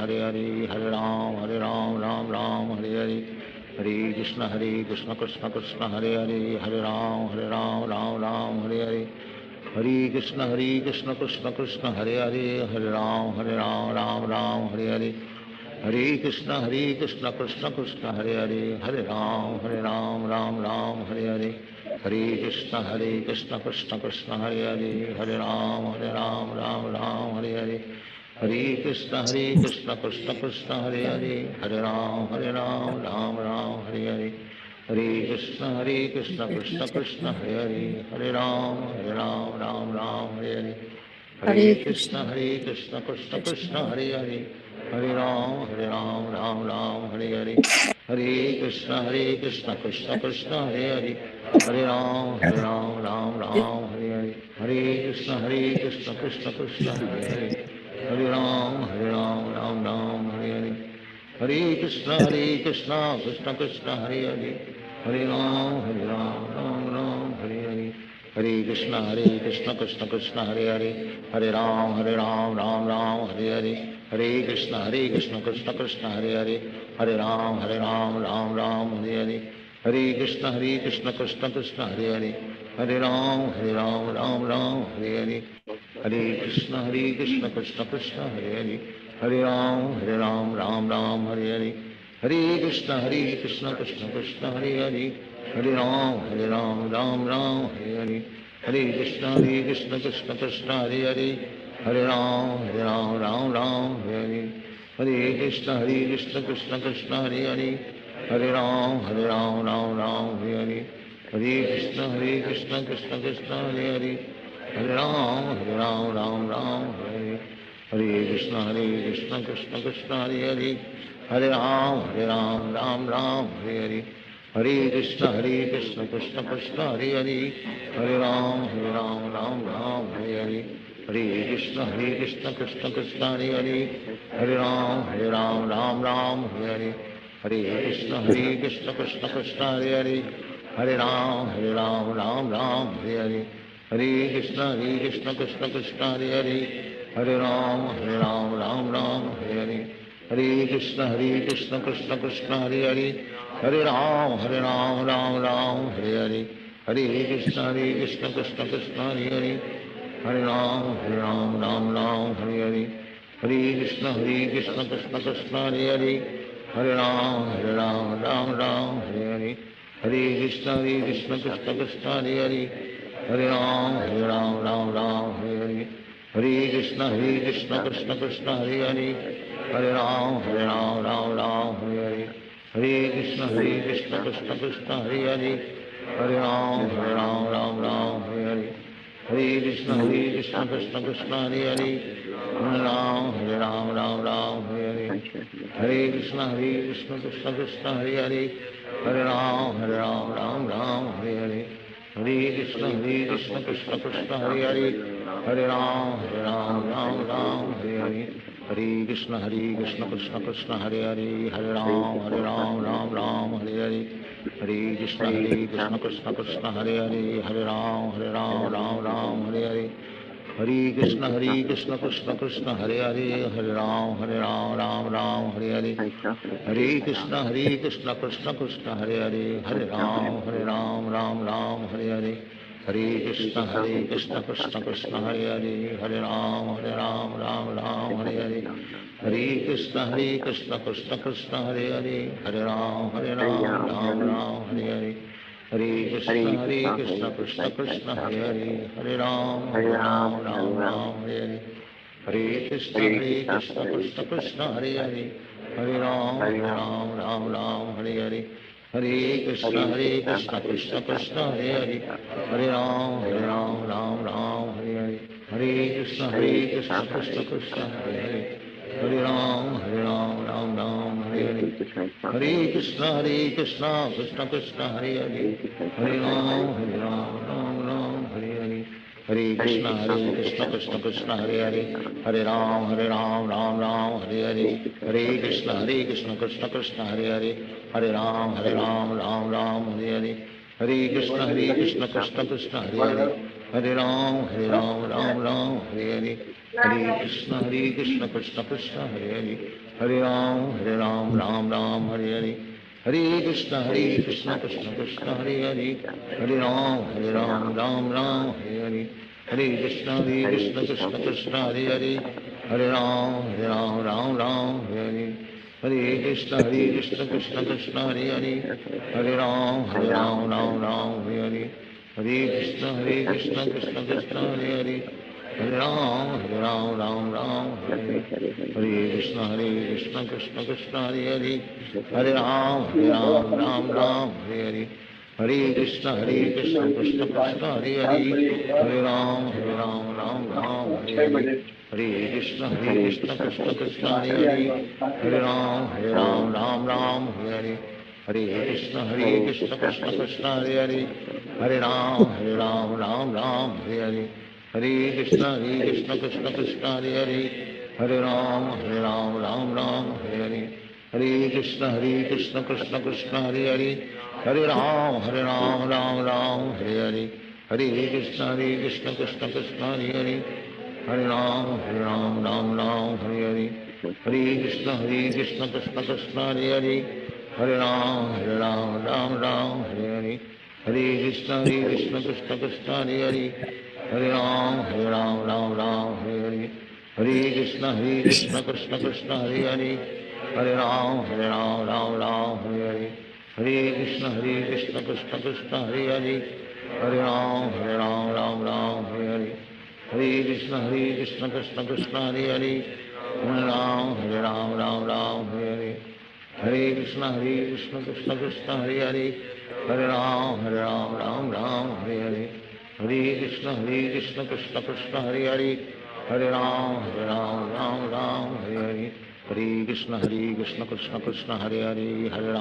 Hare Hare, Hare Ram Ram Ram Hare Hare, Hare Krishna Krishna Krishna Hare Hare, Hare Ram Ram Hare Hare, Hare Krishna Krishna Krishna Hare Hare, Hare Ram Ram Hare Hare, Hare Krishna Krishna Krishna Hare Hare, Hare Ram Ram Hare Hare, Hare Krishna Krishna Krishna Hare Hare, Hare Ram Ram Hare Hare, Hare Krishna Krishna Krishna Hare Hare, Hare Ram Ram Hare Hare, Hare Krishna Krishna Krishna Hare Hare, Hare Ram Ram Hare Hare, Hare Krishna Krishna Krishna Hare Hare, Hare Ram Ram Hare Hare, Hare Krishna Krishna Krishna Hare Hare, Hare Ram Ram Hare Hare, Hare Krishna Krishna Krishna Hare Hare, Hare Ram Ram Hare Hare, Hare Krishna Krishna Krishna Hare Hare, Hare Ram Ram Hare Hare, Hare Krishna Krishna Krishna Hare Hare, Hare Ram Ram Hare Hare, Hare Krishna Krishna Krishna Hare Hare, Hare Ram Ram Hare Hare, Hare Krishna Krishna Krishna Hare Hare, Hare Ram Ram Hare Hare, Hare Krishna Krishna Krishna Hare Hare, Hare Ram Ram Hare Hare, Hare Krishna Krishna Krishna Hare Hare, Hare Ram Ram Hare Hare, Hare Krishna Krishna Krishna Hare Hare, Hare Ram Ram Hare Hare, Hare Krishna Krishna Krishna Hare Hare, Hare Ram Ram Hare Hare, Hare Krishna Krishna Krishna Hare Hare, Hare Ram Ram Hare Hare, Hare Krishna Krishna Krishna Hare Hare, Hare Ram Ram Hare Hare, Hare Krishna Krishna Krishna Hare Hare, Hare Ram Ram Hare Hare, Hare Krishna Krishna Krishna Hare Hare, Hare Ram Ram Hare Hare, Hare Krishna Krishna Krishna Hare Hare, Hare Ram Ram Hare Hare, Hare Krishna Krishna Krishna Hare Hare, Hare Ram Ram Hare Hare, Hare Krishna Krishna Krishna Hare Hare, Hare Ram Ram Hare Hare, Hare Krishna Krishna Krishna Hare Hare, Hare Ram Ram Hare Hare, Hare Krishna Krishna Krishna Hare Hare, Hare Ram Ram Hare Hare, Hare Krishna Krishna Krishna Hare Hare, Hare Ram Ram Hare Hare, Hare Krishna Krishna Krishna Hare Hare, Hare Ram Hare Hare, Hare Krishna Krishna Krishna Hare Hare, Hare Ram Ram Hare Hare, Hare Krishna Krishna Krishna Hare Hare, Hare Ram Hare Hare, Hare Krishna Krishna Krishna Hare Hare, Hare Ram Ram Hare Hare, Hare Krishna Krishna Krishna Hare Hare, Hare Ram Ram Hare Hare, Hare Krishna Krishna Krishna Hare Hare, Hare Ram Ram Hare Hare, Hare Krishna Krishna Krishna Hare Hare, Hare Ram Hare Hare, Hare Krishna Krishna Krishna Hare Hare, Hare Ram Hare Hare, Hare Krishna Krishna Krishna Hare Hare, Hare Ram Hare Hare, Hare Krishna Krishna Krishna Hare Hare, Hare Ram Hare Hare, Hare Krishna Krishna Krishna Hare Hare, Hare Ram Hare Hare, Hare Krishna Krishna Krishna Hare Hare, Hare Ram Ram Hare Hare, Hare Krishna Krishna Krishna Hare Hare, Hare Ram Hare Hare, Hare Krishna Krishna Krishna Hare Hare, Hare Ram Hare Hare, Hare Krishna Krishna Krishna Hare Hare, Hare Ram Hare Hare, Hare Krishna Krishna Krishna Hare Hare, Hare Ram Hare Hare, Hare Krishna Krishna Krishna Hare Hare, Hare Ram Ram Hare Hare, Hare Krishna Krishna Krishna Hare Hare, Hare Ram Ram Hare Hare, Hare Krishna Krishna Krishna Hare Hare, Hare Ram Ram Hare Hare, Hare Krishna Krishna Krishna Hare Hare, Hare Ram, Ram Ram, Hare Hare. Hare Krishna, Krishna Krishna, Hare Hare. Hare Ram, Ram Ram, Hare Hare. Hare Krishna, Krishna Krishna, Hare Hare. Hare Ram, Ram Ram, Hare Hare. Hare Krishna, Krishna Krishna, Hare Hare. Hare Ram, Ram Ram, Hare Hare. Hare Krishna, Krishna Krishna, Hare Hare. Hare Ram, Ram, Hare Hare. Hare Krishna, Krishna Krishna, Hare Hare. Hare Ram, Ram, Hare Hare. Hare Krishna, Krishna Krishna, Hare Hare. Hare Ram, Ram, Hare Hare. Hare Krishna, Krishna Krishna, Hare Hare. Hare Ram, Ram, Hare Hare. Hare Krishna, Krishna Krishna, Hare Hare. Hare Ram, Ram, Hare Hare. Hare Krishna, Krishna Krishna, Hare Hare. Hare Ram, Ram, Hare Hare. Hare Krishna, Krishna Krishna, Hare Hare. Hare Ram, Ram, Hare Hare. Hare Krishna, Krishna Krishna, Hare Hare. Hare Ram, Ram, Hare Hare. Hare Krishna, Krishna Krishna, Hare Hare. Hare Ram, Ram, Hare Hare. Hare Krishna, Krishna Krishna, Hare Hare. Hare Ram, Hare Hare. Hare Krishna, Krishna Krishna, Hare Hare. Hare Ram, Ram, Hare Hare. Hare Krishna, Krishna Krishna, Hare Hare. Hare Ram, Ram, Hare Hare. Hare Krishna, Krishna Krishna, Hare Hare. Hare Ram, Ram, Hare Hare. Hare Krishna, Krishna Krishna, Hare Hare. Hare Ram, Ram, Hare Hare. Hare Krishna, Krishna Krishna, Hare Hare. Hare Ram, Ram, Hare Hare. Hare Krishna, Krishna Krishna, Hare Hare. Hare Ram, Ram, Hare Hare. Hare Krishna, Krishna Krishna, Hare Hare. Hare Ram, Ram, Hare Hare. Hare Krishna, Krishna Krishna, Hare Hare. Hare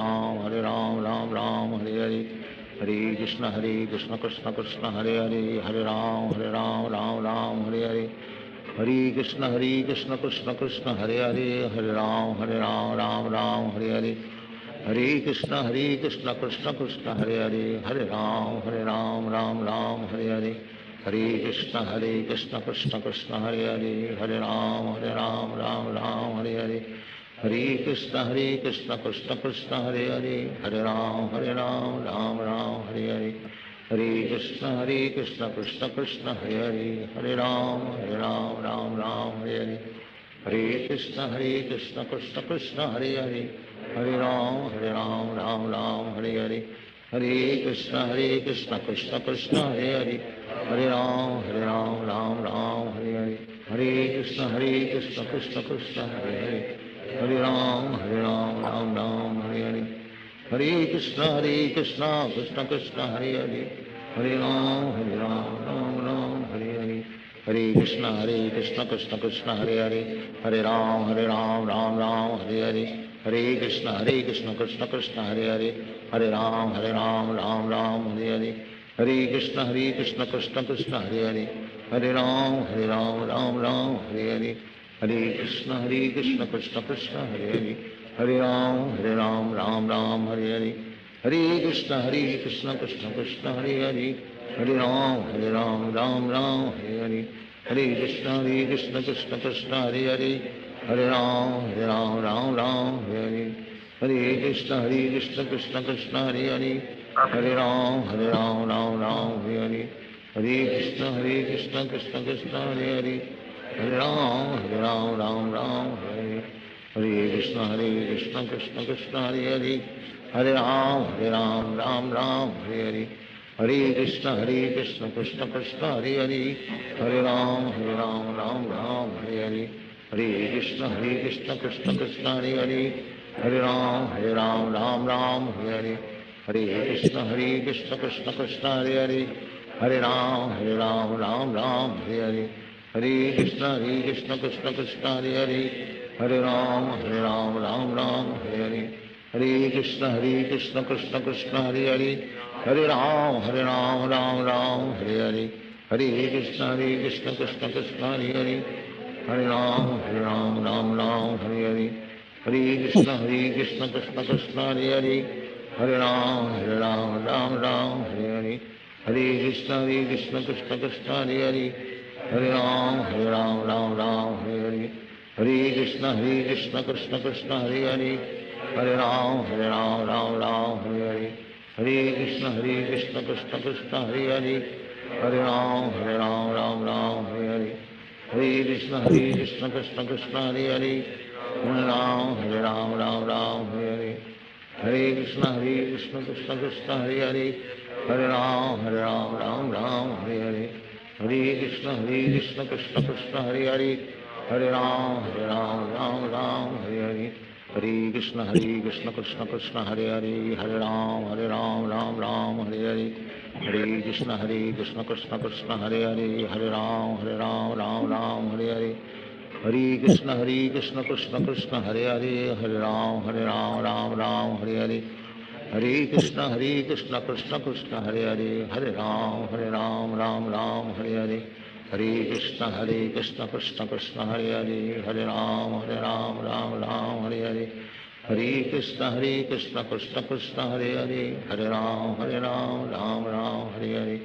Ram, Ram, Hare Hare. Hare Krishna, Krishna Krishna, Hare Hare. Hare Ram, Ram, Hare Hare. Hare Krishna, Krishna Krishna, Hare Hare. Hare Ram, Ram, Hare Hare. Hare Krishna, Krishna Krishna, Hare Hare. Hare Ram, Ram, Hare Hare. Hare Krishna, Krishna Krishna, Hare Hare. Hare Ram, Ram, Hare Hare. Hare Krishna, Krishna Krishna, Hare Hare. Hare Ram, Ram, Hare Hare. Hare Krishna, Krishna Krishna, Hare Hare. Hare Ram, Ram, Hare Hare. Hare Krishna, Krishna Krishna, Hare Hare. Hare Ram, Ram, Hare Hare. Hare Krishna, Krishna Krishna, Hare Hare. Hare Ram, Hare Hare. Hare Krishna, Krishna Krishna, Hare Hare. Hare Ram, Ram, Hare Hare. Hare Krishna, Krishna Krishna, Hare Hare. Hare Ram, Ram, Hare Hare. Hare Krishna, Krishna Krishna, Hare Hare. Hare Ram, Ram, Hare Hare. Hare Krishna, Krishna Krishna, Hare Hare. Hare Ram, Ram, Hare Hare. Hare Krishna, Krishna Krishna, Hare Hare. Hare Ram, Ram, Hare Hare. Hare Krishna, Krishna Krishna, Hare Hare. Hare Ram, Ram, Hare Hare. Hare Krishna, Krishna Krishna, Hare Hare. Hare Ram, Ram, Hare Hare. Hare Krishna, Krishna Krishna, Hare Hare. Hare Ram, Ram, Hare Hare. Hare Krishna, Krishna Krishna, Hare Hare. Hare Ram, Ram, Hare Hare. Hare Krishna, Krishna Krishna, Hare Hare. Hare Ram, Ram, Hare Hare. Hare Krishna, Krishna Krishna, Hare Hare. Hare Ram, Ram, Hare Hare. Hare Krishna, Krishna Krishna, Hare Hare. Hare Ram, Hare Hare. Hare Krishna, Krishna Krishna, Hare Hare. Hare Ram, Hare Hare. Hare Krishna, Krishna Krishna, Hare Hare. Hare Ram, Ram, Hare Hare. Hare Krishna, Krishna Krishna, Hare Hare. Hare Ram, Hare Hare. Hare Krishna, Krishna Krishna, Hare Hare. Hare Ram, Hare Hare. Hare Krishna, Krishna Krishna, Hare Hare. Hare Ram, Ram, Hare Hare. Hare Krishna, Krishna Krishna, Hare Hare, Hare Ram, Ram Ram, Hare Hare. Hare Krishna, Krishna Krishna, Hare Hare, Hare Ram, Ram Ram, Hare Hare. Hare Krishna, Krishna Krishna, Hare Hare, Hare Ram, Ram, Hare Hare. Hare Krishna, Krishna Krishna, Hare Hare, Hare Ram, Ram, Hare Hare. Hare Krishna, Krishna Krishna, Hare Hare, Hare Ram, Ram, Hare Hare. Hare Krishna, Krishna Krishna, Hare Hare, Hare Ram, Ram, Hare Hare. Hare Krishna, Krishna Krishna, Hare Hare, Hare Ram, Hare Hare. Hare Krishna, Krishna Krishna, Hare Hare, Hare Ram, Hare Hare. Hare Krishna, Krishna Krishna, Hare Hare, Hare Ram, Hare Hare. Hare Krishna, Krishna Krishna, Hare Hare, Hare Ram, Hare Hare. Hare Krishna, Krishna Krishna, Hare Hare, Hare Ram, Hare Hare.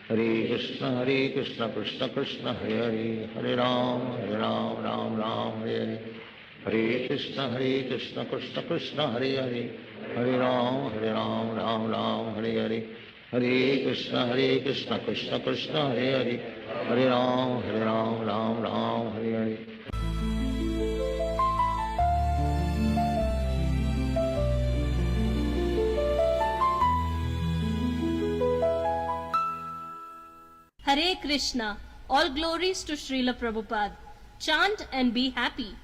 Hare Krishna, Krishna Krishna, Hare Hare, Hare Ram, Hare Hare. Hare Krishna, Krishna Krishna, Hare Hare, Hare Ram, Hare Hare. Hare Krishna, Krishna Krishna, Hare Hare, Hare Ram, Hare Hare. Hare Krishna, all glories to Srila Prabhupada. Chant and be happy.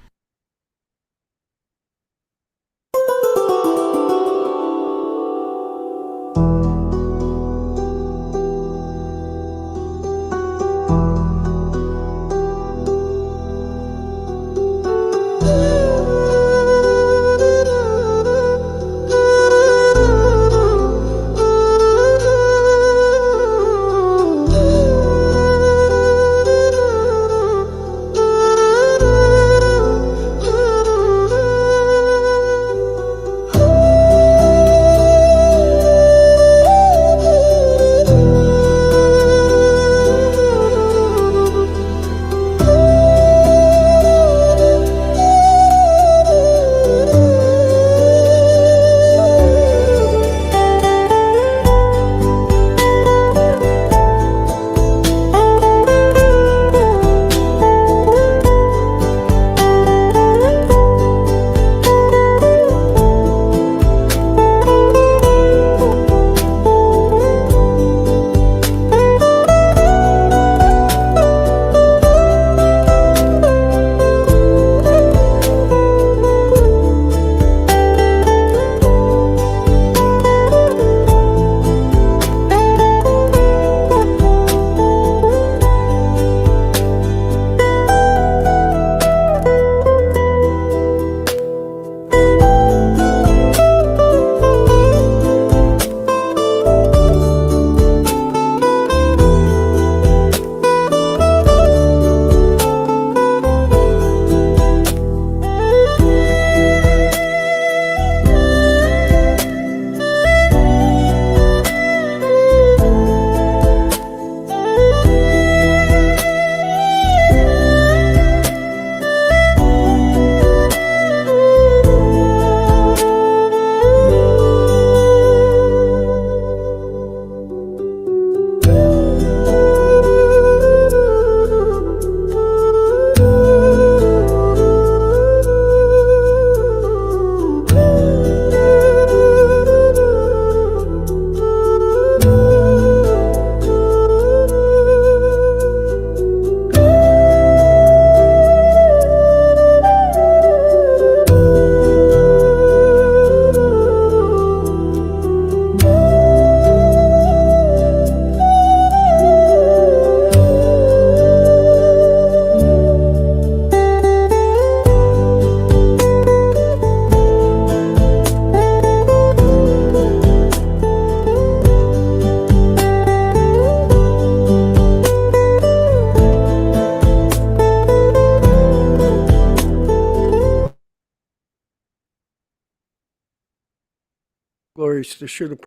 Glories to Srila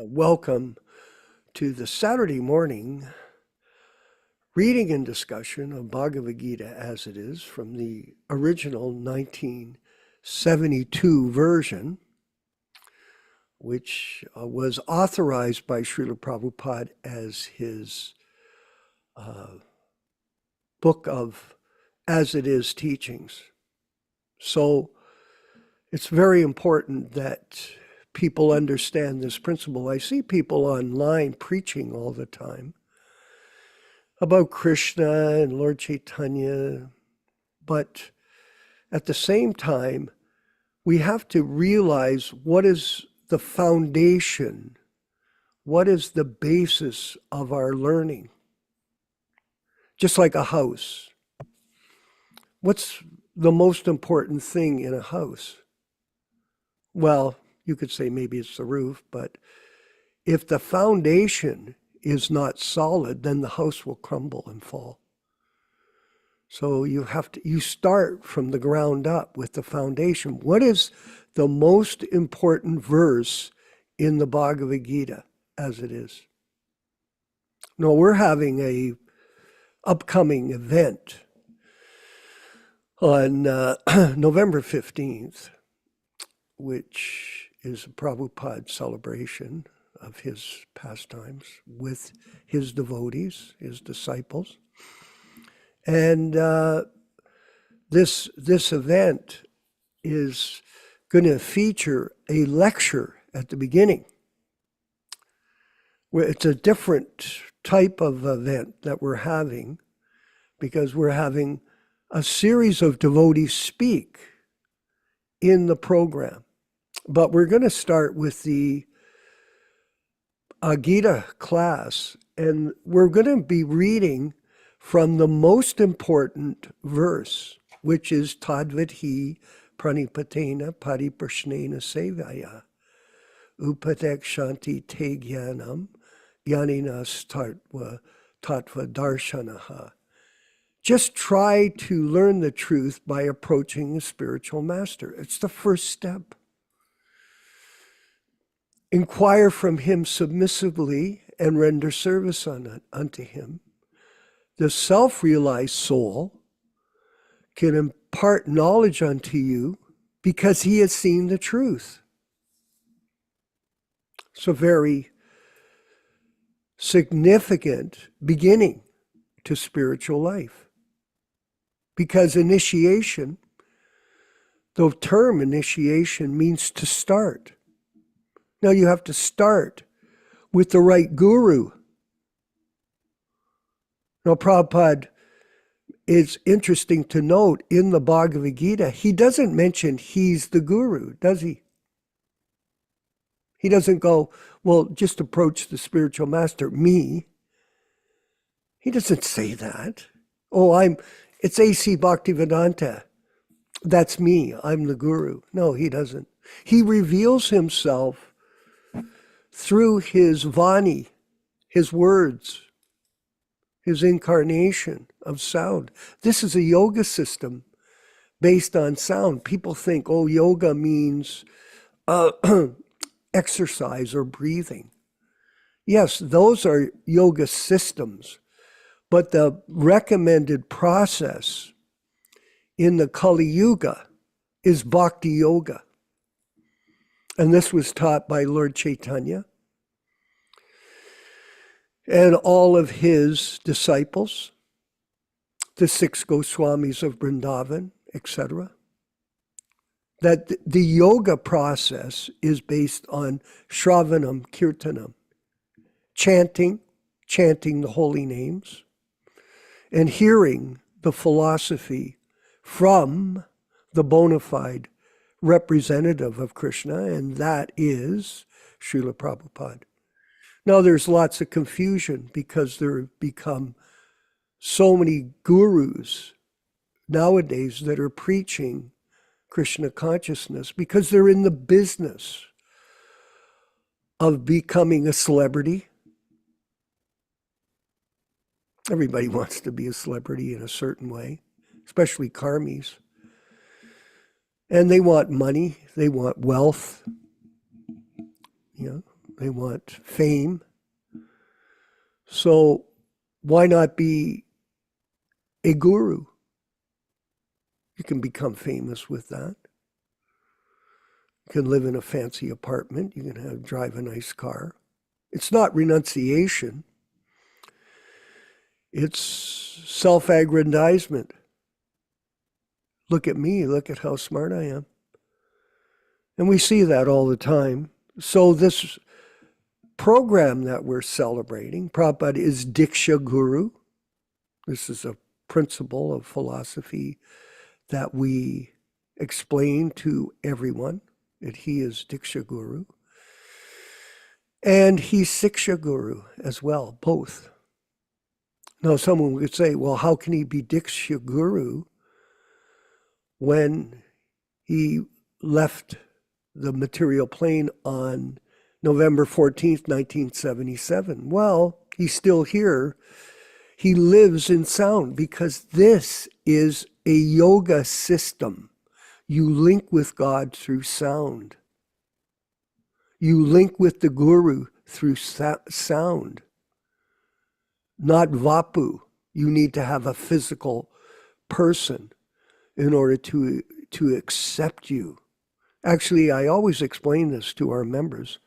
Welcome to the Saturday morning reading and discussion of Bhagavad Gita as it is from the original 1972 version, which was authorized by Srila Prabhupada as his book of as it is teachings. So it's very important that people understand this principle. I see people online preaching all the time about Krishna and Lord Chaitanya, but at the same time, we have to realize what is the foundation, what is the basis of our learning. Just like a house. What's the most important thing in a house? Well, you could say maybe it's the roof, but if the foundation is not solid, then the house will crumble and fall. So you start from the ground up with the foundation. What is the most important verse in the Bhagavad Gita as it is? No, we're having a upcoming event on November 15th, which is a Prabhupada celebration of his pastimes with his devotees, his disciples. And this event is going to feature a lecture at the beginning, where it's a different type of event that we're having, because we're having a series of devotees speak in the program. But we're going to start with the Gita class, and we're going to be reading from the most important verse, which is Tadvidhi Pranipatena Pariprashnena Sevaya Upatek Shanti Te Jnanam Jnaninas Tattva Darshanaha. Just try to learn the truth by approaching a spiritual master. It's the first step. Inquire from him submissively and render service unto him. The self-realized soul can impart knowledge unto you because he has seen the truth. It's a very significant beginning to spiritual life. Because initiation, the term initiation means to start. Now you have to start with the right guru. Now Prabhupada, it's interesting to note in the Bhagavad Gita, he doesn't mention he's the guru, does he? He doesn't go, well, just approach the spiritual master, me. He doesn't say that. Oh, it's A.C. Bhaktivedanta. That's me. I'm the guru. No, he doesn't. He reveals himself through his Vani, his words, his incarnation of sound. This is a yoga system based on sound. People think, oh, yoga means exercise or breathing. Yes, those are yoga systems. But the recommended process in the Kali Yuga is Bhakti Yoga. And this was taught by Lord Chaitanya and all of his disciples, the 6 Goswamis of Vrindavan, etc. That the yoga process is based on Shravanam Kirtanam, chanting the holy names, and hearing the philosophy from the bona fide representative of Krishna, and that is Srila Prabhupada. Now there's lots of confusion because there have become so many gurus nowadays that are preaching Krishna consciousness because they're in the business of becoming a celebrity. Everybody wants to be a celebrity in a certain way, especially karmis. And they want money, they want wealth, they want fame. So Why not be a guru? You can become famous with that. You can live in a fancy apartment. You can drive a nice car. It's not renunciation. It's self-aggrandizement. Look at me. Look at how smart I am. And we see that all the time. So this program that we're celebrating, Prabhupada is Diksha Guru. This is a principle of philosophy that we explain to everyone, that he is Diksha Guru. And he's Siksha Guru as well, both. Now, someone would say, well, how can he be Diksha Guru when he left the material plane on November 14th, 1977? Well, he's still here. He lives in sound because this is a yoga system. You link with God through sound. You link with the Guru through sound, not vapu. You need to have a physical person in order to accept you. Actually, I always explain this to our members,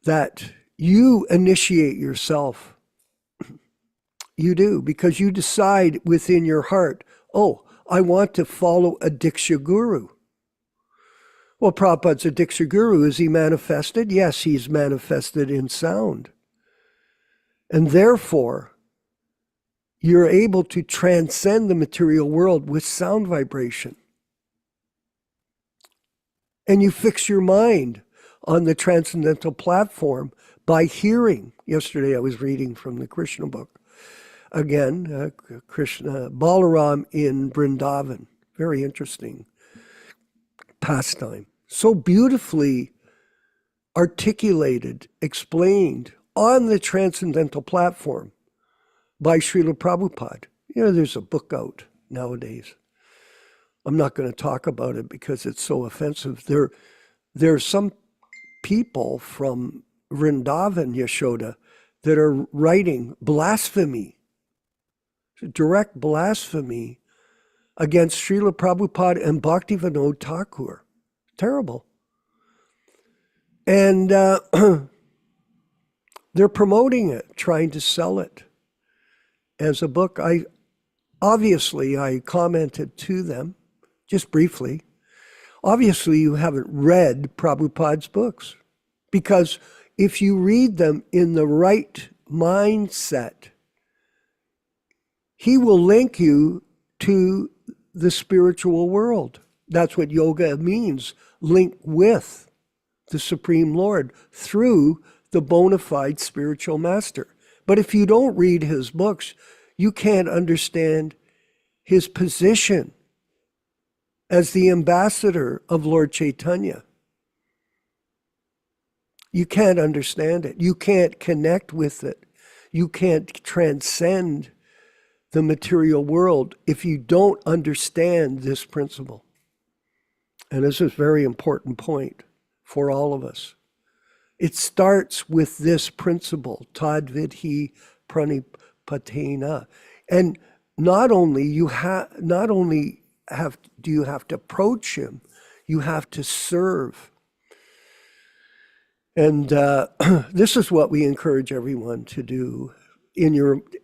that you initiate yourself. You do, because you decide within your heart, oh, I want to follow a Diksha Guru. Well, Prabhupada's a Diksha Guru. Is he manifested? Yes, he's manifested in sound. And therefore, you're able to transcend the material world with sound vibration. And you fix your mind on the transcendental platform by hearing. Yesterday I was reading from the Krishna book. Again, Krishna, Balaram in Vrindavan. Very interesting pastime. So beautifully articulated, explained on the transcendental platform by Srila Prabhupada. You know, there's a book out nowadays. I'm not going to talk about it because it's so offensive. There are some people from Vrindavan, Yashoda, that are writing blasphemy, direct blasphemy against Srila Prabhupada and Bhaktivinoda Thakur. Terrible. And they're promoting it, trying to sell it as a book. I commented to them, just briefly. Obviously, you haven't read Prabhupada's books, because if you read them in the right mindset, he will link you to the spiritual world. That's what yoga means, link with the Supreme Lord through the bona fide spiritual master. But if you don't read his books, you can't understand his position as the ambassador of Lord Chaitanya. You can't understand it. You can't connect with it. You can't transcend the material world if you don't understand this principle. And this is a very important point for all of us. It starts with this principle, tad vidhi pranipatena. And not only do you have to approach him, you have to serve. And this is what we encourage everyone to do.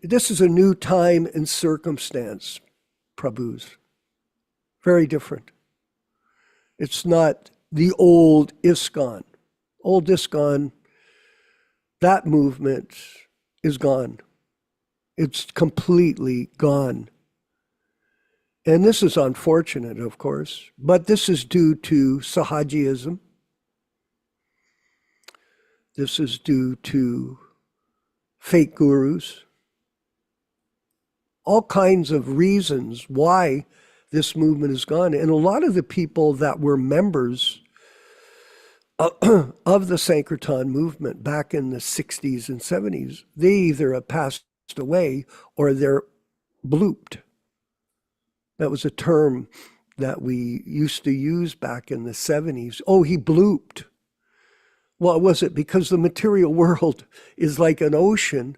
This is a new time and circumstance, Prabhus. Very different. It's not the old ISKCON. Old ISKCON, that movement is gone. It's completely gone. And this is unfortunate, of course, but this is due to Sahajiism. This is due to fake gurus. All kinds of reasons why this movement is gone. And a lot of the people that were members of the Sankirtan movement back in the 60s and 70s, they either have passed away or they're blooped. That was a term that we used to use back in the 70s. Oh, he blooped. Well, was it because the material world is like an ocean,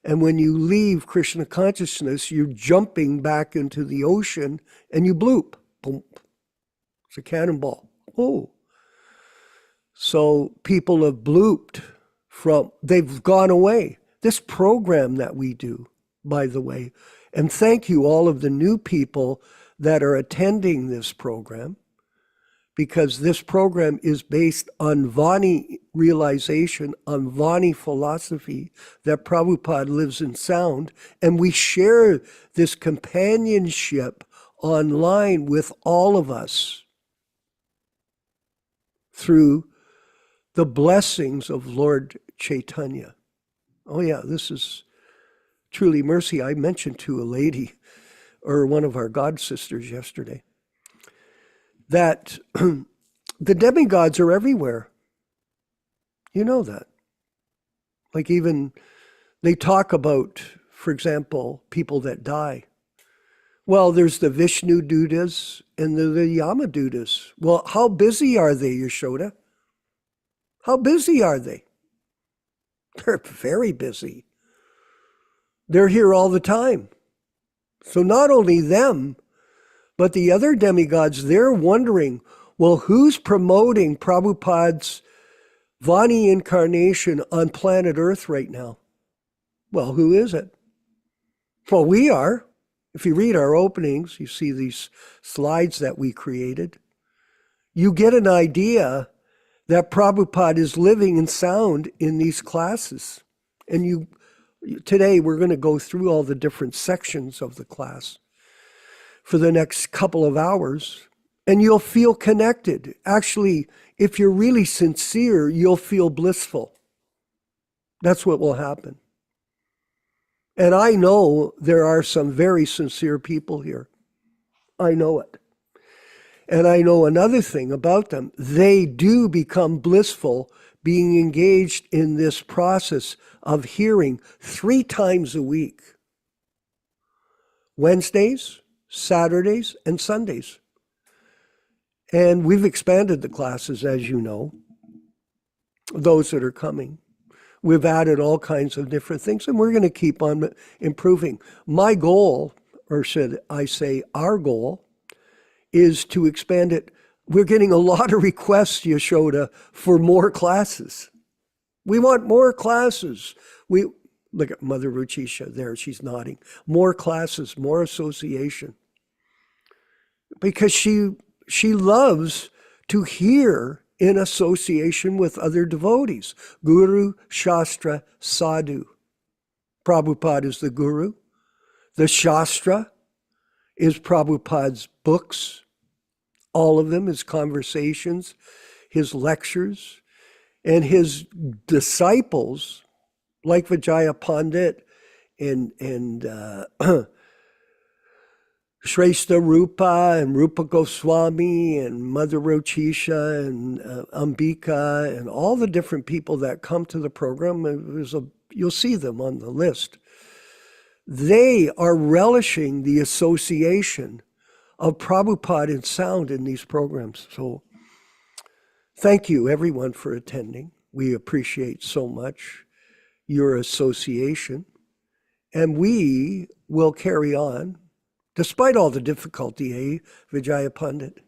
And when you leave Krishna consciousness, you're jumping back into the ocean and you bloop. Boom. It's a cannonball. Oh. So people have blooped they've gone away. This program that we do, by the way, and thank you all of the new people that are attending this program, because this program is based on Vani realization, on Vani philosophy, that Prabhupada lives in sound, and we share this companionship online with all of us through the blessings of Lord Chaitanya. Oh yeah, this is truly mercy. I mentioned to a lady, or one of our god sisters yesterday, that the demigods are everywhere. You know that. Like even they talk about, for example, people that die. Well, there's the Vishnu Dudas and the Yama Dudas. Well, how busy are they, Yashoda? How busy are they? They're very busy. They're here all the time. So not only them, but the other demigods, they're wondering, well, who's promoting Prabhupada's Vani incarnation on planet Earth right now? Well, who is it? Well, we are. If you read our openings, you see these slides that we created. You get an idea that Prabhupada is living in sound in these classes. And today we're going to go through all the different sections of the class for the next couple of hours, and you'll feel connected. Actually, if you're really sincere, you'll feel blissful. That's what will happen. And I know there are some very sincere people here. I know it. And I know another thing about them. They do become blissful being engaged in this process of hearing 3 times a week. Wednesdays, Saturdays, and Sundays. And we've expanded the classes, as you know, those that are coming. We've added all kinds of different things, and we're going to keep on improving. My goal, or should I say our goal, is to expand it. We're getting a lot of requests, Yashoda, for more classes. We want more classes. Look at Mother Ruchisha there, she's nodding. More classes, more association. Because she loves to hear in association with other devotees. Guru, Shastra, Sadhu. Prabhupada is the Guru. The Shastra is Prabhupada's books. All of them, his conversations, his lectures, and his disciples, like Vijaya Pandit and Shrestha Rupa and Rupa Goswami and Mother Rochisha and Ambika and all the different people that come to the program. You'll see them on the list. They are relishing the association of Prabhupada in sound in these programs. So thank you, everyone, for attending. We appreciate so much your association. And we will carry on, despite all the difficulty, Vijaya Pandit?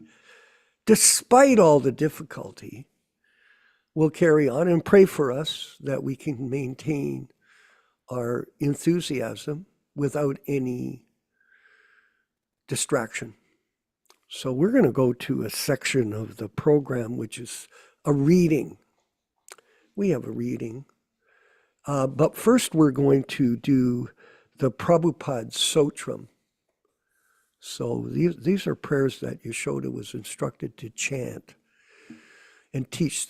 Despite all the difficulty, we'll carry on and pray for us that we can maintain our enthusiasm without any distraction. So we're going to go to a section of the program, which is a reading. We have a reading. But first we're going to do the Prabhupada Sotram. So these are prayers that Yashoda was instructed to chant and teach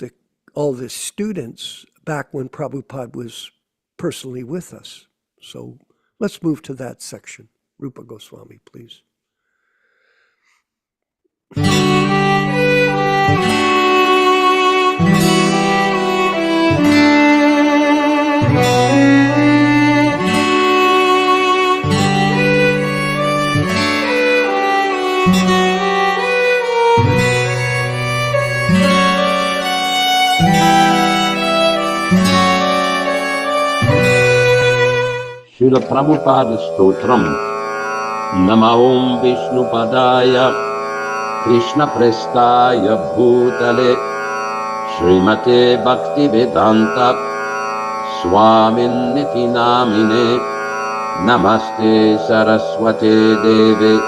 all the students back when Prabhupada was personally with us. So let's move to that section. Rupa Goswami, please. Srila Prabhupada Stotram. Nama Om Vishnupādaya Krishna Prestaya Bhutale Srimate Bhaktivedanta Swaminiti Namine Namaste Saraswate Deve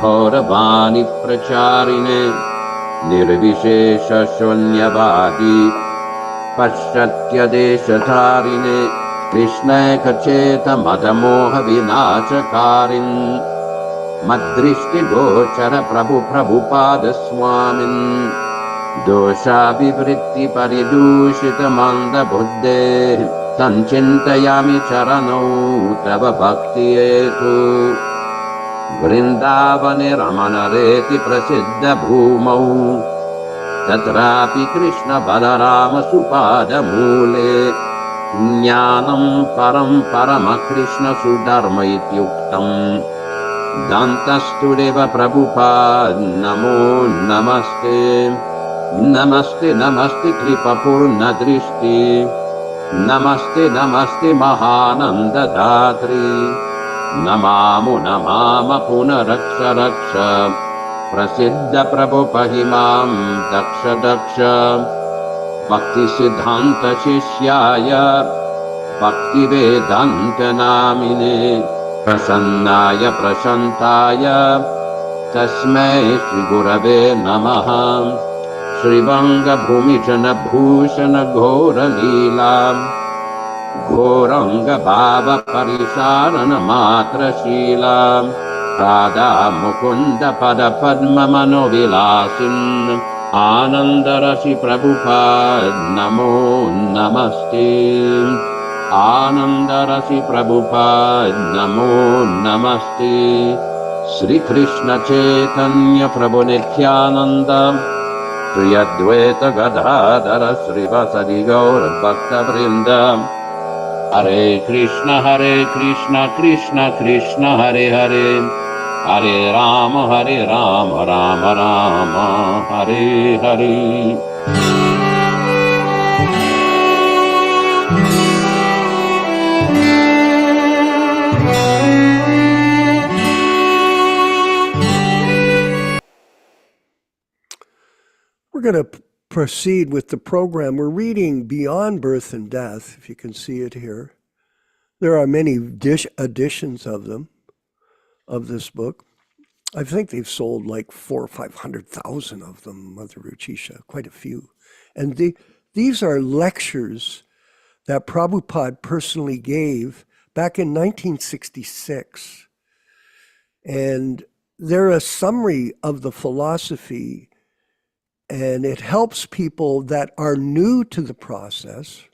Gauravani Pracharine Nirvishesha Shunyavadi Paschatya Deshatharine Krishna Kacheta Madamoha Vinachakarin Madrishti Gochara Prabhupada Swamin Dosha Vivritti Paridushita Manda Buddhe Tanchintayami Charano Tava Bhakti Etu Vrindavane Ramanareti Prasiddha Bhumau Tatrapi Krishna Balarama Supada Mule Jnanam Param Parama Krishna Sudharma Ityuktam Dantastudeva Prabhupada Namo Namaste Namaste Namaste Kripa Purna Drishti Namaste Namaste Mahananda Dhatri Namamu Namama Punaraksha Raksha Prasiddha Prabhupahimam Daksha Daksha Bhakti Siddhanta Shishyaya Bhakti Vedanta Namine Prasannaya Prashantaya Tasmai Shri Gurave Namaha Shri Vanga Bhumijana Bhushana Ghora Leela Ghoranga Bhava Parisarana Matra Shila Radha Mukunda Pada Padma Manovilasin Anandarasi Prabhupada Namo Namaste Anandarasi Prabhupada Namo Namaste Sri Krishna Chaitanya Prabhu Nityananda Sri Advaita Gadadhara Srivasadi Gaura Bhakta Vrinda Hare Krishna Krishna Krishna Hare Hare Hare Rama Rama Rama Hare Hare. We're going to proceed with the program. We're reading Beyond Birth and Death, if you can see it here. There are many editions of them, of this book. I think they've sold like 400,000 or 500,000 of them, Mother Ruchisha, quite a few. And these are lectures that Prabhupada personally gave back in 1966. And they're a summary of the philosophy, and it helps people that are new to the process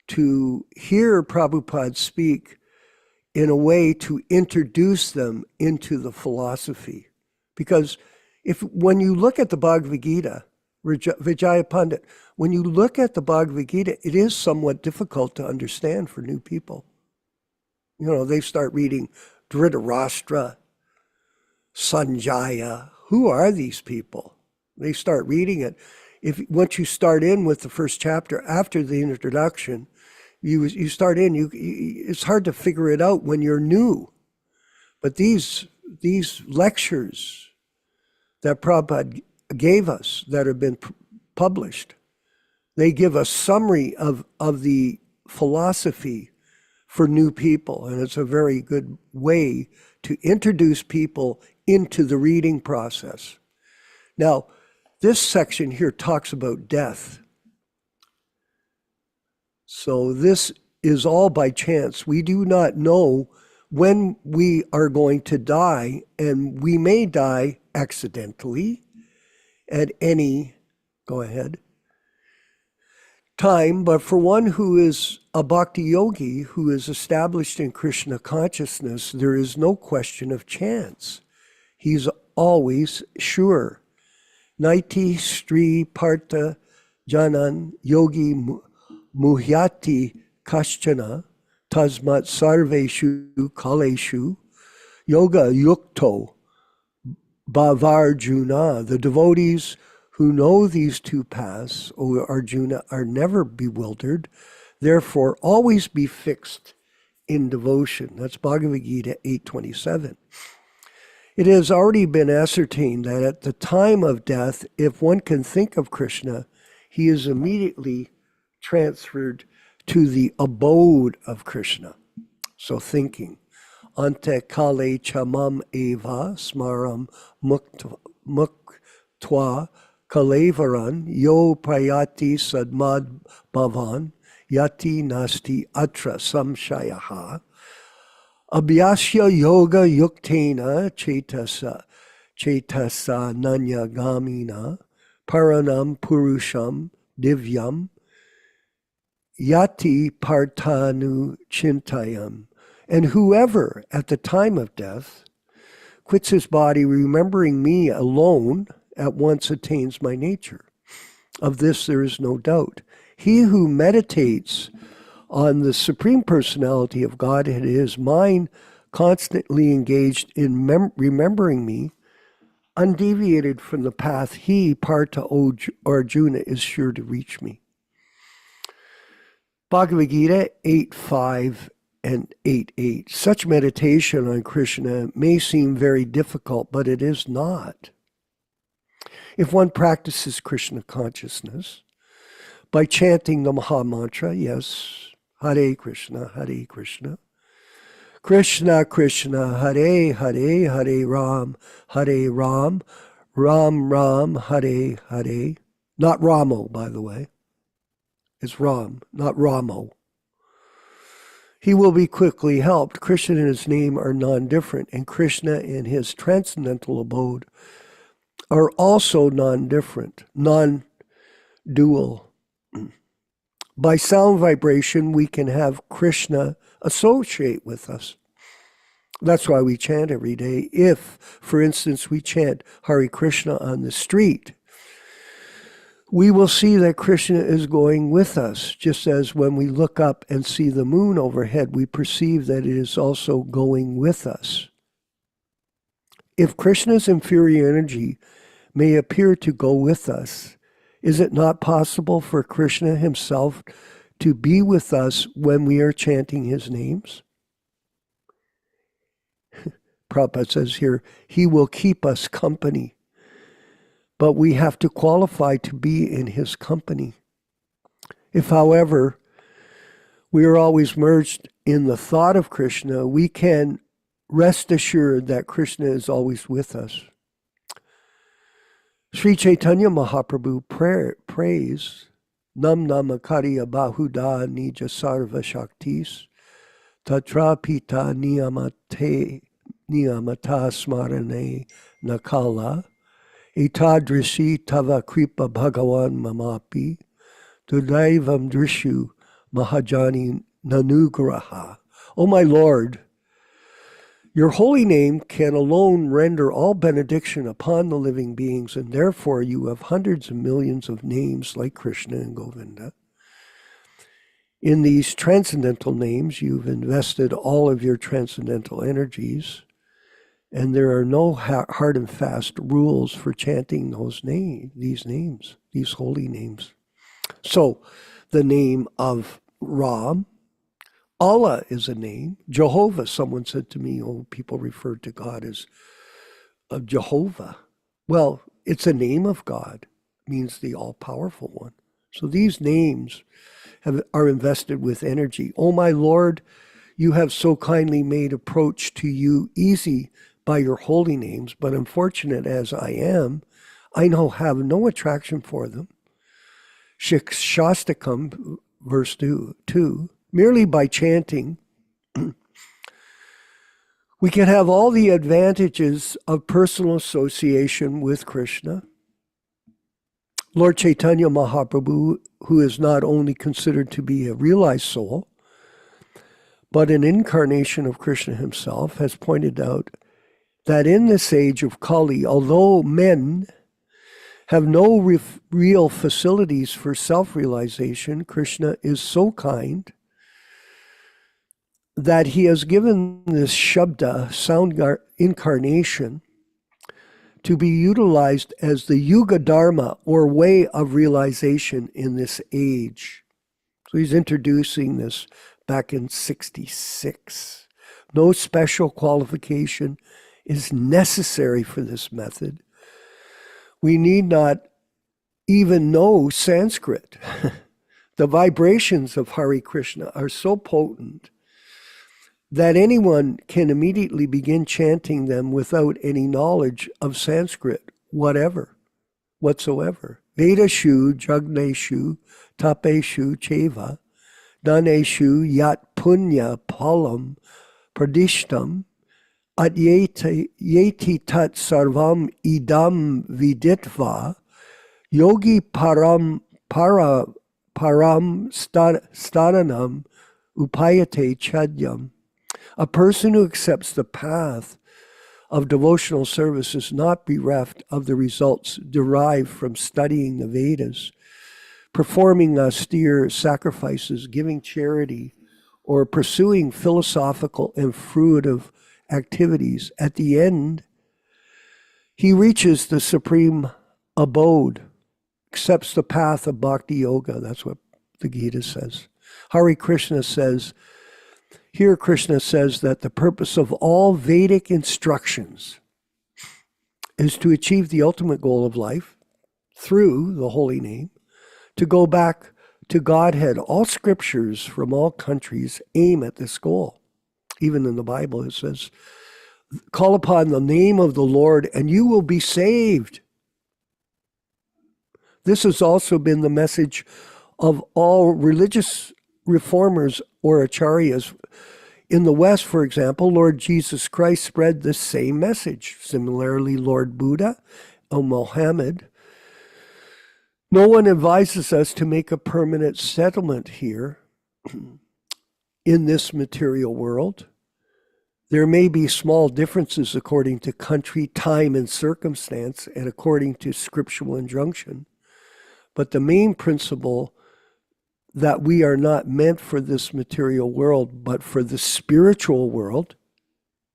to hear Prabhupada speak in a way to introduce them into the philosophy. Because when you look at the Bhagavad Gita, Vijaya Pandit, when you look at the Bhagavad Gita, it is somewhat difficult to understand for new people. You know, they start reading Dhritarashtra, Sanjaya. Who are these people? They start reading it. Once you start in with the first chapter after the introduction, you start in, it's hard to figure it out when you're new. But these lectures that Prabhupada gave us that have been published, they give a summary of the philosophy for new people. And it's a very good way to introduce people into the reading process. Now, this section here talks about death. So this is all by chance. We do not know when we are going to die, and we may die accidentally at any, go ahead, time. But for one who is a bhakti yogi, who is established in Krishna consciousness, there is no question of chance. He's always sure. Naiti Sri Partha Janan Yogi Muhyati Kashchana Tasmat Sarveshu Kaleshu Yoga Yukto Bhavarjuna. The devotees who know these two paths, O Arjuna, are never bewildered. Therefore, always be fixed in devotion. That's Bhagavad Gita 8:27. It has already been ascertained that at the time of death, if one can think of Krishna, he is immediately transferred to the abode of Krishna. So thinking. Ante kale chamam eva smaram muktva kalevaran yo prayati sadmad bhavan yati nasti atra samshayaha abhyasya yoga yuktena chetasa nanya gamina paranam purusham divyam yati partanu chintayam. And whoever at the time of death quits his body remembering me alone at once attains my nature. Of this there is no doubt. He who meditates on the Supreme Personality of Godhead, his mind constantly engaged in remembering me, undeviated from the path, he, Partha Arjuna, is sure to reach me. Bhagavad Gita 8:5 and 8:8. Such meditation on Krishna may seem very difficult, but it is not. If one practices Krishna consciousness by chanting the Maha Mantra, yes, Hare Krishna, Krishna Krishna, Hare Hare, Hare Ram, Ram Ram, Hare Hare. Not Ramo, by the way. It's Ram, not Ramo. He will be quickly helped. Krishna and his name are non-different, and Krishna in his transcendental abode are also non-different, non-dual. By sound vibration, we can have Krishna associate with us. That's why we chant every day. If, for instance, we chant Hare Krishna on the street, we will see that Krishna is going with us, just as when we look up and see the moon overhead, we perceive that it is also going with us. If Krishna's inferior energy may appear to go with us, is it not possible for Krishna himself to be with us when we are chanting his names? Prabhupada says here, he will keep us company. But we have to qualify to be in his company. If, however, we are always merged in the thought of Krishna, we can rest assured that Krishna is always with us. Sri Chaitanya Mahaprabhu prays, Nam Namakariya Bahuda Nija Sarva Shaktis, Tatra Pita Niyamata Smarane Nakala, Etadrishi tava kripa bhagavan mamapi, tudaivam drishu mahajani nanugraha. O my Lord, your holy name can alone render all benediction upon the living beings, and therefore you have hundreds of millions of names like Krishna and Govinda. In these transcendental names, you've invested all of your transcendental energies, and there are no hard and fast rules for chanting these names, these holy names. So, the name of Ram, Allah is a name. Jehovah, someone said to me, people refer to God as Jehovah. Well, it's a name of God, means the all-powerful one. So these names are invested with energy. Oh my Lord, you have so kindly made approach to you easy by your holy names, but unfortunate as I am, I have no attraction for them. Shastakam, verse 2, merely by chanting, we can have all the advantages of personal association with Krishna. Lord Chaitanya Mahaprabhu, who is not only considered to be a realized soul, but an incarnation of Krishna himself, has pointed out that in this age of Kali, although men have no real facilities for self-realization, Krishna is so kind that he has given this Shabda, sound incarnation, to be utilized as the Yuga Dharma, or way of realization in this age. So he's introducing this back in 66. No special qualification is necessary for this method. We need not even know Sanskrit. The vibrations of Hare Krishna are so potent that anyone can immediately begin chanting them without any knowledge of Sanskrit, whatsoever. Vedashu, Jagneshu, Tapeshu, Cheva, Daneshu, Yat Punya, Palam, Pradishtam, At Yeti Tat Sarvam Idam Viditva, Yogi Param Staranam Upayate Chadyam. A person who accepts the path of devotional service is not bereft of the results derived from studying the Vedas, performing austere sacrifices, giving charity, or pursuing philosophical and fruitive activities. At the end, he reaches the supreme abode, accepts the path of bhakti yoga. That's what the Gita says. Hare Krishna says, here Krishna says that the purpose of all Vedic instructions is to achieve the ultimate goal of life through the holy name, to go back to Godhead. All scriptures from all countries aim at this goal. Even in the Bible it says, call upon the name of the Lord and you will be saved. This has also been the message of all religious reformers or acharyas. In the West, for example, Lord Jesus Christ spread the same message. Similarly, Lord Buddha or Mohammed. No one advises us to make a permanent settlement here in this material world. There may be small differences according to country, time, and circumstance, and according to scriptural injunction. But the main principle that we are not meant for this material world, but for the spiritual world,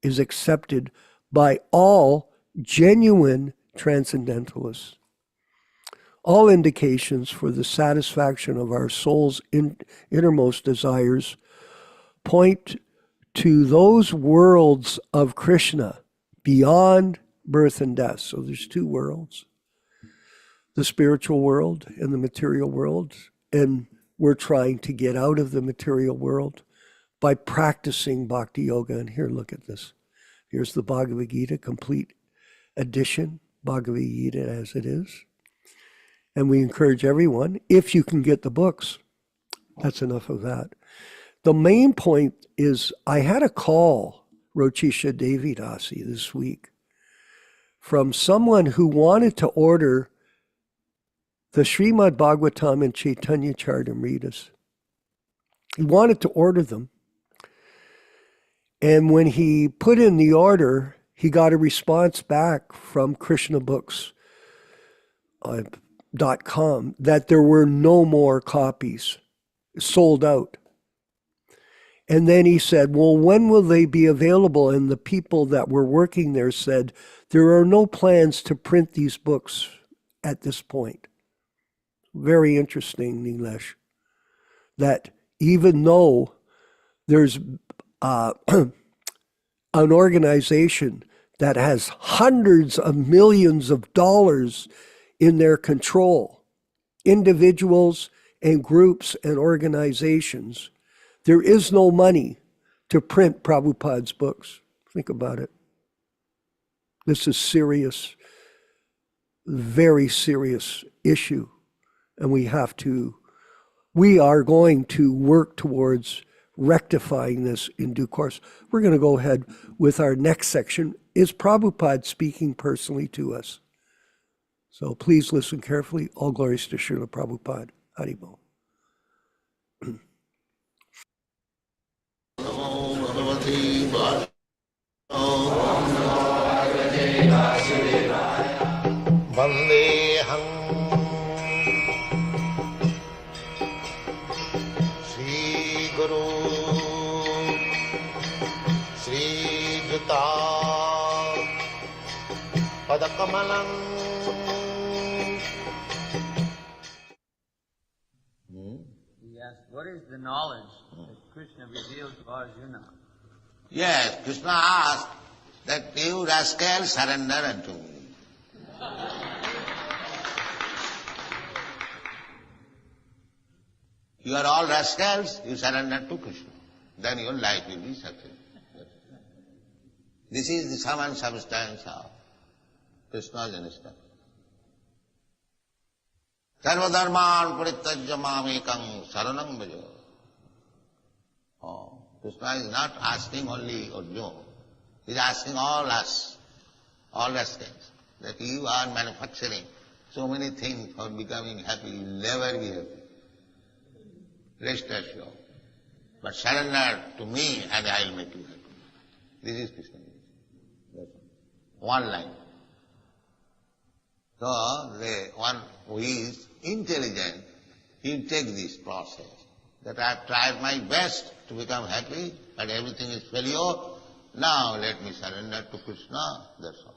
is accepted by all genuine transcendentalists. All indications for the satisfaction of our soul's innermost desires point to those worlds of Krishna beyond birth and death. So there's two worlds, the spiritual world and the material world. And we're trying to get out of the material world by practicing bhakti yoga. And here, look at this. Here's the Bhagavad Gita, complete edition, Bhagavad Gita as it is. And we encourage everyone, if you can get the books, that's enough of that. The main point is, I had a call, Rochisha Devidasi, this week, from someone who wanted to order the Srimad Bhagavatam and Chaitanya Charitamritas. He wanted to order them. And when he put in the order, he got a response back from krishnabooks.com that there were no more copies, sold out. And then he said, well, when will they be available? And the people that were working there said, there are no plans to print these books at this point. Very interesting, Nilesh, that even though there's an organization that has hundreds of millions of dollars in their control, individuals and groups and organizations, there is no money to print Prabhupada's books. Think about it. This is serious, very serious issue. And we are going to work towards rectifying this in due course. We're going to go ahead with our next section. Is Prabhupada speaking personally to us? So please listen carefully. All glories to Srila Prabhupada. Haribol. Vandeham Sri Guru Sri Juta Padakamalam. He asked What is the knowledge that Krishna revealed to Arjuna? Yes, Krishna asked that you rascal surrender unto me. You are all rascals, you surrender to Krishna. Then your life will be successful. This is the sum and substance of Krishna's instruction. Sarvadharman parityajya mamekam saranam bhaja. Oh, Krishna is not asking only Arjuna. He is asking all us, all rascals, that you are manufacturing so many things for becoming happy. You will never be happy. Rest assured. But surrender to me and I will make you happy. This is Krishna. One line. So, the one who is intelligent, he will take this process. That I have tried my best to become happy, but everything is failure. Now let me surrender to Krishna, that's all.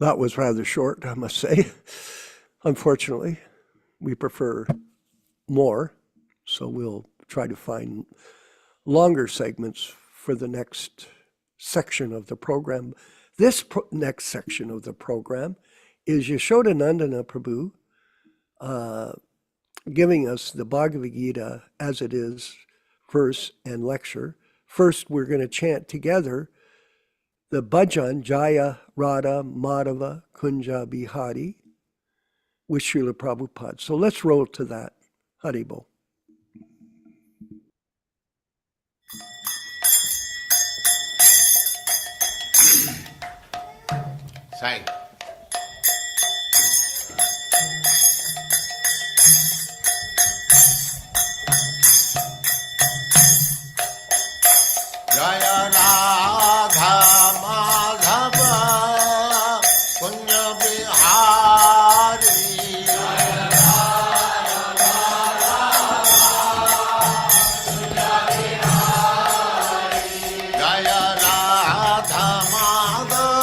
That was rather short, I must say. Unfortunately, we prefer more, so we'll try to find longer segments for the next section of the program. This next section of the program is Yashodanandana Prabhu giving us the Bhagavad Gita as it is, verse and lecture. First, we're going to chant together the bhajan Jaya Radha Madhava Kunja Bihari with Srila Prabhupada. So let's roll to that. Haribo. Side. Jaya Radha Madhava Kunya Bihari. Jaya Radha Madhava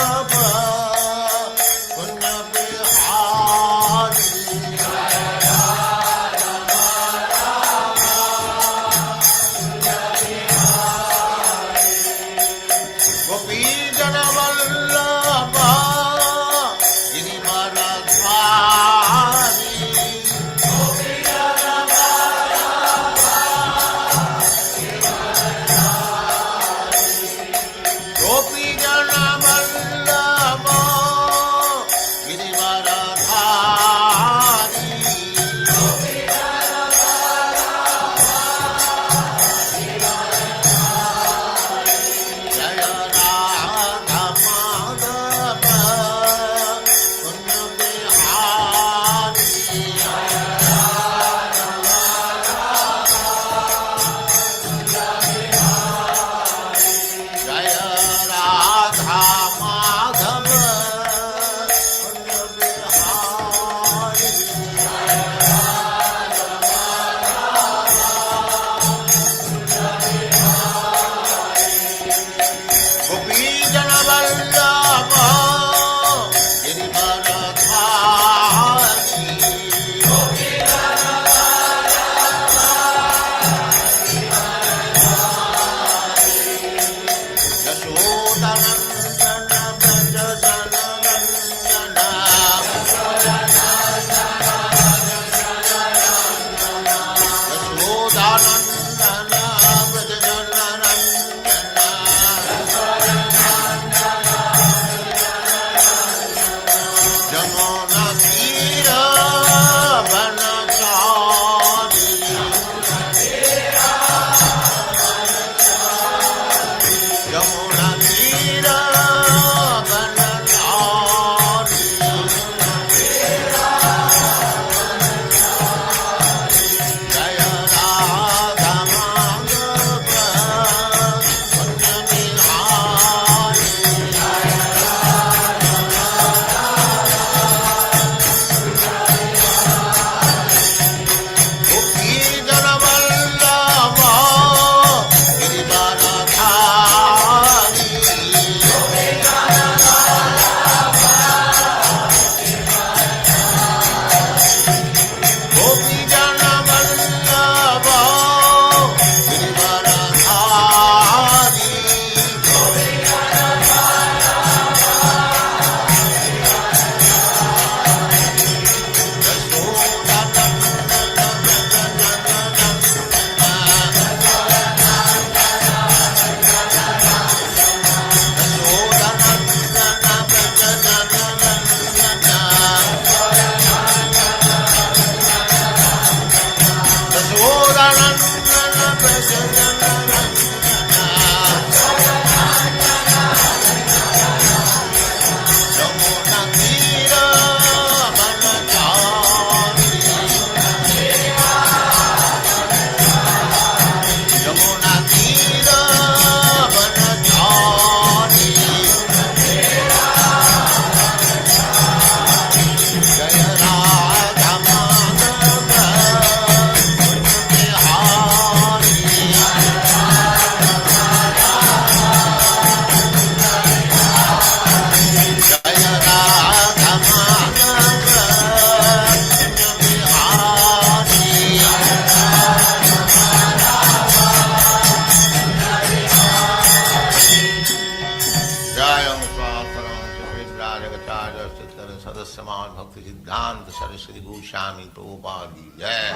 Pramad Bhakti Siddhanta Saraswati Goswami Prabhupada ki jai.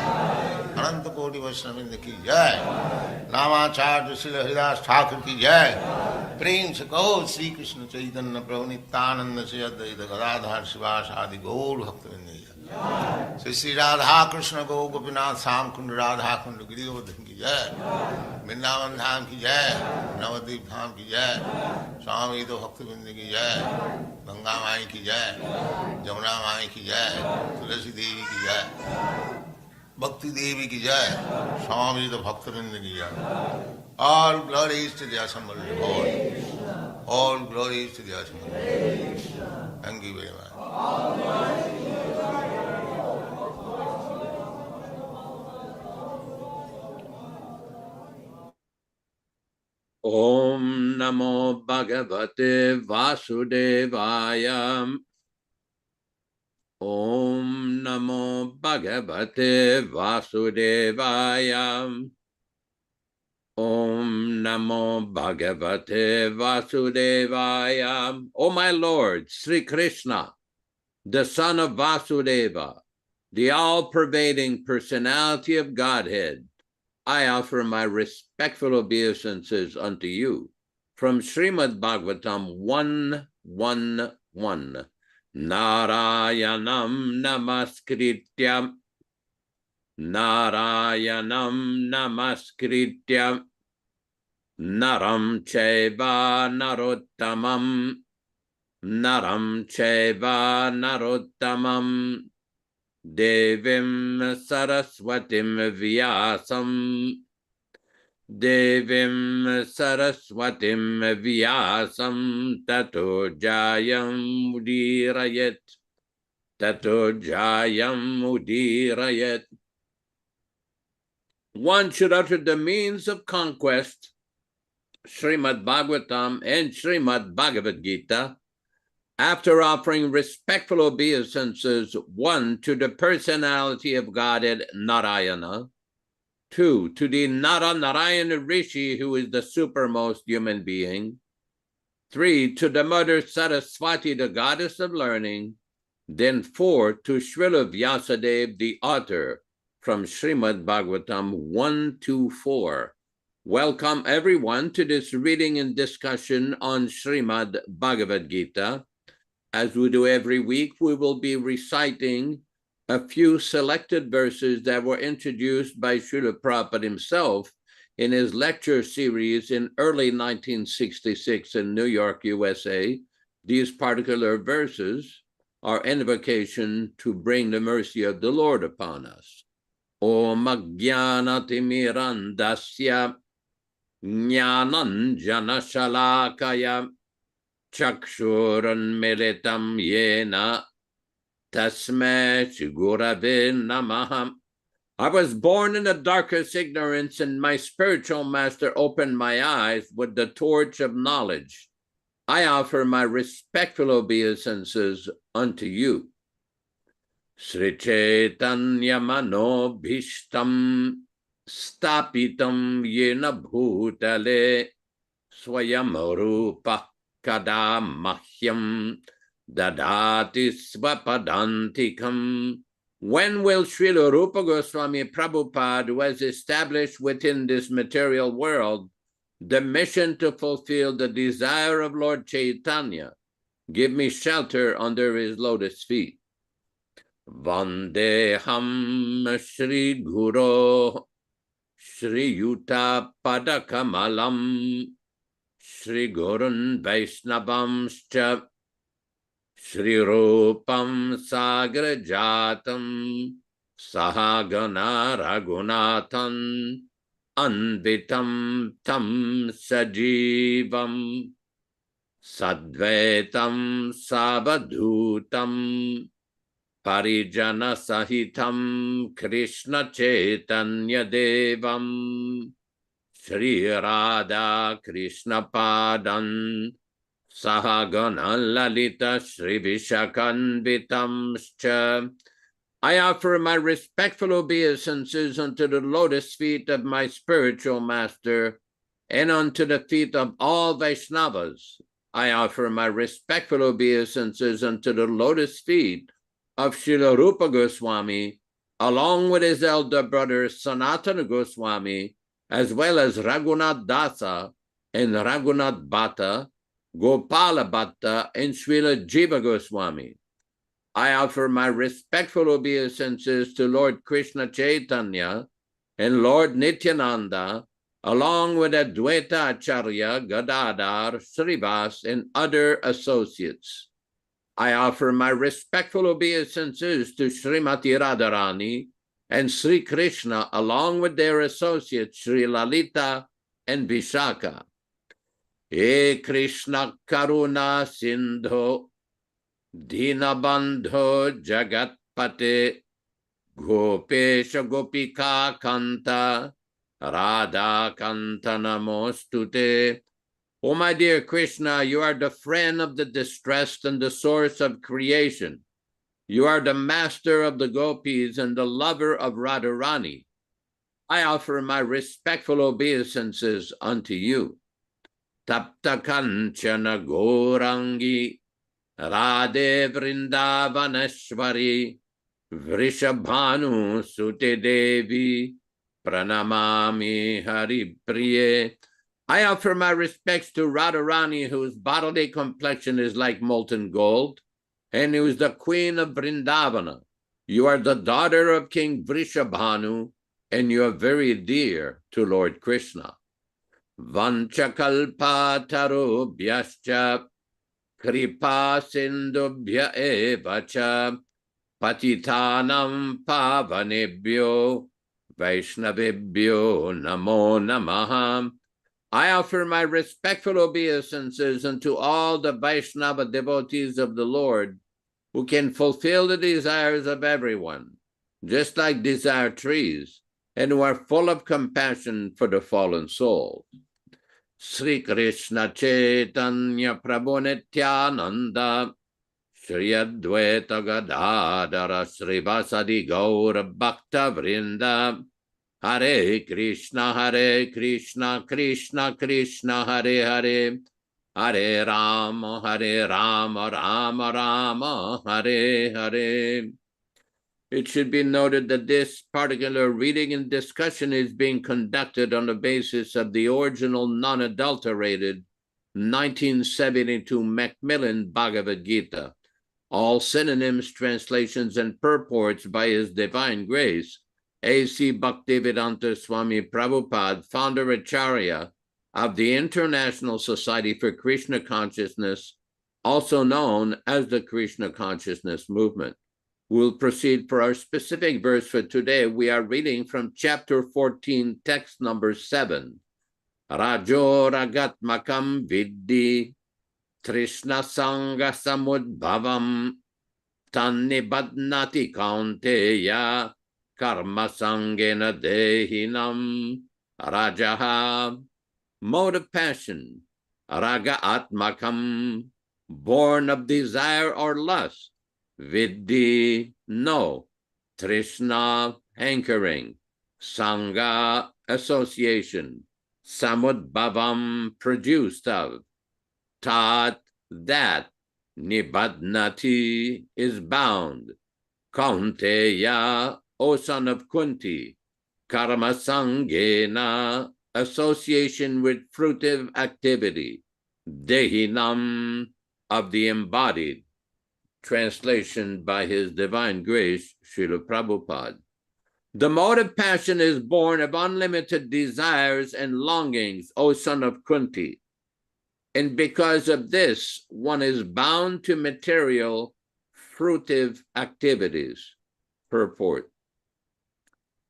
Ananta Koti Vaishnavrinda ki jai. Namacharya Srila Haridas Thakur ki jai. Prem se kaho Sri Krishna Chaitanya Prabhu Nityananda Sri Advaita Gadadhar Sivas Adi Gaur Bhaktivinoda ki jai. Sri Sri Radha Krishna Gaur Gopinath Sam Kund Radha Kund Giri Govardhan ki jai. Vrindavan Dham ki jai. Navadvip Dham ki jai. Swami Ito Bhaktivinoda ki jai. Ganga Mai ki jai. Jamuna Mai ki jai. Tulasi Devi ki jai. Bhakti Devi ki jai. Swami Ito Bhaktivinoda ki jai. All glories to the assembled Lord. All glories to the assembled Lord. Thank you very much. Om Namo Bhagavate Vasudevaya. Om Namo Bhagavate Vasudevaya. Om Namo Bhagavate Vasudevaya. O my Lord, Sri Krishna, the son of Vasudeva, the all-pervading personality of Godhead, I offer my respectful obeisances unto you. From Srimad Bhagavatam 1:1:1. Narayanam namaskrityam. Narayanam namaskrityam. Naram chaiva narottamam. Naram chaiva narottamam. Devim Saraswatim Vyasam. Devim Saraswatim Vyasam. Tato Jayam Udirayet. Tato Jayam Udirayet. One should utter the means of conquest, Srimad Bhagavatam and Srimad Bhagavad Gita, after offering respectful obeisances, 1, to the personality of Godhead, Narayana, 2, to the Narayana Rishi, who is the supermost human being, 3, to the Mother Saraswati, the goddess of learning, then 4, to Srila Vyasadeva, the author, from Srimad Bhagavatam 1-4. Welcome everyone to this reading and discussion on Srimad Bhagavad Gita. As we do every week, we will be reciting a few selected verses that were introduced by Srila Prabhupada himself in his lecture series in early 1966 in New York, USA. These particular verses are invocation to bring the mercy of the Lord upon us. Om Ajnanatimirandasya Jnananjana Shalakaya Chakshuran Militam Yena Tasme Gurave Namaha. I was born in the darkest ignorance, and my spiritual master opened my eyes with the torch of knowledge. I offer my respectful obeisances unto you. Sri Chaitanya Mano Bhishtam Stapitam Yena Bhutale Swayamarupa Kada Mahyam Dadati Swapadantikam. When will Srila Rupa Goswami Prabhupada, who has established within this material world the mission to fulfill the desire of Lord Chaitanya, give me shelter under his lotus feet? Vandeham Shri Guru Shri Yuta Padakamalam Shri Gurun Vaishnavamscha Shri Rupam Sagra Jatam Sahagana Raghunathan Anvitam Tam Sajivam Sadvaitam Sabadhutam Parijana Sahitam Krishna Chaitanya Devam Shri Radha Krishna Padan Sahagana Lalita Shri Vishakanvitamscha. I offer my respectful obeisances unto the lotus feet of my spiritual master and unto the feet of all Vaishnavas. I offer my respectful obeisances unto the lotus feet of Srila Rupa Goswami, along with his elder brother Sanatana Goswami, as well as Raghunath Dasa and Raghunath Bhatta, Gopala Bhatta, and Srila Jiva Goswami. I offer my respectful obeisances to Lord Krishna Chaitanya and Lord Nityananda, along with Advaita Acharya, Gadadhar, Srivas, and other associates. I offer my respectful obeisances to Srimati Radharani and Sri Krishna, along with their associates, Sri Lalita and Vishaka. He Krishna Karuna Sindho Dinabandho Jagatpate Gopesha Gopika Kanta Radha Kanta Namostute. Oh, my dear Krishna, you are the friend of the distressed and the source of creation. You are the master of the gopis and the lover of Radharani. I offer my respectful obeisances unto you. Tapta Kanchana Gorangi Radhe Vrindavaneshwari Vrishabhanu Sute Devi Pranamami Hari Priye. I offer my respects to Radharani, whose bodily complexion is like molten gold, and who is the queen of Vrindavana. You are the daughter of King Vrishabhanu, and you are very dear to Lord Krishna. Vanchakalpa tarobhyascha kripa sindubhya evacha patitanam pavanebhyo vaishnavebhyo namo namaha. I offer my respectful obeisances unto all the Vaishnava devotees of the Lord who can fulfill the desires of everyone, just like desire trees, and who are full of compassion for the fallen soul. Sri Krishna Chaitanya Prabhu Nityananda Shri Advaita Gadadhara Srivasadi Gaura Bhakta Vrinda Hare Krishna Krishna Krishna Hare Hare Hare Rama Rama Rama Hare Hare. It should be noted that this particular reading and discussion is being conducted on the basis of the original non-adulterated 1972 Macmillan Bhagavad Gita. All synonyms, translations, and purports by His Divine Grace, A.C. Bhaktivedanta Swami Prabhupada, founder Acharya of the International Society for Krishna Consciousness, also known as the Krishna Consciousness Movement. We'll proceed for our specific verse for today. We are reading from chapter 14, text number 7. Rajo ragatmakam viddi trishna sanga samudbhavam tannibadnati kaunteya karma sangena dehinam. Rajaha, mode of passion. Raga atmakam, born of desire or lust. Viddi, no. Trishna, hankering. Sangha, association. Samudbhavam, produced of. Tat, that. Nibadnati, is bound. Kaunteya, O son of Kunti. Karma sangena, association with fruitive activity. Dehinam, of the embodied. Translation by His Divine Grace, Srila Prabhupada. The mode of passion is born of unlimited desires and longings, O son of Kunti. And because of this, one is bound to material, fruitive activities. Purport.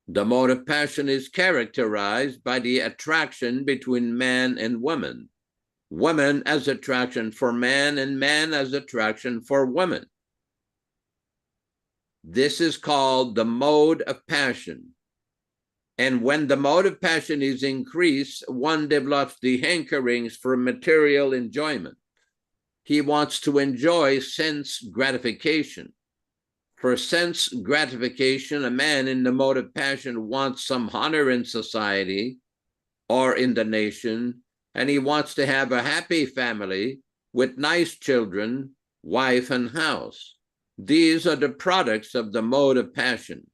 The mode of passion is characterized by the attraction between man and woman. Woman as attraction for man and man as attraction for woman. This is called the mode of passion. And when the mode of passion is increased, one develops the hankerings for material enjoyment. He wants to enjoy sense gratification. For sense gratification, a man in the mode of passion wants some honor in society or in the nation, and he wants to have a happy family with nice children, wife, and house. These are the products of the mode of passion.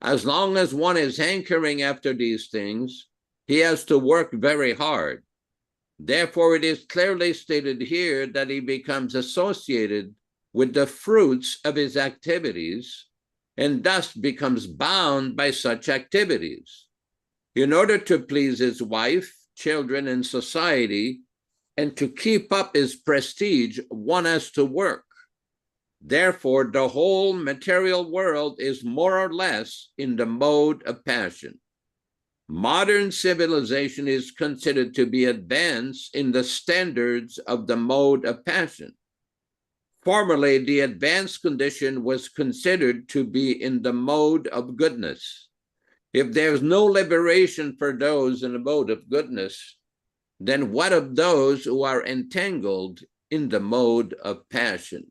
As long as one is hankering after these things, he has to work very hard. Therefore, it is clearly stated here that he becomes associated with the fruits of his activities and thus becomes bound by such activities. In order to please his wife, children, and society, and to keep up his prestige, one has to work. Therefore, the whole material world is more or less in the mode of passion. Modern civilization is considered to be advanced in the standards of the mode of passion. Formerly, the advanced condition was considered to be in the mode of goodness. If there's no liberation for those in the mode of goodness, then what of those who are entangled in the mode of passion?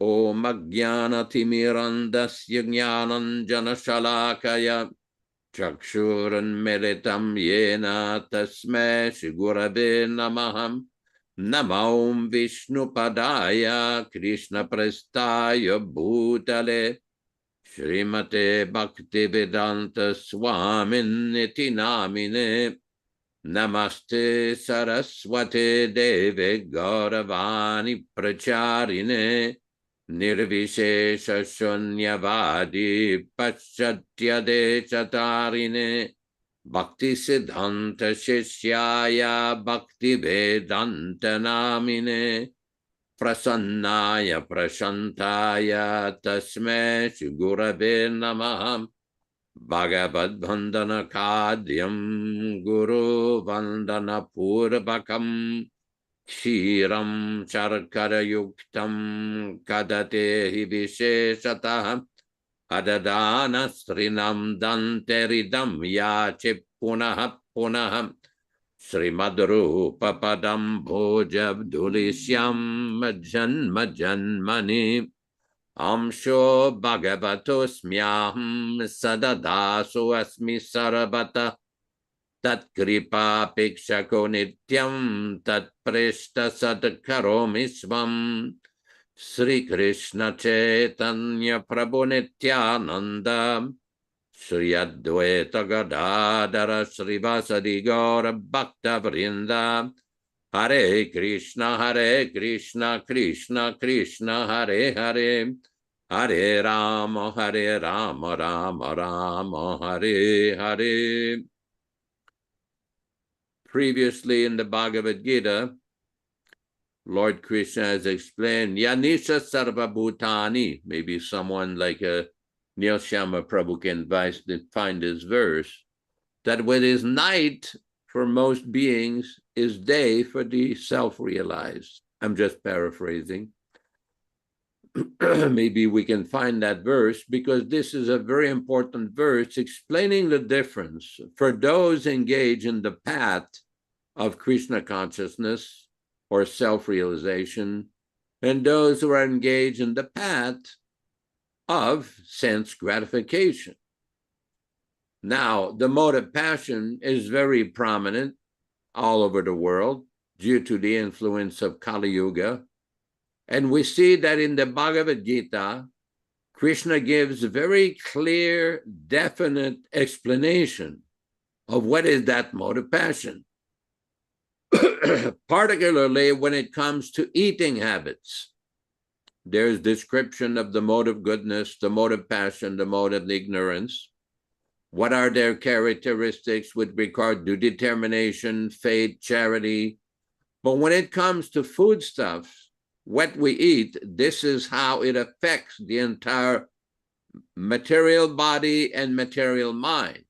Om Ajnana Timirandasya Jnanam Janashalakaya Chakshuran Meritam Yena Tasmai Shigurave Namaham Namaum Vishnu Padaya Krishna Prestaya Bhutale Srimate Bhaktivedanta Swamin Niti Namine Namaste Saraswate Deve Gauravani Pracharine Nirvishesha Shunyavadi Paschatya Chatarine Bhakti Siddhanta Shishyaya Bhakti Vedanta Namine Prasannaya Prashantaya Tasme Gurave Namaham Bhagavad Vandana Kadyam Guru Vandana Purvakam Kshiram Charkara Yuktam Kadate Visheshatah Adadana Srinam Danteridam Yache Punah Punah Srimadru Papadam Bhojab Dulishyam Janma Janmani Amsho Bhagavatosmyaham Sadadasu Asmi Sarabata Tat Kripa Pikshako Nityam Tat Preshta Sadkaromi Svam Sri Krishna Chaitanya Prabhu Nityananda Sri Advaita Gadadara Sri Vasadi Gaura Bhakta Vrinda Hare Krishna Krishna Krishna Hare Hare Hare Rama Rama Rama Hare Hare. Previously in the Bhagavad Gita, Lord Krishna has explained Yanisha Sarva Bhutani. Maybe someone like Neil Shyama Prabhu can find this verse, that what is night for most beings is day for the self-realized. I'm just paraphrasing. Maybe we can find that verse because this is a very important verse explaining the difference for those engaged in the path of Krishna consciousness or self-realization and those who are engaged in the path of sense gratification. Now, the mode of passion is very prominent all over the world due to the influence of Kali Yuga. And we see that in the Bhagavad Gita, Krishna gives a very clear, definite explanation of what is that mode of passion, particularly when it comes to eating habits. There's description of the mode of goodness, the mode of passion, the mode of ignorance. What are their characteristics with regard to determination, faith, charity? But when it comes to foodstuffs, what we eat, this is how it affects the entire material body and material mind.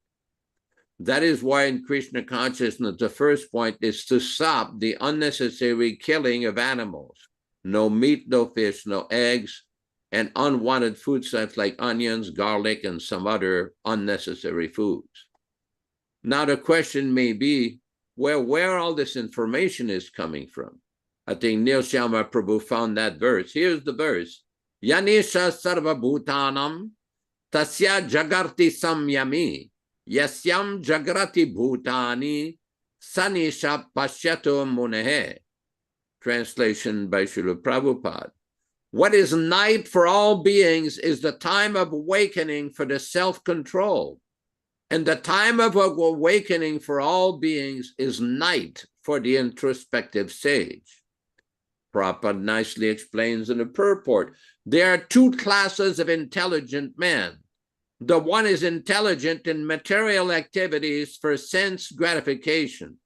That is why in Krishna consciousness, the first point is to stop the unnecessary killing of animals. No meat, no fish, no eggs, and unwanted foodstuffs like onions, garlic, and some other unnecessary foods. Now the question may be, where all this information is coming from. I think Neil Shyama Prabhu found that verse. Here's the verse. Yanisha sarva bhutanam tasya jagarti samyami yasyam jagrati bhutani sanisha pashyato munehe. Translation by Srila Prabhupada. What is night for all beings is the time of awakening for the self-control. And the time of awakening for all beings is night for the introspective sage. Prabhupada nicely explains in the purport, there are two classes of intelligent men. The one is intelligent in material activities for sense gratification,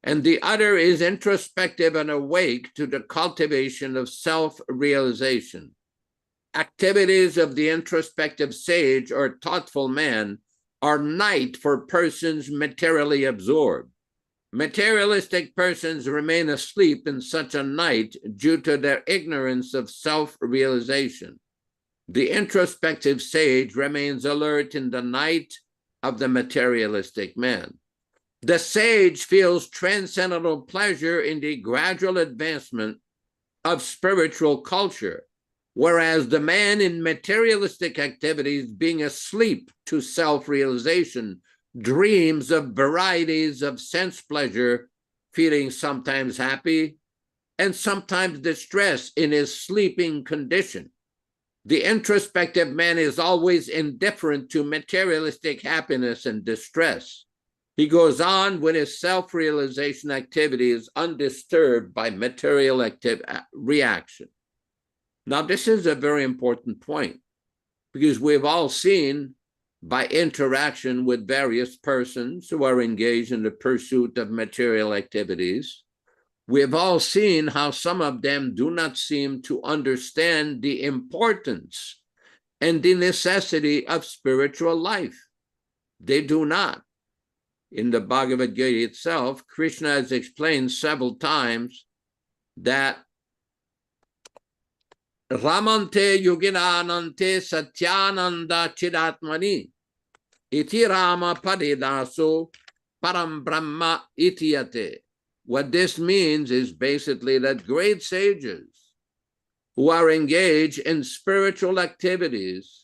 and the other is introspective and awake to the cultivation of self-realization. Activities of the introspective sage or thoughtful man are night for persons materially absorbed. Materialistic persons remain asleep in such a night due to their ignorance of self-realization. The introspective sage remains alert in the night of the materialistic man. The sage feels transcendental pleasure in the gradual advancement of spiritual culture, whereas the man in materialistic activities, being asleep to self-realization, dreams of varieties of sense pleasure, feeling sometimes happy and sometimes distress in his sleeping condition. The introspective man is always indifferent to materialistic happiness and distress. He goes on with his self-realization activities undisturbed by material reaction. Now, this is a very important point because we've all seen by interaction with various persons who are engaged in the pursuit of material activities, we've all seen how some of them do not seem to understand the importance and the necessity of spiritual life. They do not. In the Bhagavad Gita itself, Krishna has explained several times that Ramante Yoginanante Satyananda Chidatmani Iti Rama Padidaso Param Brahma Itiyate. What this means is basically that great sages who are engaged in spiritual activities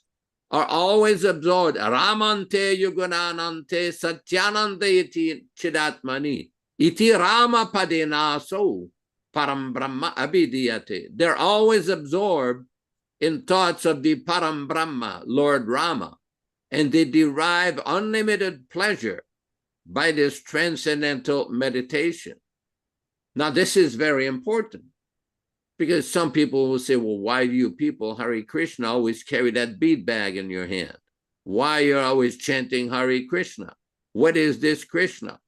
are always absorbed. Ramante Yugunanante Satyananda Iti Chidatmani Iti Rama Padinaso Param Brahma Abhidiyate. They're always absorbed in thoughts of the Param Brahma, Lord Rama, and they derive unlimited pleasure by this transcendental meditation. Now, this is very important because some people will say, well, why do you people, Hare Krishna, always carry that bead bag in your hand? Why you're always chanting Hare Krishna? What is this Krishna?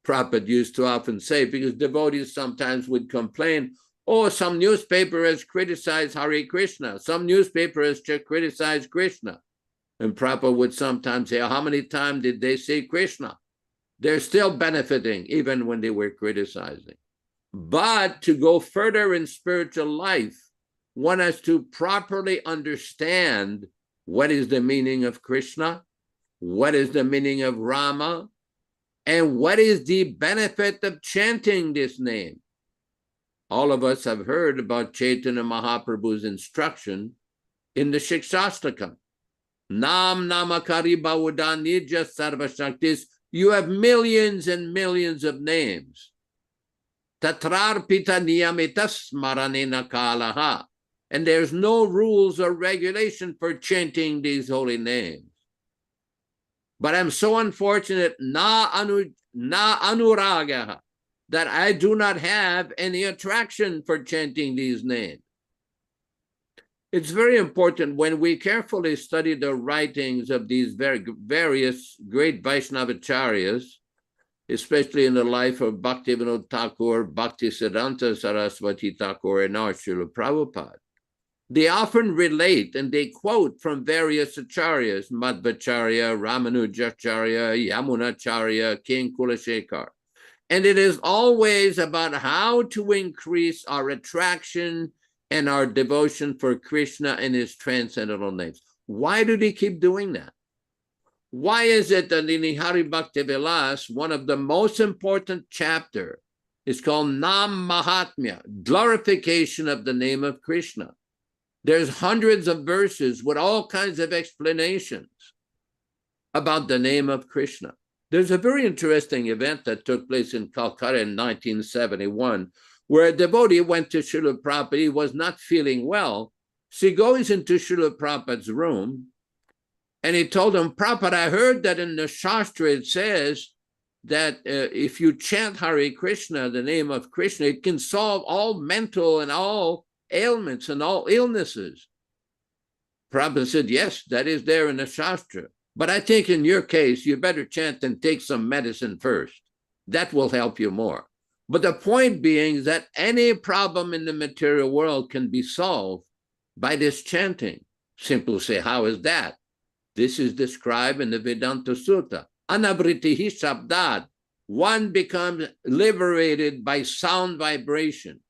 Prabhupada used to often say, because devotees sometimes would complain, oh, some newspaper has criticized Hare Krishna. Some newspaper has criticized Krishna. And Prabhupada would sometimes say, how many times did they say Krishna? They're still benefiting even when they were criticizing. But to go further in spiritual life, one has to properly understand what is the meaning of Krishna, what is the meaning of Rama, and what is the benefit of chanting this name. All of us have heard about Chaitanya Mahaprabhu's instruction in the Shikshastakam. Nam Namakari Bhavudanija Sarvashaktis. You have millions and millions of names. Tatrarpita niyamitas smaranena kalaha. And there's no rules or regulation for chanting these holy names. But I'm so unfortunate, na anuragaha, that I do not have any attraction for chanting these names. It's very important when we carefully study the writings of these various great Vaishnavacharyas, especially in the life of Bhaktivinoda Thakur, Bhaktisiddhanta Saraswati Thakur, and our Srila Prabhupada. They often relate and they quote from various acharyas, Madhvacharya, Ramanujacharya, Yamunacharya, King Kulashekar. And it is always about how to increase our attraction and our devotion for Krishna and his transcendental names. Why do they keep doing that? Why is it that in Hari Bhakti Vilas, one of the most important chapter is called Nam Mahatmya, glorification of the name of Krishna? There's hundreds of verses with all kinds of explanations about the name of Krishna. There's a very interesting event that took place in Calcutta in 1971, where a devotee went to Srila Prabhupada, he was not feeling well. So he goes into Srila Prabhupada's room, and he told him, Prabhupada, I heard that in the Shastra it says that if you chant Hare Krishna, the name of Krishna, it can solve all mental and all ailments and all illnesses. Prabhupada said, yes, that is there in the Shastra. But I think in your case, you better chant and take some medicine first. That will help you more. But the point being is that any problem in the material world can be solved by this chanting. Simple say, how is that? This is described in the Vedanta Sutta. Anavritihi Shabdad. One becomes liberated by sound vibration.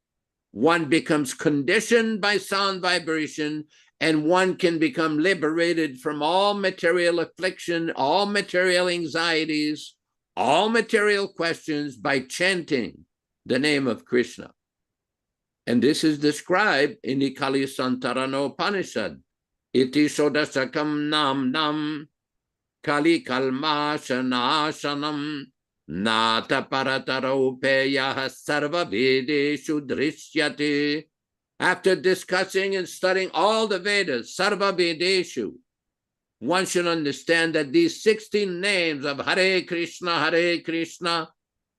One becomes conditioned by sound vibration, and one can become liberated from all material affliction, all material anxieties, all material questions by chanting the name of Krishna. And this is described in the Kali Santarana Upanishad. Iti shodasakam nam nam Kali kalmashanashanam nata parataraupeyah sarva vedeshu drishyate. After discussing and studying all the Vedas, sarva vedeshu, one should understand that these 16 names of Hare Krishna,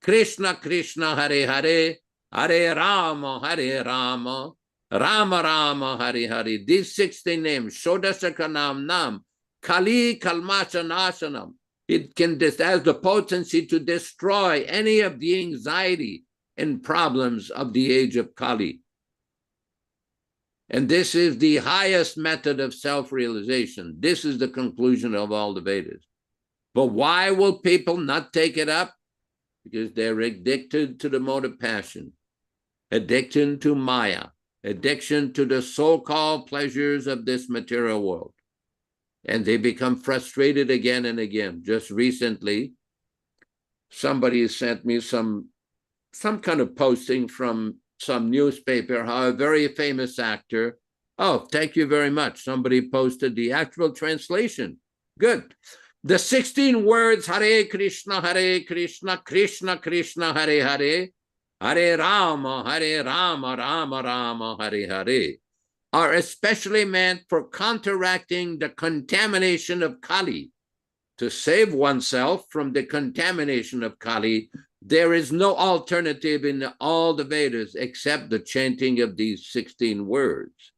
Krishna Krishna, Hare Hare, Hare Rama, Rama Rama, Hare Hare. These 16 names, Shodashakanam Nam, Kali Kalmashanashanam. It can, has the potency to destroy any of the anxiety and problems of the age of Kali. And this is the highest method of self-realization. This is the conclusion of all the Vedas. But why will people not take it up? Because they're addicted to the mode of passion, addiction to Maya, addiction to the so-called pleasures of this material world. And they become frustrated again and again. Just recently, somebody sent me some kind of posting from some newspaper, how a very famous actor, oh, thank you very much. Somebody posted the actual translation. Good. The 16 words, Hare Krishna, Krishna Krishna, Hare Hare, Hare Rama, Rama Rama, Hare Hare, are especially meant for counteracting the contamination of Kali. To save oneself from the contamination of Kali, there is no alternative in all the Vedas except the chanting of these 16 words.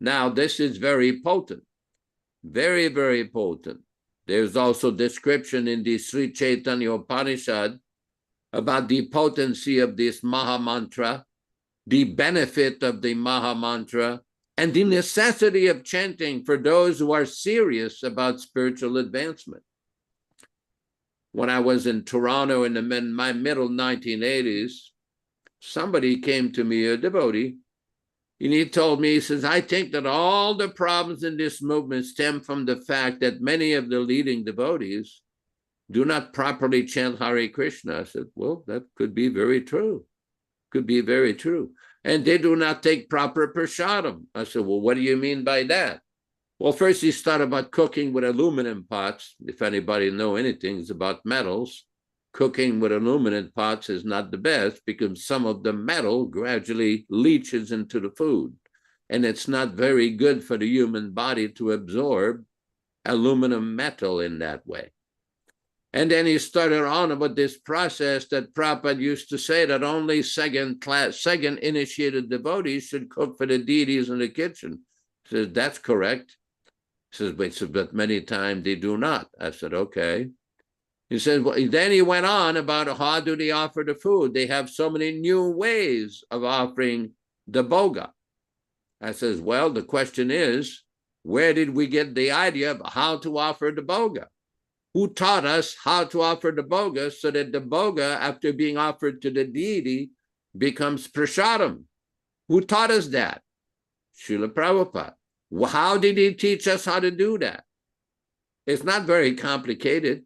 Now, this is very potent, very, very potent. There's also description in the Sri Chaitanya Upanishad about the potency of this Maha Mantra, the benefit of the Maha Mantra, and the necessity of chanting for those who are serious about spiritual advancement. When I was in Toronto in my middle 1980s, somebody came to me, a devotee, and he told me, he says, I think that all the problems in this movement stem from the fact that many of the leading devotees do not properly chant Hare Krishna. I said, well, that could be very true. Could be very true. And they do not take proper prasadam. I said, well, what do you mean by that? Well, first he started about cooking with aluminum pots. If anybody know anything about metals, cooking with aluminum pots is not the best because some of the metal gradually leaches into the food. And it's not very good for the human body to absorb aluminum metal in that way. And then he started on about this process that Prabhupada used to say that only second initiated devotees should cook for the deities in the kitchen. He says, that's correct. He says, but many times they do not. I said, okay. He said, well, then he went on about how do they offer the food? They have so many new ways of offering the boga. I says, well, the question is, where did we get the idea of how to offer the boga? Who taught us how to offer the boga so that the boga, after being offered to the deity, becomes prasadam? Who taught us that? Srila Prabhupada. Well, how did he teach us how to do that? It's not very complicated.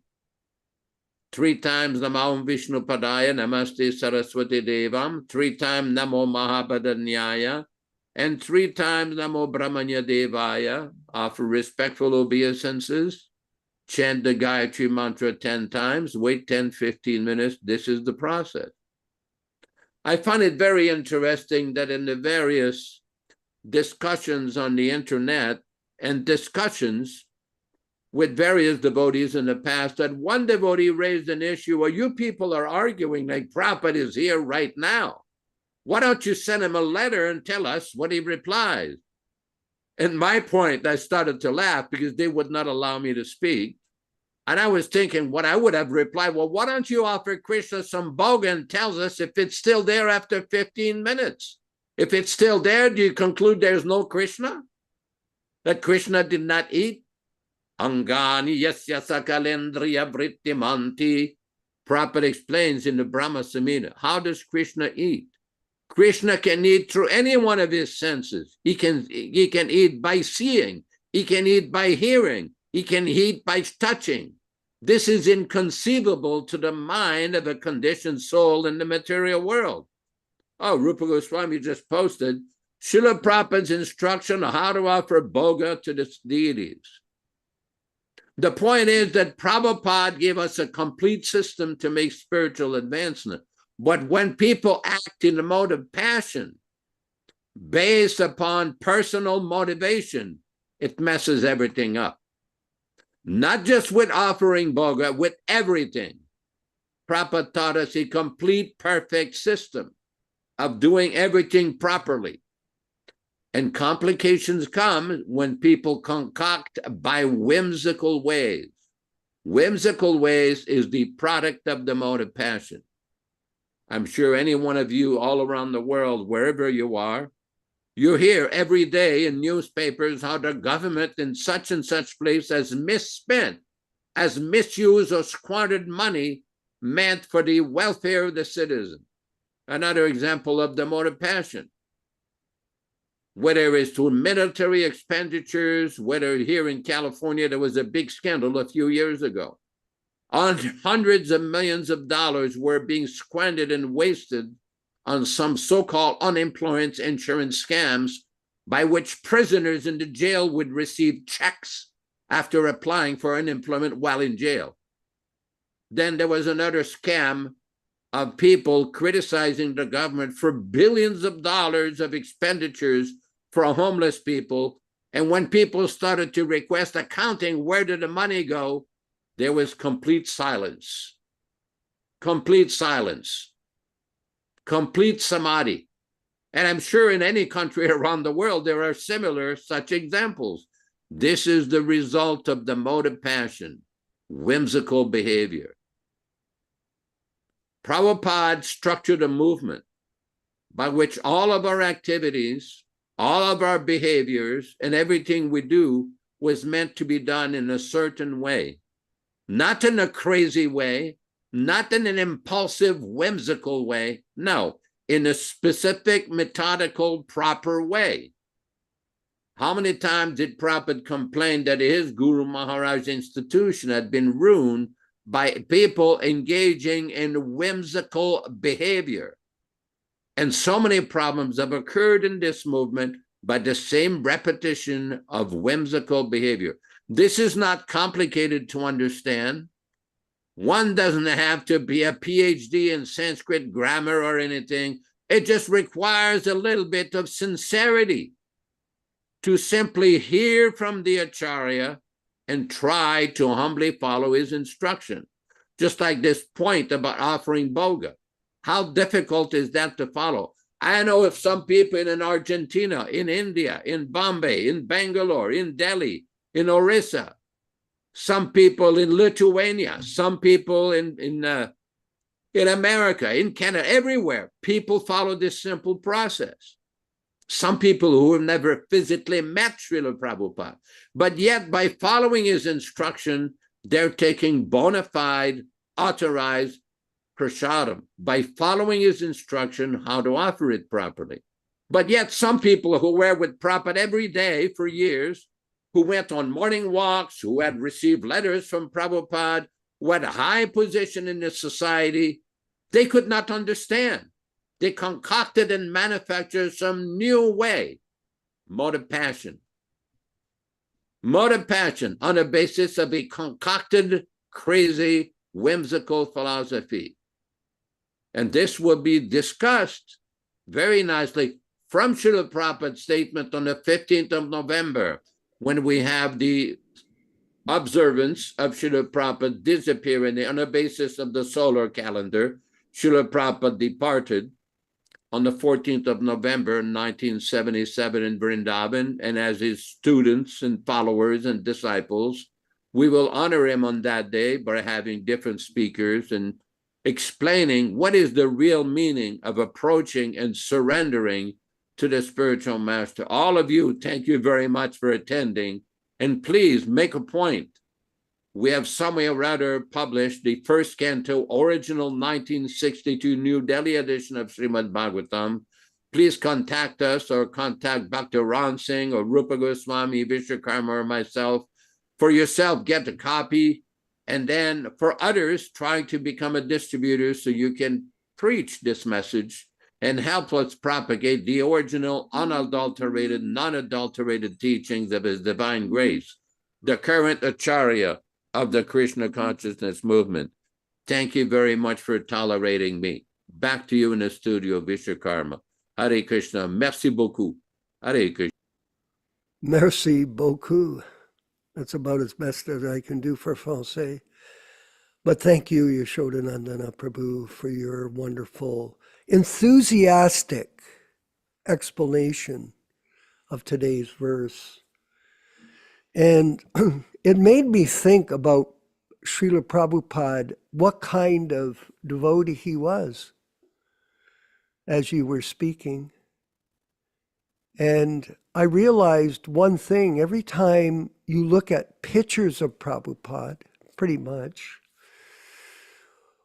3 times Namo Vishnu Padaya, Namaste Saraswati Devam, 3 times Namo Mahabhadanyaya, and 3 times Namo Brahmanya Devaya. Offer respectful obeisances. Chant the Gayatri mantra 10 times, wait 10-15 minutes. This is the process. I find it very interesting that in the various discussions on the internet and discussions with various devotees in the past, that one devotee raised an issue where you people are arguing like Prabhupada is here right now. Why don't you send him a letter and tell us what he replies? And my point, I started to laugh because they would not allow me to speak. And I was thinking what I would have replied, well, why don't you offer Krishna some bhoga and tells us if it's still there after 15 minutes? If it's still there, do you conclude there's no Krishna? That Krishna did not eat? Angani yasya sakalendriya vrittimanti. Prabhupada explains in the Brahma Samhita, how does Krishna eat? Krishna can eat through any one of his senses. He can eat by seeing. He can eat by hearing. He can eat by touching. This is inconceivable to the mind of a conditioned soul in the material world. Oh, Rupa Goswami just posted Srila Prabhupada's instruction on how to offer bhoga to the deities. The point is that Prabhupada gave us a complete system to make spiritual advancement. But when people act in a mode of passion, based upon personal motivation, it messes everything up. Not just with offering bhoga, with everything. Prabhupada taught us a complete, perfect system of doing everything properly. And complications come when people concoct by whimsical ways. Whimsical ways is the product of the mode of passion. I'm sure any one of you all around the world, wherever you are, you hear every day in newspapers how the government in such and such place has misspent, has misused or squandered money meant for the welfare of the citizen. Another example of the mode of passion. Whether it's to military expenditures, whether here in California, there was a big scandal a few years ago. Hundreds of millions of dollars were being squandered and wasted on some so-called unemployment insurance scams by which prisoners in the jail would receive checks after applying for unemployment while in jail. Then there was another scam of people criticizing the government for billions of dollars of expenditures for homeless people. And when people started to request accounting, where did the money go? There was complete silence, complete silence, complete samadhi. And I'm sure in any country around the world, there are similar such examples. This is the result of the mode of passion, whimsical behavior. Prabhupada structured a movement by which all of our activities, all of our behaviors, and everything we do was meant to be done in a certain way. Not in a crazy way, not in an impulsive, whimsical way. No, in a specific, methodical, proper way. How many times did Prabhupada complain that his Guru Maharaj institution had been ruined by people engaging in whimsical behavior? And so many problems have occurred in this movement by the same repetition of whimsical behavior. This is not complicated to understand. One doesn't have to be a PhD in Sanskrit grammar or anything. It just requires a little bit of sincerity to simply hear from the Acharya and try to humbly follow his instruction. Just like this point about offering bhoga. How difficult is that to follow? I know if some people in Argentina, in India, in Bombay, in Bangalore, in Delhi, in Orissa, some people in Lithuania, some people in America, in Canada, everywhere, people follow this simple process. Some people who have never physically met Srila Prabhupada, but yet by following his instruction, they're taking bona fide, authorized prasadam by following his instruction how to offer it properly. But yet some people who were with Prabhupada every day for years, who went on morning walks, who had received letters from Prabhupada, who had a high position in the society, they could not understand. They concocted and manufactured some new way, mode of passion. Mode of passion on the basis of a concocted, crazy, whimsical philosophy. And this will be discussed very nicely from Srila Prabhupada's statement on the 15th of November, when we have the observance of Srila Prabhupada disappearing on the basis of the solar calendar. Srila Prabhupada departed on the 14th of November, 1977 in Vrindavan, and as his students and followers and disciples, we will honor him on that day by having different speakers and explaining what is the real meaning of approaching and surrendering to the spiritual master. All of you, thank you very much for attending, and please make a point. We have somewhere or other published the first canto, original 1962 New Delhi edition of Srimad Bhagavatam. Please contact us or contact Bhakti Ram Singh or Rupa Goswami, Vishwakarma, or myself. For yourself, get a copy. And then for others, trying to become a distributor so you can preach this message and help us propagate the original, unadulterated, non-adulterated teachings of His divine grace, the current Acharya of the Krishna consciousness movement. Thank you very much for tolerating me. Back to you in the studio, Vishwakarma. Hare Krishna. Merci beaucoup. Hare Krishna. Merci beaucoup. That's about as best as I can do for Francais. But thank you, Yashodanandana Prabhu, for your wonderful, enthusiastic explanation of today's verse. And it made me think about Srila Prabhupada, what kind of devotee he was, as you were speaking. And I realized one thing: every time you look at pictures of Prabhupada, pretty much,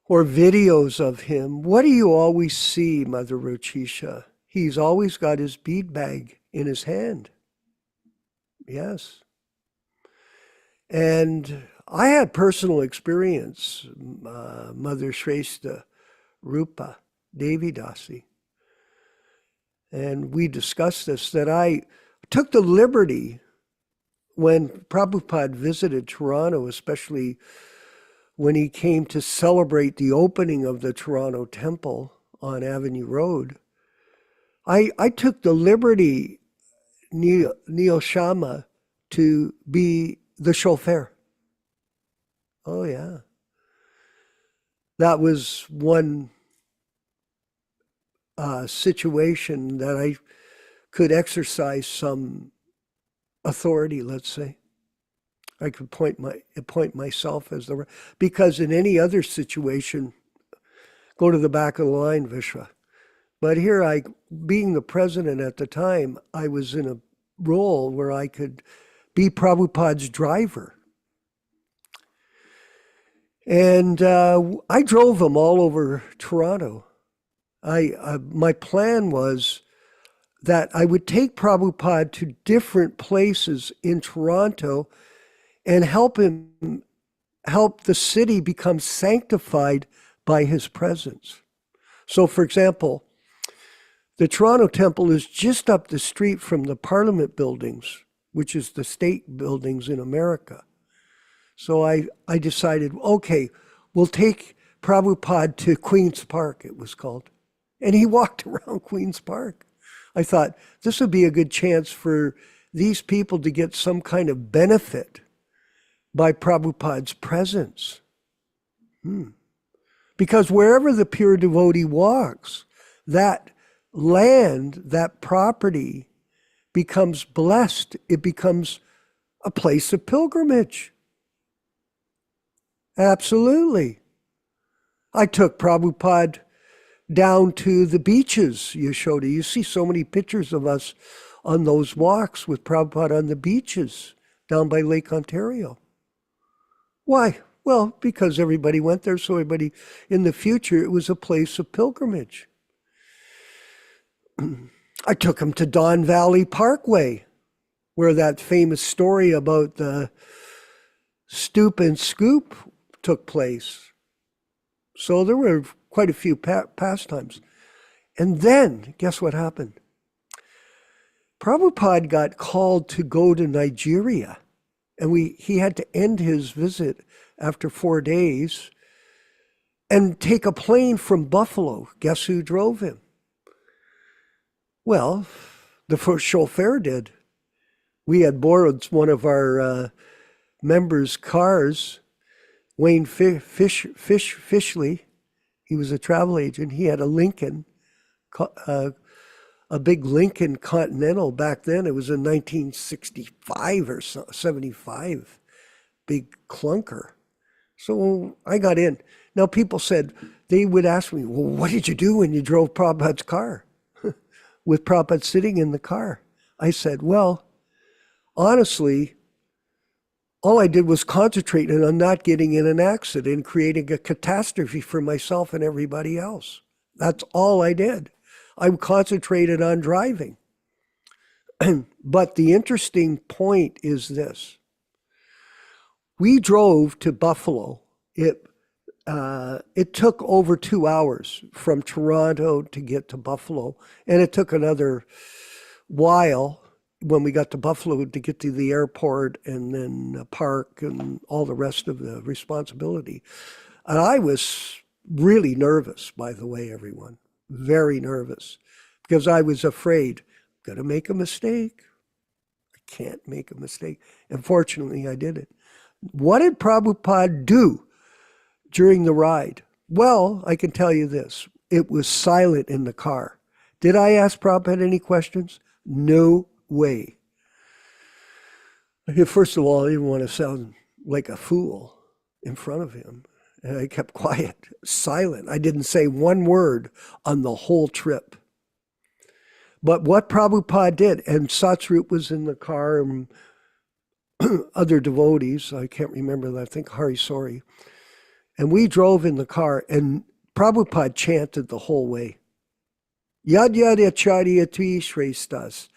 or videos of him, what do you always see, Mother Rochisha? He's always got his bead bag in his hand. Yes. And I had personal experience, Mother Shrestha Rupa Devi Dasi, and we discussed this, that I took the liberty when Prabhupada visited Toronto, especially when he came to celebrate the opening of the Toronto Temple on Avenue Road. I took the liberty, Neil Shama, to be the chauffeur. Oh, yeah. That was one situation that I could exercise some authority, let's say. I could appoint myself as the, because in any other situation, go to the back of the line, Vishwa. But here, being the president at the time, I was in a role where I could be Prabhupada's driver. And I drove him all over Toronto. My plan was that I would take Prabhupada to different places in Toronto and help the city become sanctified by his presence. So, for example, the Toronto Temple is just up the street from the Parliament buildings, which is the state buildings in America. So I decided, okay, we'll take Prabhupada to Queen's Park, it was called. And he walked around Queen's Park. I thought, this would be a good chance for these people to get some kind of benefit by Prabhupada's presence. Because wherever the pure devotee walks, that land, that property becomes blessed. It becomes a place of pilgrimage. Absolutely. I took Prabhupada down to the beaches, Yashoda. You see so many pictures of us on those walks with Prabhupada on the beaches down by Lake Ontario. Why? Well, because everybody went there, so everybody, in the future, it was a place of pilgrimage. I took him to Don Valley Parkway, where that famous story about the stoop and scoop took place. So there were quite a few pastimes. And then, guess what happened? Prabhupada got called to go to Nigeria, and he had to end his visit after 4 days. and take a plane from Buffalo. Guess who drove him? Well, the first chauffeur did. We had borrowed one of our members' cars, Wayne Fishley. He was a travel agent. He had a Lincoln, a big Lincoln Continental back then. It was in 1965 or 75, big clunker. So I got in. Now people said, they would ask me, well, what did you do when you drove Prabhupada's car? With Prabhupada sitting in the car. I said, well, honestly, all I did was concentrate on not getting in an accident, creating a catastrophe for myself and everybody else. That's all I did. I concentrated on driving. But the interesting point is this. We drove to Buffalo. It took over 2 hours from Toronto to get to Buffalo, and it took another while when we got to Buffalo to get to the airport and then park and all the rest of the responsibility. And I was really nervous, by the way, everyone, very nervous, because I was afraid, I'm going to make a mistake. I can't make a mistake. And fortunately, I did it. What did Prabhupada do during the ride? Well, I can tell you this. It was silent in the car. Did I ask Prabhupada any questions? No way. First of all, I didn't want to sound like a fool in front of him. And I kept quiet, silent. I didn't say one word on the whole trip. But what Prabhupada did, and Satsrup was in the car, and other devotees, I can't remember that, I think Hari Sori. And we drove in the car, and Prabhupada chanted the whole way. Yad yad acharya tvi shrestас,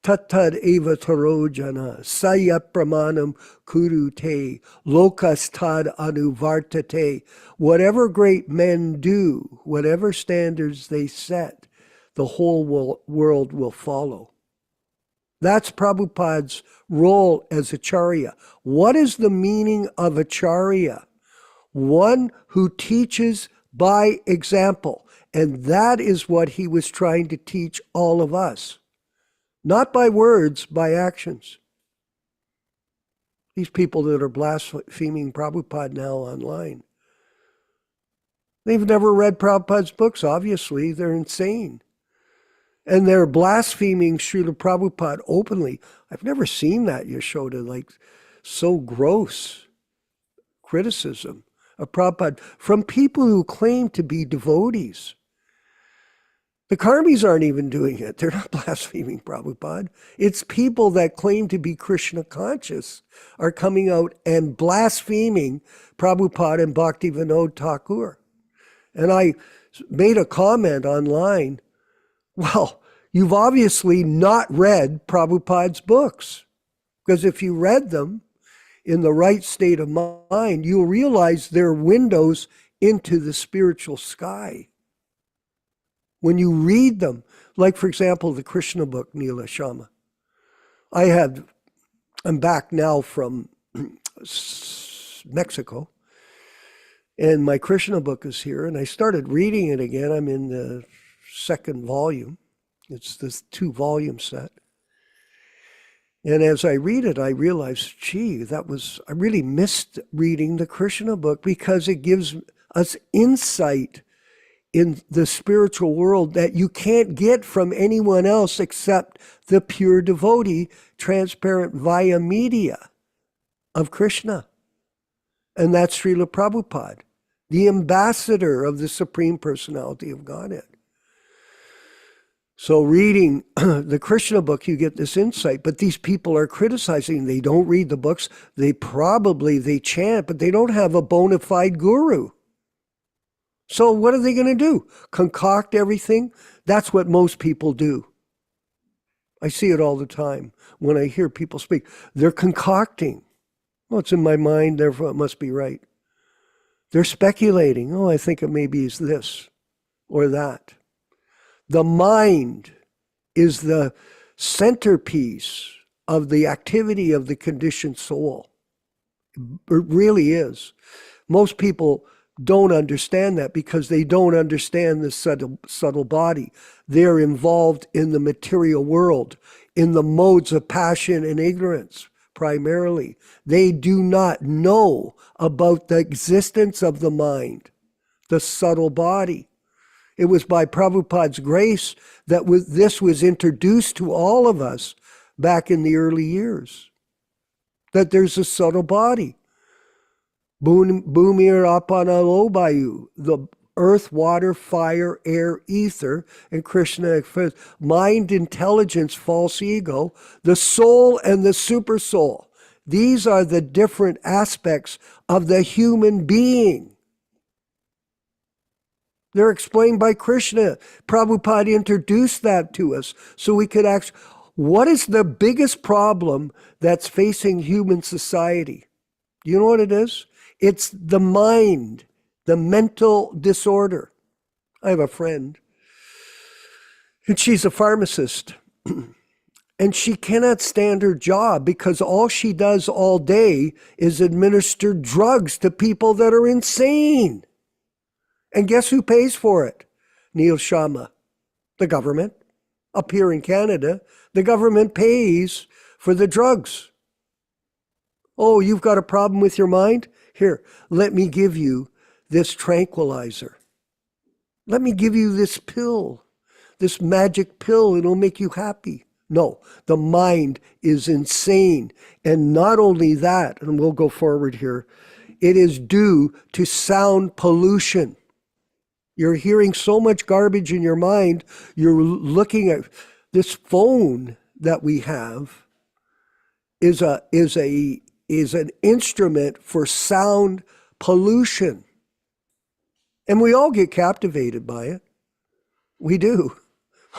tattad eva tarojana, sayat pramanam kurute, lokas tad anuvartate. Whatever great men do, whatever standards they set, the whole world will follow. That's Prabhupada's role as acharya. What is the meaning of acharya? One who teaches by example. And that is what he was trying to teach all of us. Not by words, by actions. These people that are blaspheming Prabhupada now online, they've never read Prabhupada's books, obviously. They're insane. And they're blaspheming Srila Prabhupada openly. I've never seen that, Yashoda, like so gross criticism of Prabhupada from people who claim to be devotees. The Karmis aren't even doing it. They're not blaspheming Prabhupada. It's people that claim to be Krishna conscious are coming out and blaspheming Prabhupada and Bhaktivinoda Thakur. And I made a comment online, well, you've obviously not read Prabhupada's books, because if you read them in the right state of mind, you'll realize they're windows into the spiritual sky. When you read them, like for example, the Krishna book, Nila Shama. I'm back now from Mexico, and my Krishna book is here, and I started reading it again. I'm in the second volume. It's this 2-volume set. And as I read it, I realized, gee, I really missed reading the Krishna book, because it gives us insight in the spiritual world that you can't get from anyone else except the pure devotee, transparent via media of Krishna. And that's Srila Prabhupada, the ambassador of the Supreme Personality of Godhead. So reading the Krishna book, you get this insight, but these people are criticizing. They don't read the books. They chant, but they don't have a bona fide guru. So what are they going to do? Concoct everything? That's what most people do. I see it all the time when I hear people speak. They're concocting. Well, it's in my mind, therefore it must be right. They're speculating. Oh, I think it maybe is this or that. The mind is the centerpiece of the activity of the conditioned soul. It really is. Most people don't understand that because they don't understand the subtle body. They're involved in the material world, in the modes of passion and ignorance, primarily. They do not know about the existence of the mind, the subtle body. It was by Prabhupada's grace that this was introduced to all of us back in the early years, that there's a subtle body. Bhumir Apana Lobayu, the earth, water, fire, air, ether, and Krishna, mind, intelligence, false ego, the soul and the super soul. These are the different aspects of the human being. They're explained by Krishna. Prabhupada introduced that to us so we could ask, what is the biggest problem that's facing human society? You know what it is? It's the mind, the mental disorder. I have a friend, and she's a pharmacist, and she cannot stand her job because all she does all day is administer drugs to people that are insane. And guess who pays for it? Neil Sharma, the government. Up here in Canada, the government pays for the drugs. Oh, you've got a problem with your mind? Here, let me give you this tranquilizer. Let me give you this pill, this magic pill. It'll make you happy. No, the mind is insane. And not only that, and we'll go forward here, it is due to sound pollution. You're hearing so much garbage in your mind. You're looking at this phone that we have is an instrument for sound pollution. And we all get captivated by it. We do.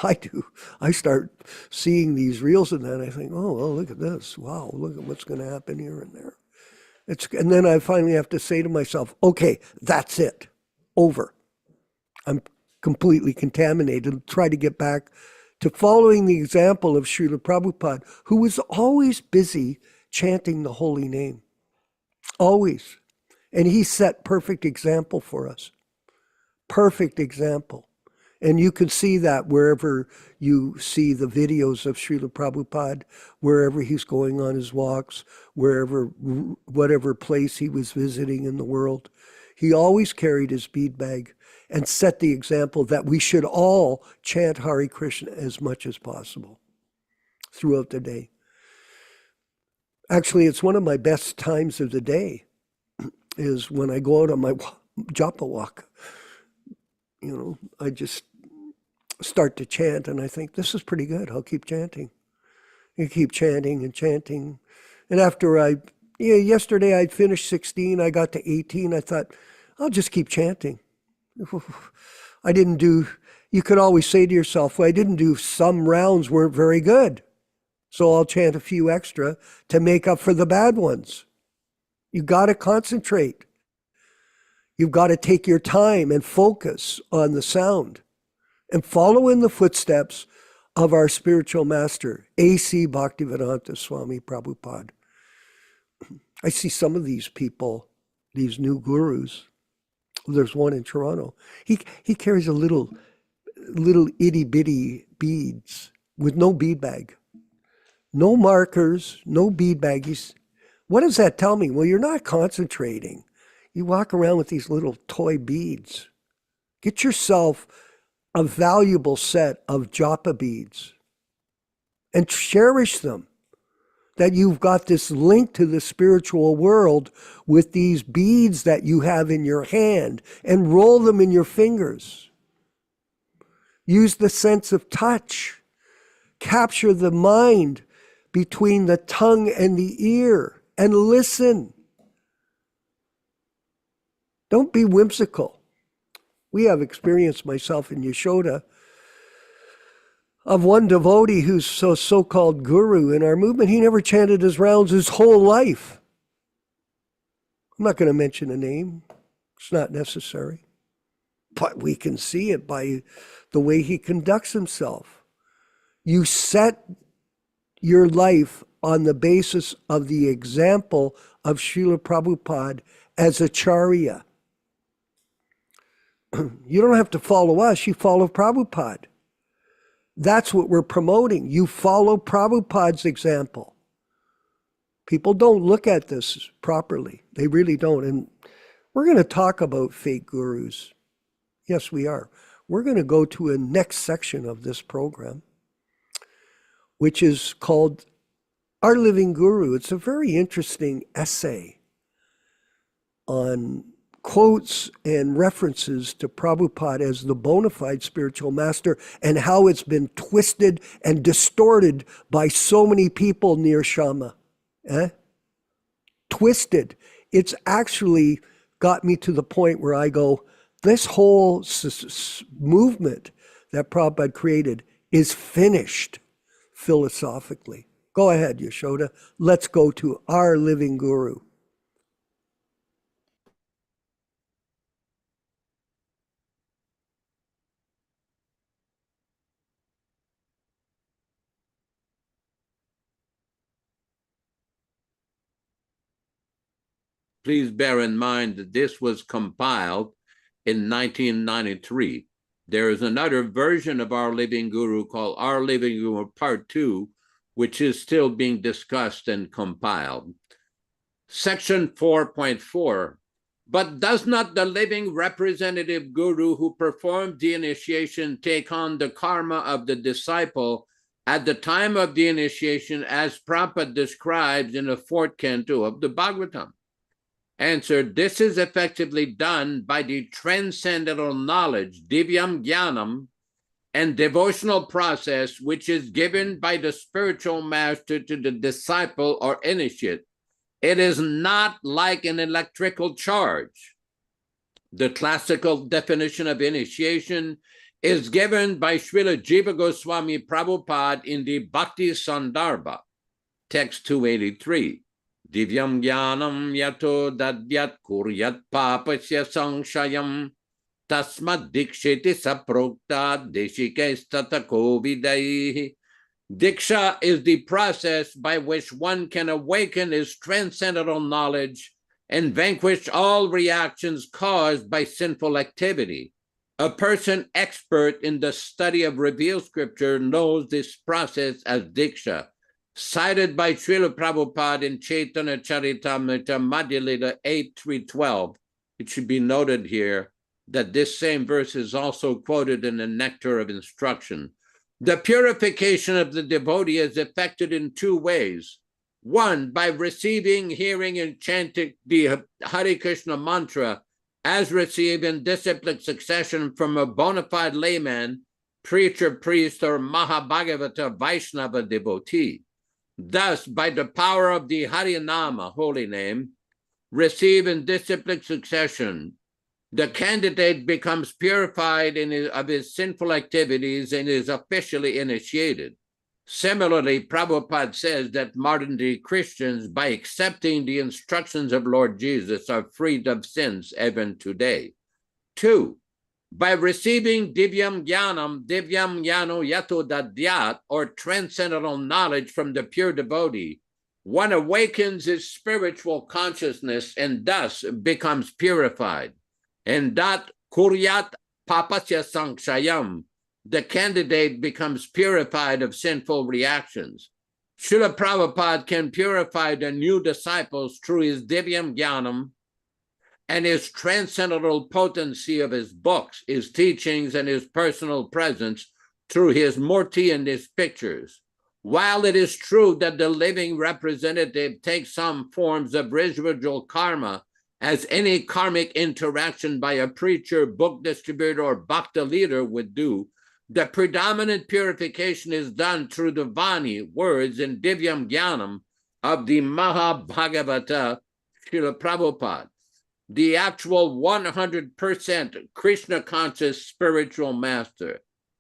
I do. I start seeing these reels and then I think, oh, well, look at this. Wow, look at what's going to happen here and there. And then I finally have to say to myself, okay, that's it. Over. I'm completely contaminated. Try to get back to following the example of Srila Prabhupada, who was always busy chanting the holy name. Always. And he set perfect example for us. Perfect example. And you can see that wherever you see the videos of Srila Prabhupada, wherever he's going on his walks, whatever place he was visiting in the world. He always carried his bead bag and set the example that we should all chant Hare Krishna as much as possible throughout the day. Actually, it's one of my best times of the day is when I go out on my japa walk. You know, I just start to chant and I think, this is pretty good. I'll keep chanting. You keep chanting and chanting. And after yesterday I'd finished 16, I got to 18. I thought, I'll just keep chanting. You could always say to yourself, well, I didn't do, some rounds weren't very good. So I'll chant a few extra to make up for the bad ones. You got to concentrate. You've got to take your time and focus on the sound and follow in the footsteps of our spiritual master, A.C. Bhaktivedanta Swami Prabhupada. I see some of these people, these new gurus. There's one in Toronto. He carries a little itty bitty beads with no bead bag. No markers, no bead bag. What does that tell me? Well, you're not concentrating. You walk around with these little toy beads. Get yourself a valuable set of japa beads and cherish them. That you've got this link to the spiritual world with these beads that you have in your hand and roll them in your fingers. Use the sense of touch. Capture the mind between the tongue and the ear and listen. Don't be whimsical. We have experience, myself and Yashoda, of one devotee who's so-called guru in our movement. He never chanted his rounds his whole life. I'm not going to mention a name. It's not necessary. But we can see it by the way he conducts himself. You set your life on the basis of the example of Srila Prabhupada as Acharya. You don't have to follow us, you follow Prabhupada. That's what we're promoting. You follow Prabhupada's example. People don't look at this properly. They really don't. And we're going to talk about fake gurus. Yes, we are. We're going to go to a next section of this program, which is called Our Living Guru. It's a very interesting essay on quotes and references to Prabhupada as the bona fide spiritual master and how it's been twisted and distorted by so many people near Shama. Twisted. It's actually got me to the point where I go, this whole movement that Prabhupada created is finished philosophically. Go ahead, Yashoda. Let's go to Our Living Guru. Please bear in mind that this was compiled in 1993. There is another version of Our Living Guru called Our Living Guru Part 2, which is still being discussed and compiled. Section 4.4, but does not the living representative guru who performed the initiation take on the karma of the disciple at the time of the initiation, as Prabhupada describes in the 4th canto of the Bhagavatam? Answer, this is effectively done by the transcendental knowledge, divyam jnanam, and devotional process, which is given by the spiritual master to the disciple or initiate. It is not like an electrical charge. The classical definition of initiation is given by Srila Jiva Goswami Prabhupada in the Bhakti Sandarbha, text 283. Divyam jnanam yato dadyat kuryat papasya sanshayam tasmad dikshiti saprokta deshikestata kovidaihi. Diksha is the process by which one can awaken his transcendental knowledge and vanquish all reactions caused by sinful activity. A person expert in the study of revealed scripture knows this process as Diksha, cited by Srila Prabhupada in Chaitanya Charitamrita Madhya Lila 8.3.12. It should be noted here that this same verse is also quoted in the Nectar of Instruction. The purification of the devotee is effected in 2 ways. 1, by receiving, hearing, and chanting the Hare Krishna mantra as received in disciplined succession from a bona fide layman, preacher, priest, or Mahabhagavata Vaishnava devotee. Thus, by the power of the Harinama, holy name, receive in disciplined succession, the candidate becomes purified of his sinful activities and is officially initiated. Similarly, Prabhupada says that modern-day Christians, by accepting the instructions of Lord Jesus, are freed of sins even today. 2, by receiving divyam jnanam yano yato dadyat, or transcendental knowledge from the pure devotee, one awakens his spiritual consciousness and thus becomes purified. And that kuryat papasya sankshayam, the candidate becomes purified of sinful reactions. Srila Prabhupada can purify the new disciples through his divyam jnanam and his transcendental potency of his books, his teachings, and his personal presence through his murti and his pictures. While it is true that the living representative takes some forms of residual karma, as any karmic interaction by a preacher, book distributor, or bhakta leader would do, the predominant purification is done through the Vani, words, and divyam jnanam of the Mahabhagavata Srila Prabhupada, the actual 100% Krishna-conscious spiritual master.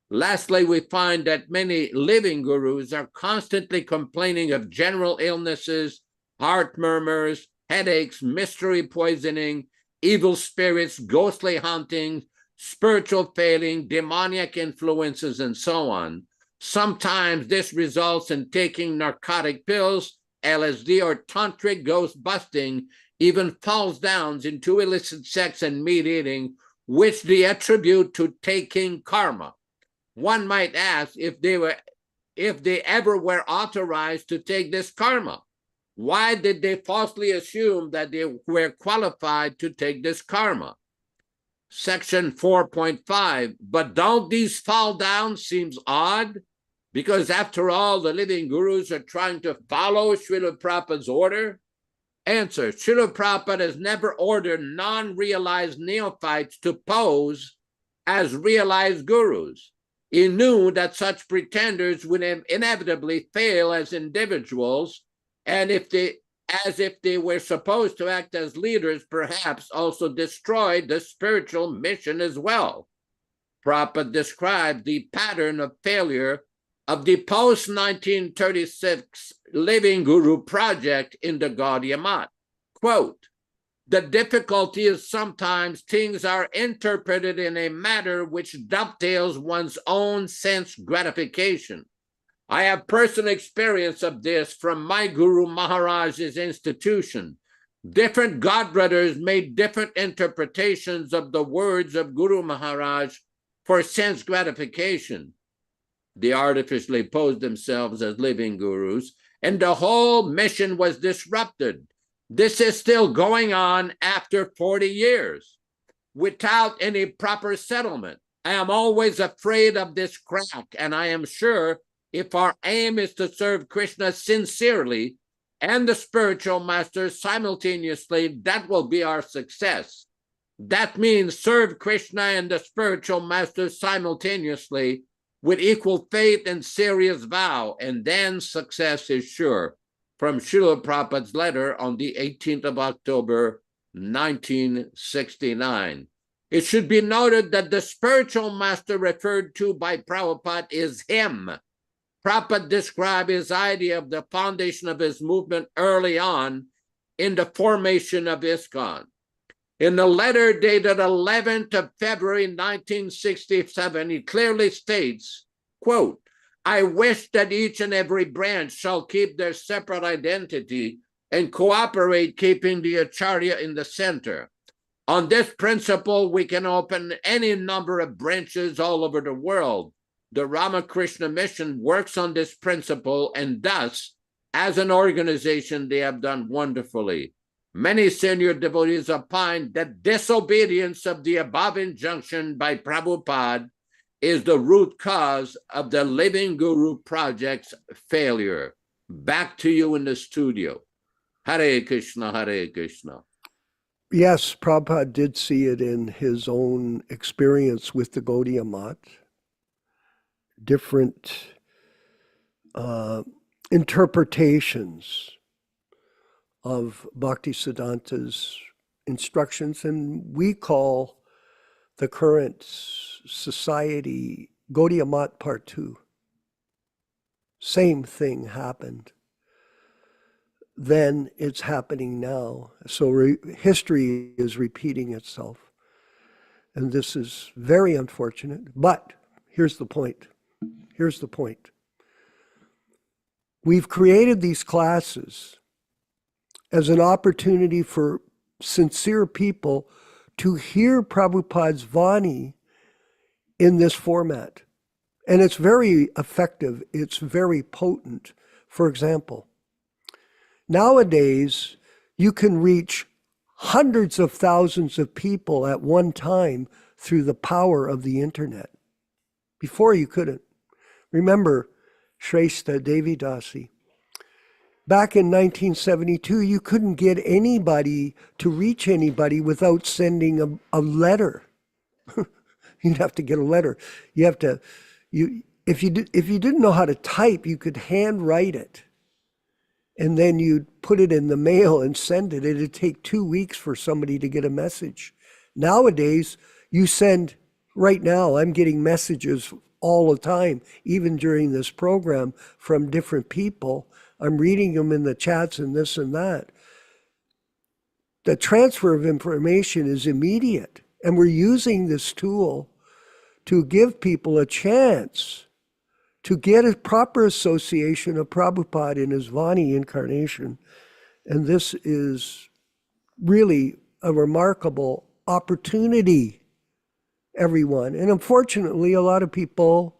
Lastly, we find that many living gurus are constantly complaining of general illnesses, heart murmurs, headaches, mystery poisoning, evil spirits, ghostly hauntings, spiritual failing, demoniac influences, and so on. Sometimes this results in taking narcotic pills, LSD, or tantric ghost busting, even falls down into illicit sex and meat eating, which they attribute to taking karma. One might ask if they ever were authorized to take this karma. Why did they falsely assume that they were qualified to take this karma? Section 4.5, but don't these fall down seems odd? Because after all, the living gurus are trying to follow Srila Prabhupada's order? Answer, Srila Prabhupada has never ordered non-realized neophytes to pose as realized gurus. He knew that such pretenders would inevitably fail as individuals, and as if they were supposed to act as leaders, perhaps also destroy the spiritual mission as well. Prabhupada described the pattern of failure of the post-1936 Living Guru project in the Gaudiya Math. Quote, the difficulty is sometimes things are interpreted in a manner which dovetails one's own sense gratification. I have personal experience of this from my Guru Maharaj's institution. Different godbrothers made different interpretations of the words of Guru Maharaj for sense gratification. They artificially posed themselves as living gurus, and the whole mission was disrupted. This is still going on after 40 years, without any proper settlement. I am always afraid of this crack, and I am sure if our aim is to serve Krishna sincerely and the spiritual masters simultaneously, that will be our success. That means serve Krishna and the spiritual masters simultaneously with equal faith and serious vow, and then success is sure. From Srila Prabhupada's letter on the 18th of October, 1969. It should be noted that the spiritual master referred to by Prabhupada is him. Prabhupada described his idea of the foundation of his movement early on in the formation of ISKCON. In the letter dated 11th of February 1967, he clearly states, quote, I wish that each and every branch shall keep their separate identity and cooperate, keeping the Acharya in the center. On this principle, we can open any number of branches all over the world. The Ramakrishna Mission works on this principle, and thus, as an organization, they have done wonderfully. Many senior devotees opine that disobedience of the above injunction by Prabhupada is the root cause of the Living Guru project's failure. Back to you in the studio. Hare Krishna, Hare Krishna. Yes, Prabhupada did see it in his own experience with the Gaudiya Math. Different interpretations of Bhaktisiddhanta's instructions, and we call the current society Gaudiya Math Part 2. Same thing happened. Then it's happening now. So history is repeating itself. And this is very unfortunate. But here's the point. Here's the point. We've created these classes as an opportunity for sincere people to hear Prabhupada's Vani in this format. And it's very effective. It's very potent. For example, nowadays, you can reach hundreds of thousands of people at one time through the power of the internet. Before you couldn't. Remember Shrestha Devidasi. Back in 1972, you couldn't get anybody to reach anybody without sending a letter. You'd have to get a letter. You have to, if you didn't know how to type, you could handwrite it. And then you'd put it in the mail and send it. It'd take 2 weeks for somebody to get a message. Nowadays, you send, right now, I'm getting messages all the time, even during this program, from different people. I'm reading them in the chats and this and that. The transfer of information is immediate. And we're using this tool to give people a chance to get a proper association of Prabhupada in his Vani incarnation. And this is really a remarkable opportunity everyone. And unfortunately, a lot of people,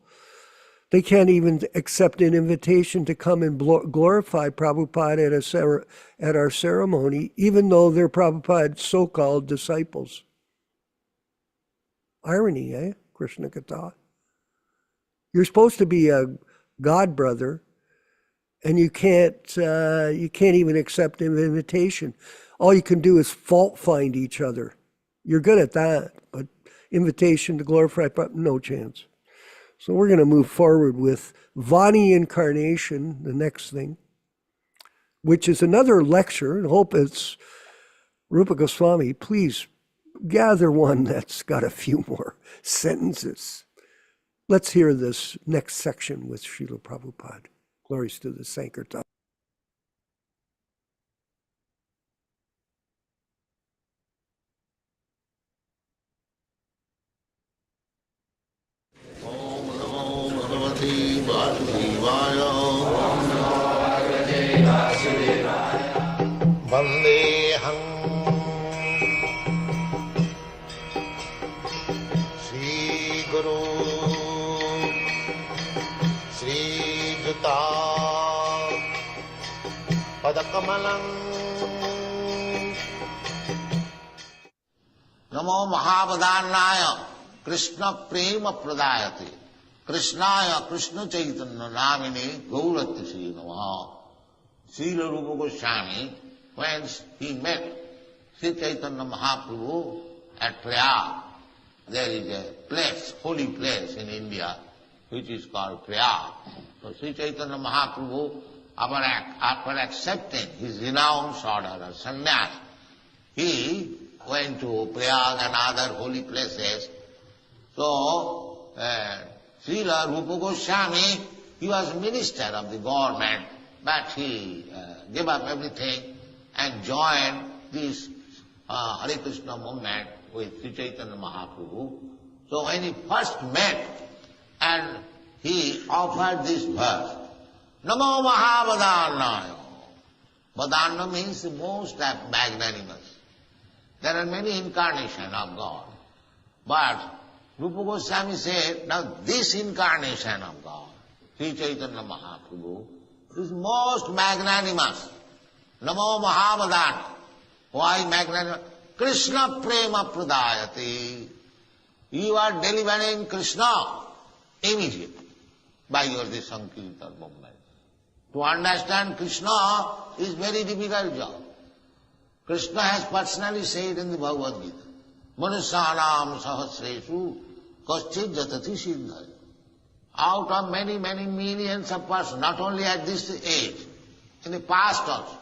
they can't even accept an invitation to come and glorify Prabhupada at our ceremony, even though they're Prabhupada's so-called disciples. Irony, eh? Krishna Katha. You're supposed to be a god brother, and you can't even accept an invitation. All you can do is fault find each other. You're good at that, but invitation to glorify, no chance. So we're going to move forward with Vani Incarnation, the next thing, which is another lecture, and hope it's Rupa Goswami. Please gather one that's got a few more sentences. Let's hear this next section with Srila Prabhupada. Glories to the Sankirtan. Vandeham Sri Guru Sri Juta Padakamalam Namo Mahavadannaya Krishna Prema Pradayati Krishnaya Krishna Chaitanya Namini Gaurati Sri Namaha. Srila Rupa Goswami, when he met Sri Chaitanya Mahaprabhu at Prayag, there is a place, holy place in India, which is called Prayag. So Sri Chaitanya Mahaprabhu, after accepting his renounced order of sannyas, he went to Prayag and other holy places. So, Srila Rupa Goswami, he was minister of the government, but he gave up everything and joined this Hare Krishna movement with Sri Chaitanya Mahaprabhu. So when he first met, and he offered this verse, Namo Mahavadannaya. Vadanna means the most magnanimous. There are many incarnations of God. But Rupa Goswami said, now this incarnation of God, Sri Chaitanya Mahaprabhu, is most magnanimous. Namo Mahavadannaya. Why magnanimous? Krishna Prema Pradayati. You are delivering Krishna immediately by your this Sankirtan movement. To understand Krishna is very difficult job. Krishna has personally said in the Bhagavad Gita, Manusyanam sahasresu kaschid jatati siddhaya. Out of many, many millions of persons, not only at this age, in the past also,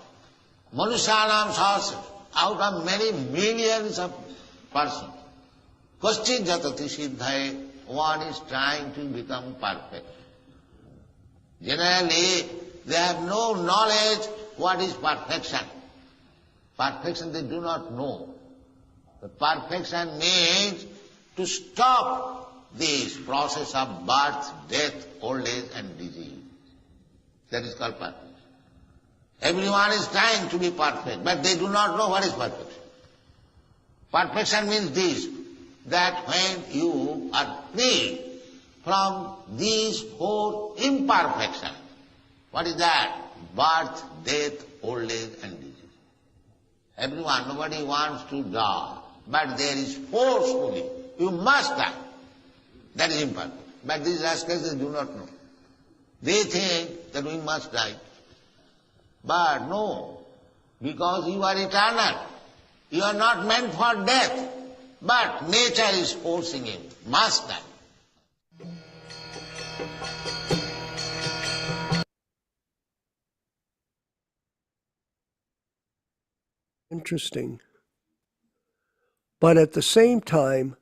Manusyanam sahasresu, out of many millions of persons, kaschid jatati siddhaya, one is trying to become perfect. Generally, they have no knowledge what is perfection. Perfection they do not know. The perfection means to stop this process of birth, death, old age and disease. That is called perfection. Everyone is trying to be perfect, but they do not know what is perfection. Perfection means this, that when you are free from these four imperfections, what is that? Birth, death, old age and disease. Everyone, nobody wants to die, but there is forcefully, you must die. That is imperfect. But these rascals, they do not know. They think that we must die. But no, because you are eternal. You are not meant for death. But nature is forcing him, must die. Interesting. But at the same time,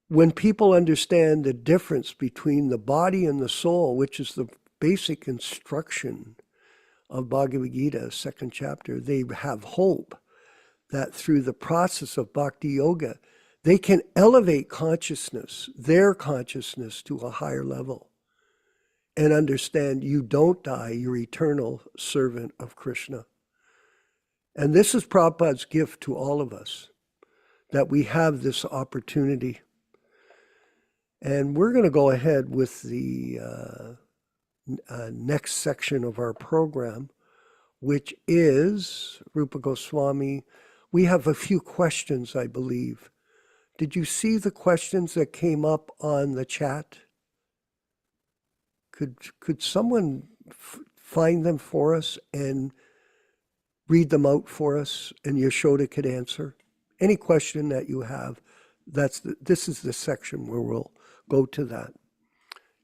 when people understand the difference between the body and the soul, which is the basic instruction of Bhagavad Gita, second chapter, they have hope that through the process of bhakti yoga, they can elevate consciousness, their consciousness, to a higher level and understand you don't die, you're eternal servant of Krishna. And this is Prabhupada's gift to all of us, that we have this opportunity. And we're going to go ahead with the next section of our program, which is Rupa Goswami. We have a few questions, I believe. Did you see the questions that came up on the chat? Could someone find them for us and read them out for us, and Yashoda could answer any question that you have? This is the section where we'll go to that.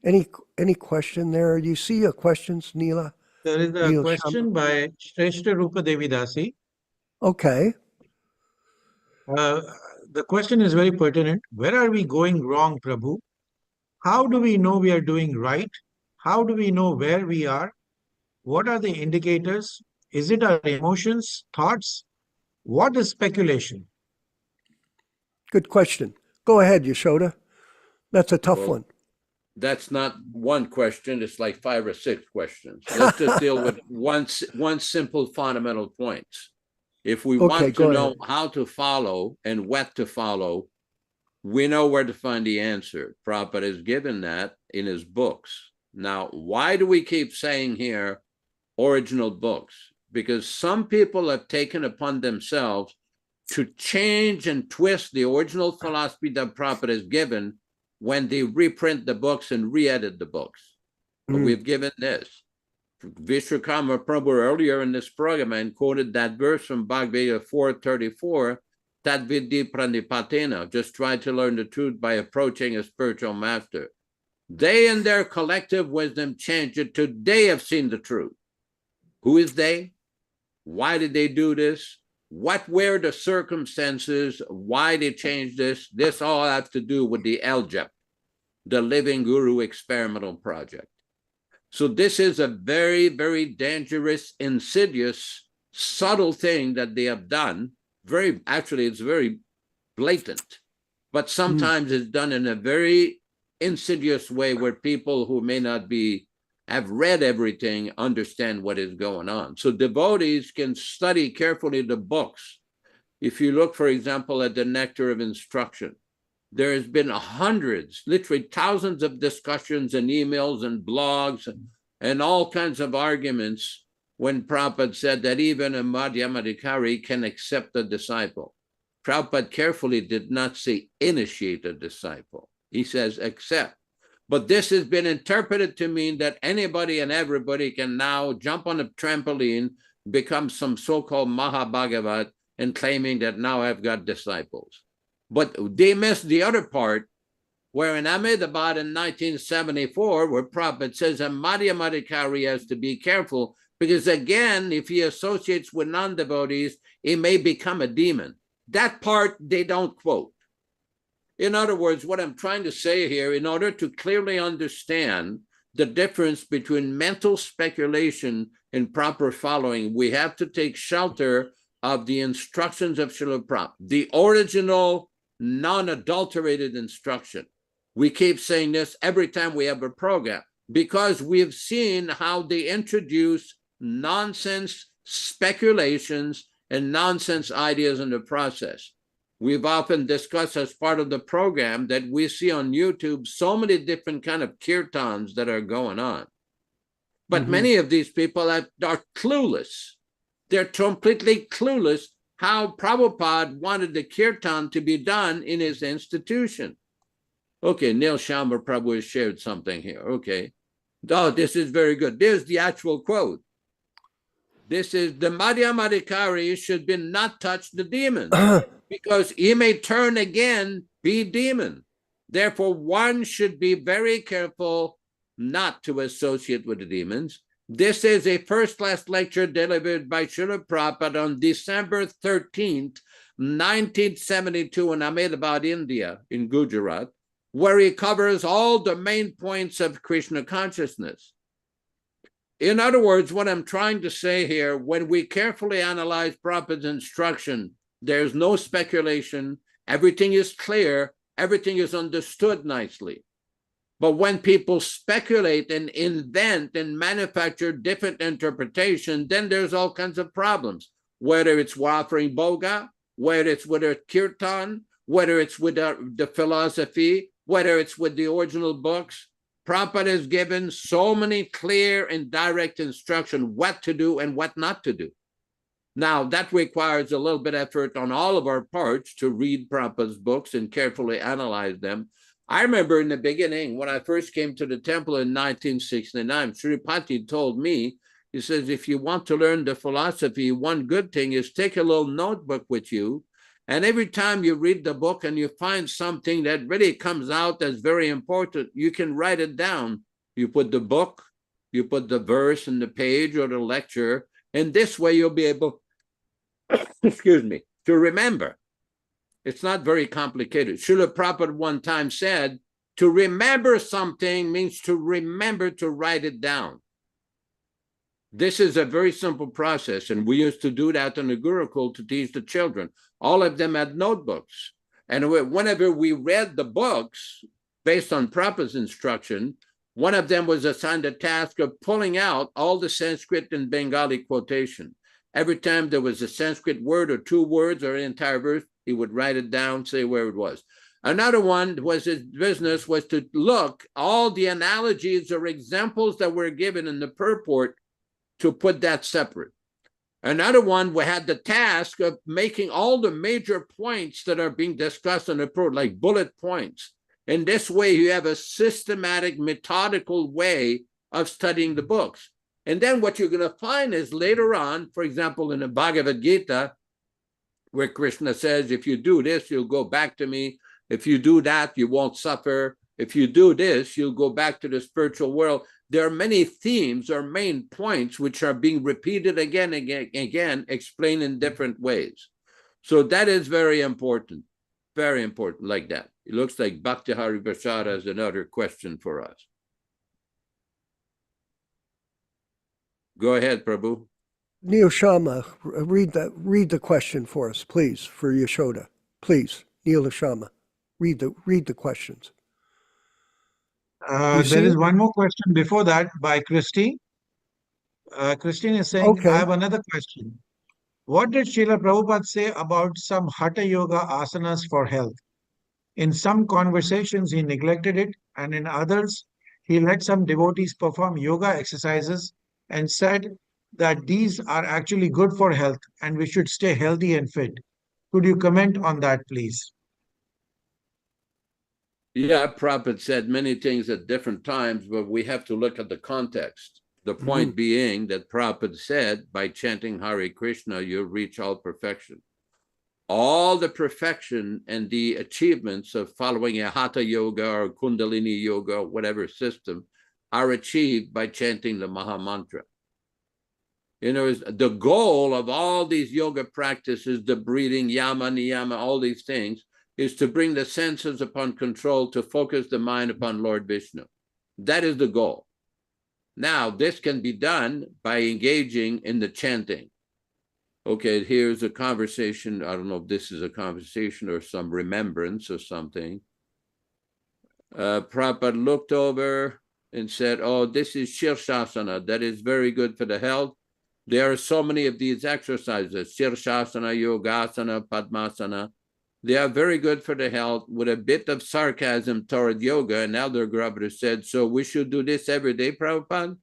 Any question there? You see questions, Neela? There is a Neil question by Shrestha Rupa Devi Dasi. Okay. The question is very pertinent. Where are we going wrong, Prabhu? How do we know we are doing right? How do we know where we are? What are the indicators? Is it our emotions, thoughts? What is speculation? Good question. Go ahead, Yashoda. That's a tough one. That's not one question. It's like 5 or 6 questions. Let's just deal with one simple fundamental point. If we want to know how to follow and what to follow, we know where to find the answer. Prabhupada has given that in his books. Now, why do we keep saying here original books? Because some people have taken upon themselves to change and twist the original philosophy that Prabhupada has given when they reprint the books and re-edit the books. But we've given this. Vishwakarma Prabhu earlier in this program and quoted that verse from Bhagavad Gita 4:34, Tat Vidhi Pranipatena, just try to learn the truth by approaching a spiritual master. They in their collective wisdom changed it to they have seen the truth. Who is they? Why did they do this? What were the circumstances? Why they changed this? This all has to do with the LJEP, the Living Guru Experimental Project. So this is a very, very dangerous, insidious, subtle thing that they have done. Actually, it's very blatant, but sometimes it's done in a very insidious way where people who may not have read everything understand what is going on. So devotees can study carefully the books. If you look, for example, at the Nectar of Instruction, there has been hundreds, literally thousands of discussions and emails and blogs and all kinds of arguments when Prabhupada said that even a Madhyamadikari can accept a disciple. Prabhupada carefully did not say initiate a disciple. He says accept. But this has been interpreted to mean that anybody and everybody can now jump on a trampoline, become some so-called Mahabhagavat, and claiming that now I've got disciples. But they missed the other part, where in Ahmedabad in 1974, where Prabhupada says a Madhyamadikari has to be careful, because again, if he associates with non-devotees, he may become a demon. That part they don't quote. In other words, what I'm trying to say here, in order to clearly understand the difference between mental speculation and proper following, we have to take shelter of the instructions of Srila Prabhupada, the original non-adulterated instruction. We keep saying this every time we have a program, because we've seen how they introduce nonsense speculations and nonsense ideas in the process. We've often discussed as part of the program that we see on YouTube so many different kind of kirtans that are going on. But many of these people are clueless. They're completely clueless how Prabhupada wanted the kirtan to be done in his institution. Okay, Neil Sharma Prabhu has shared something here. Okay. Oh, this is very good. There's the actual quote. This is, the Madhyamadikari should be not touch the demon, because he may turn again, be demon. Therefore, one should be very careful not to associate with the demons. This is a first-class lecture delivered by Srila Prabhupada on December 13th, 1972 in Ahmedabad, India, in Gujarat, where he covers all the main points of Krishna consciousness. In other words, what I'm trying to say here, when we carefully analyze Prabhupada's instruction, there's no speculation, everything is clear, everything is understood nicely. But when people speculate and invent and manufacture different interpretation, then there's all kinds of problems, whether it's offering boga, whether it's with a kirtan, whether it's with the philosophy, whether it's with the original books. Prabhupada has given so many clear and direct instruction what to do and what not to do. Now, that requires a little bit of effort on all of our parts to read Prabhupada's books and carefully analyze them. I remember in the beginning, when I first came to the temple in 1969, Sripati told me, he says, if you want to learn the philosophy, one good thing is take a little notebook with you. And every time you read the book and you find something that really comes out as very important, you can write it down. You put the book, you put the verse in the page or the lecture, and this way you'll be able, excuse me, to remember. It's not very complicated. Srila Prabhupada one time said, to remember something means to remember to write it down. This is a very simple process, and we used to do that in the Gurukul to teach the children. All of them had notebooks. And whenever we read the books, based on Prabhupada's instruction, one of them was assigned the task of pulling out all the Sanskrit and Bengali quotation. Every time there was a Sanskrit word or two words or an entire verse, he would write it down, say where it was. Another one was his business was to look all the analogies or examples that were given in the purport to put that separate. Another one, we had the task of making all the major points that are being discussed in the purport, like bullet points. In this way, you have a systematic, methodical way of studying the books. And then what you're going to find is later on, for example, in the Bhagavad Gita, where Krishna says, if you do this, you'll go back to me. If you do that, you won't suffer. If you do this, you'll go back to the spiritual world. There are many themes or main points which are being repeated again, explained in different ways. So that is very important like that. It looks like Bhakti Hari Prasad has another question for us. Go ahead, Prabhu. Neil Sharma, read the question for us, please, for Yashoda. Please, Neil Sharma, read the questions. There is one more question before that by Christine. Christine is saying, Okay. I have another question. What did Srila Prabhupada say about some Hatha Yoga asanas for health? In some conversations, he neglected it, and in others, he let some devotees perform yoga exercises and said that these are actually good for health and we should stay healthy and fit. Could you comment on that, please? Yeah, Prabhupada said many things at different times, but we have to look at the context. The point being that Prabhupada said, by chanting Hare Krishna, you'll reach all perfection. All the perfection and the achievements of following a Hatha Yoga or Kundalini Yoga, whatever system, are achieved by chanting the Maha Mantra. You know, the goal of all these yoga practices, the breathing, yama, niyama, all these things, is to bring the senses upon control, to focus the mind upon Lord Vishnu. That is the goal. Now, this can be done by engaging in the chanting. Okay, here's a conversation. I don't know if this is a conversation or some remembrance or something. Prabhupada looked over and said, oh, this is Shirshasana. That is very good for the health. There are so many of these exercises, Shirshasana, Yogasana, Padmasana. They are very good for the health, with a bit of sarcasm toward yoga. And Elder Grubber said, so we should do this every day, Prabhupada?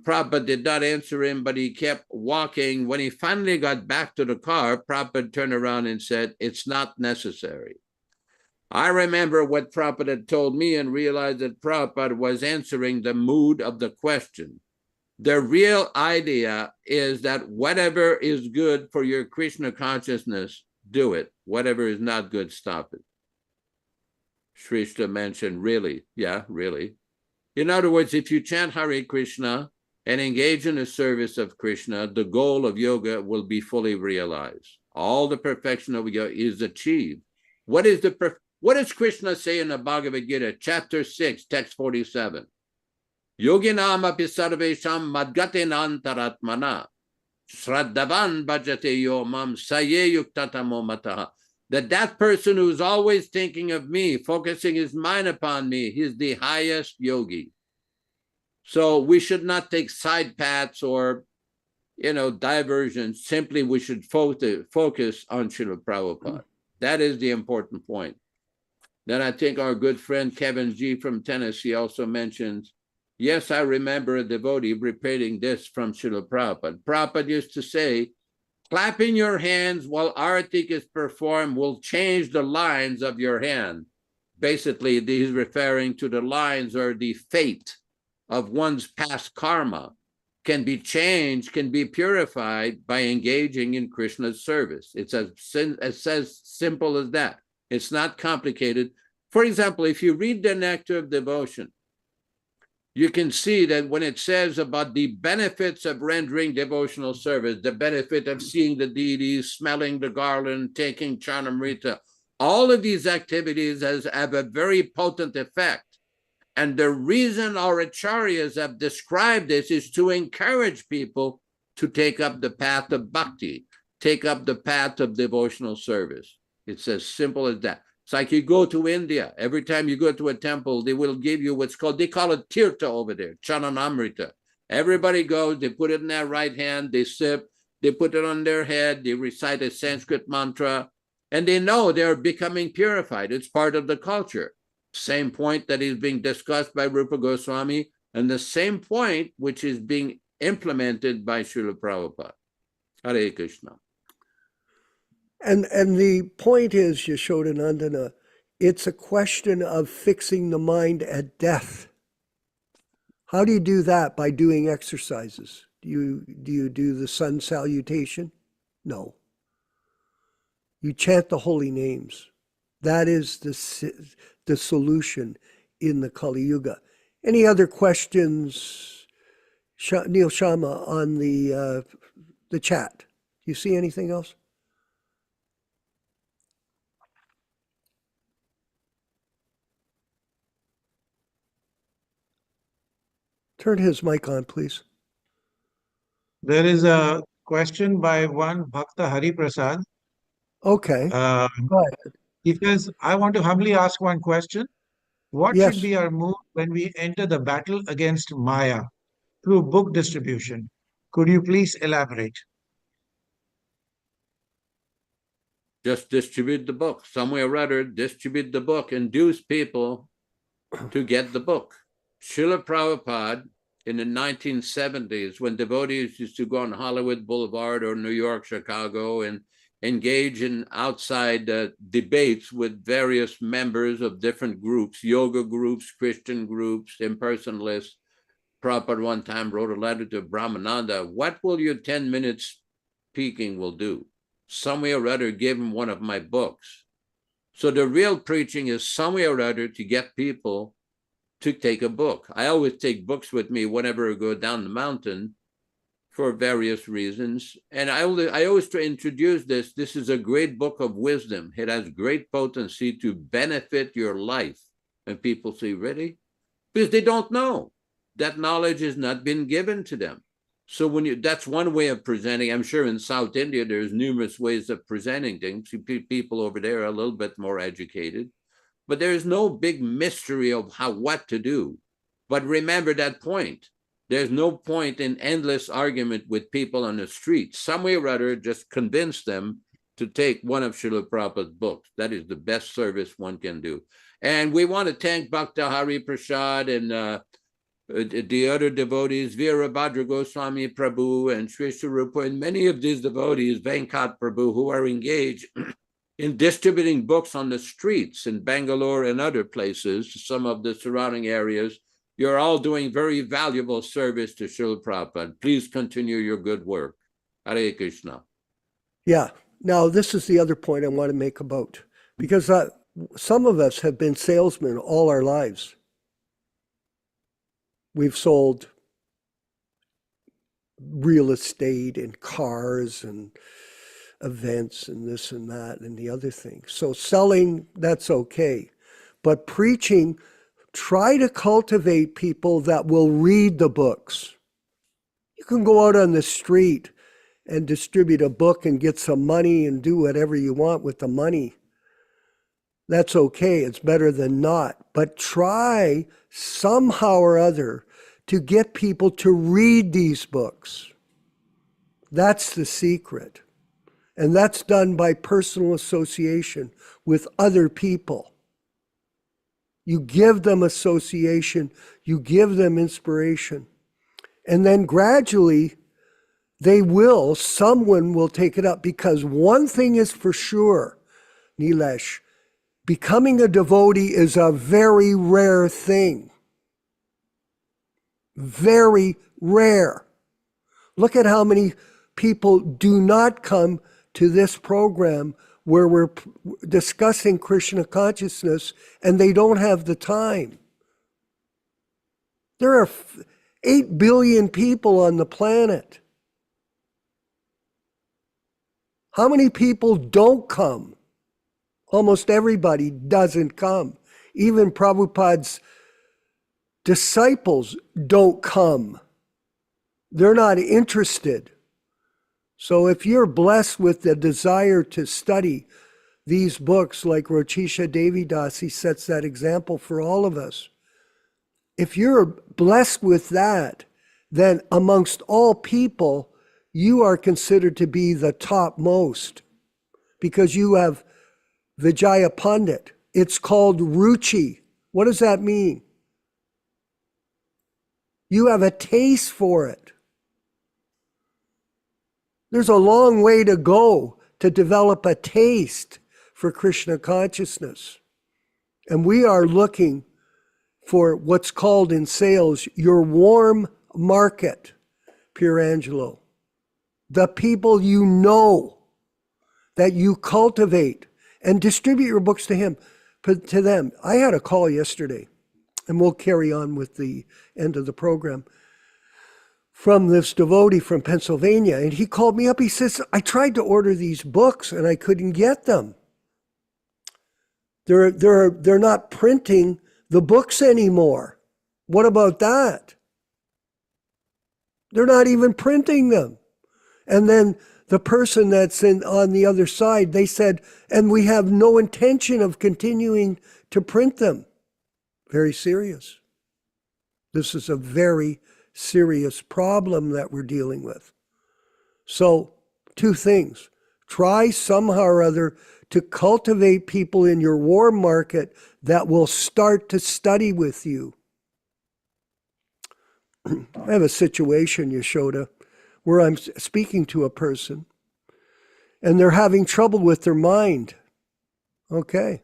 Prabhupada did not answer him, but he kept walking. When he finally got back to the car, Prabhupada turned around and said, it's not necessary. I remember what Prabhupada had told me and realized that Prabhupada was answering the mood of the question. The real idea is that whatever is good for your Krishna consciousness, do it. Whatever is not good, stop it. Shrishta mentioned, really? Yeah, really. In other words, if you chant Hare Krishna and engage in the service of Krishna, the goal of yoga will be fully realized. All the perfection of yoga is achieved. What does Krishna say in the Bhagavad Gita, chapter 6, text 47? Yoginam api sarvesham madgatenantaratmana shraddhavan bhajate yomam saye yuktatamo mataha. That person who's always thinking of me, focusing his mind upon me, he's the highest yogi. So we should not take side paths or, diversions. Simply we should focus on Srila Prabhupada. That is the important point. Then I think our good friend Kevin G. from Tennessee also mentions, yes, I remember a devotee repeating this from Srila Prabhupada. Prabhupada used to say, clapping your hands while arati is performed will change the lines of your hand. Basically, he's referring to the lines or the fate of one's past karma can be changed, can be purified by engaging in Krishna's service. It's as simple as that. It's not complicated. For example, if you read the Nectar of Devotion, you can see that when it says about the benefits of rendering devotional service, the benefit of seeing the deities, smelling the garland, taking Charnamrita, all of these activities have a very potent effect. And the reason our acharyas have described this is to encourage people to take up the path of bhakti, take up the path of devotional service. It's as simple as that. It's like you go to India. Every time you go to a temple, they will give you what's called, they call it tirtha over there, chananamrita. Everybody goes, they put it in their right hand, they sip, they put it on their head, they recite a Sanskrit mantra, and they know they're becoming purified. It's part of the culture. Same point that is being discussed by Rupa Goswami, and the same point which is being implemented by Srila Prabhupada. Hare Krishna. And the point is, Yashodanandana, it's a question of fixing the mind at death. How do you do that? By doing exercises. Do you do the sun salutation? No. You chant the holy names. That is the solution in the Kali Yuga. Any other questions, Neil Sharma, on the chat? Do you see anything else? Turn his mic on, please. There is a question by one Bhakta Hari Prasad. Okay. Go ahead. He says, I want to humbly ask one question. What Yes. should be our move when we enter the battle against Maya through book distribution? Could you please elaborate? Just distribute the book. Some way or other, distribute the book. Induce people to get the book. Srila Prabhupada, in the 1970s, when devotees used to go on Hollywood Boulevard or New York, Chicago, and engage in outside debates with various members of different groups, yoga groups, Christian groups, impersonalists. Prabhupada one time wrote a letter to Brahmananda, what will your 10 minutes speaking will do? Some way or other, give him one of my books. So the real preaching is some way or other to get people to take a book. I always take books with me whenever I go down the mountain for various reasons. And I always try to introduce this. This is a great book of wisdom. It has great potency to benefit your life. And people say, really? Because they don't know. That knowledge has not been given to them. So that's one way of presenting. I'm sure in South India, there's numerous ways of presenting things. People over there are a little bit more educated. But there is no big mystery of what to do. But remember that point. There's no point in endless argument with people on the street. Some way or other, just convince them to take one of Srila Prabhupada's books. That is the best service one can do. And we want to thank Bhakta Hari Prasad and the other devotees, Virabhadra Goswami Prabhu and Sri Swarupa, and many of these devotees, Venkat Prabhu, who are engaged in distributing books on the streets in Bangalore and other places, some of the surrounding areas. You're all doing very valuable service to Srila Prabhupada. Please continue your good work. Hare Krishna. Yeah. Now, this is the other point I want to make about, because some of us have been salesmen all our lives. We've sold real estate and cars and events and this and that and the other thing. So selling, that's okay. But preaching, try to cultivate people that will read the books. You can go out on the street and distribute a book and get some money and do whatever you want with the money. That's okay. It's better than not. But try somehow or other to get people to read these books. That's the secret. And that's done by personal association with other people. You give them association, you give them inspiration. And then gradually, someone will take it up, because one thing is for sure, Nilesh, becoming a devotee is a very rare thing. Very rare. Look at how many people do not come to this program where we're discussing Krishna consciousness, and they don't have the time. There are 8 billion people on the planet. How many people don't come? Almost everybody doesn't come. Even Prabhupada's disciples don't come. They're not interested. So if you're blessed with the desire to study these books like Rochisha Devidas, he sets that example for all of us. If you're blessed with that, then amongst all people, you are considered to be the topmost, because you have Vijaya Pandit. It's called Ruchi. What does that mean? You have a taste for it. There's a long way to go to develop a taste for Krishna consciousness. And we are looking for what's called in sales your warm market, Pierangelo. The people you know, that you cultivate, and distribute your books to them. I had a call yesterday, and we'll carry on with the end of the program, from this devotee from Pennsylvania. And he called me up. He says, I tried to order these books and I couldn't get them. They're not printing the books anymore. What about that? They're not even printing them. And then the person that's on the other side, they said, and we have no intention of continuing to print them. Very serious. This is a very serious problem that we're dealing with. So, 2 things. Try somehow or other to cultivate people in your warm market that will start to study with you. I have a situation, Yashoda, where I'm speaking to a person and they're having trouble with their mind. Okay.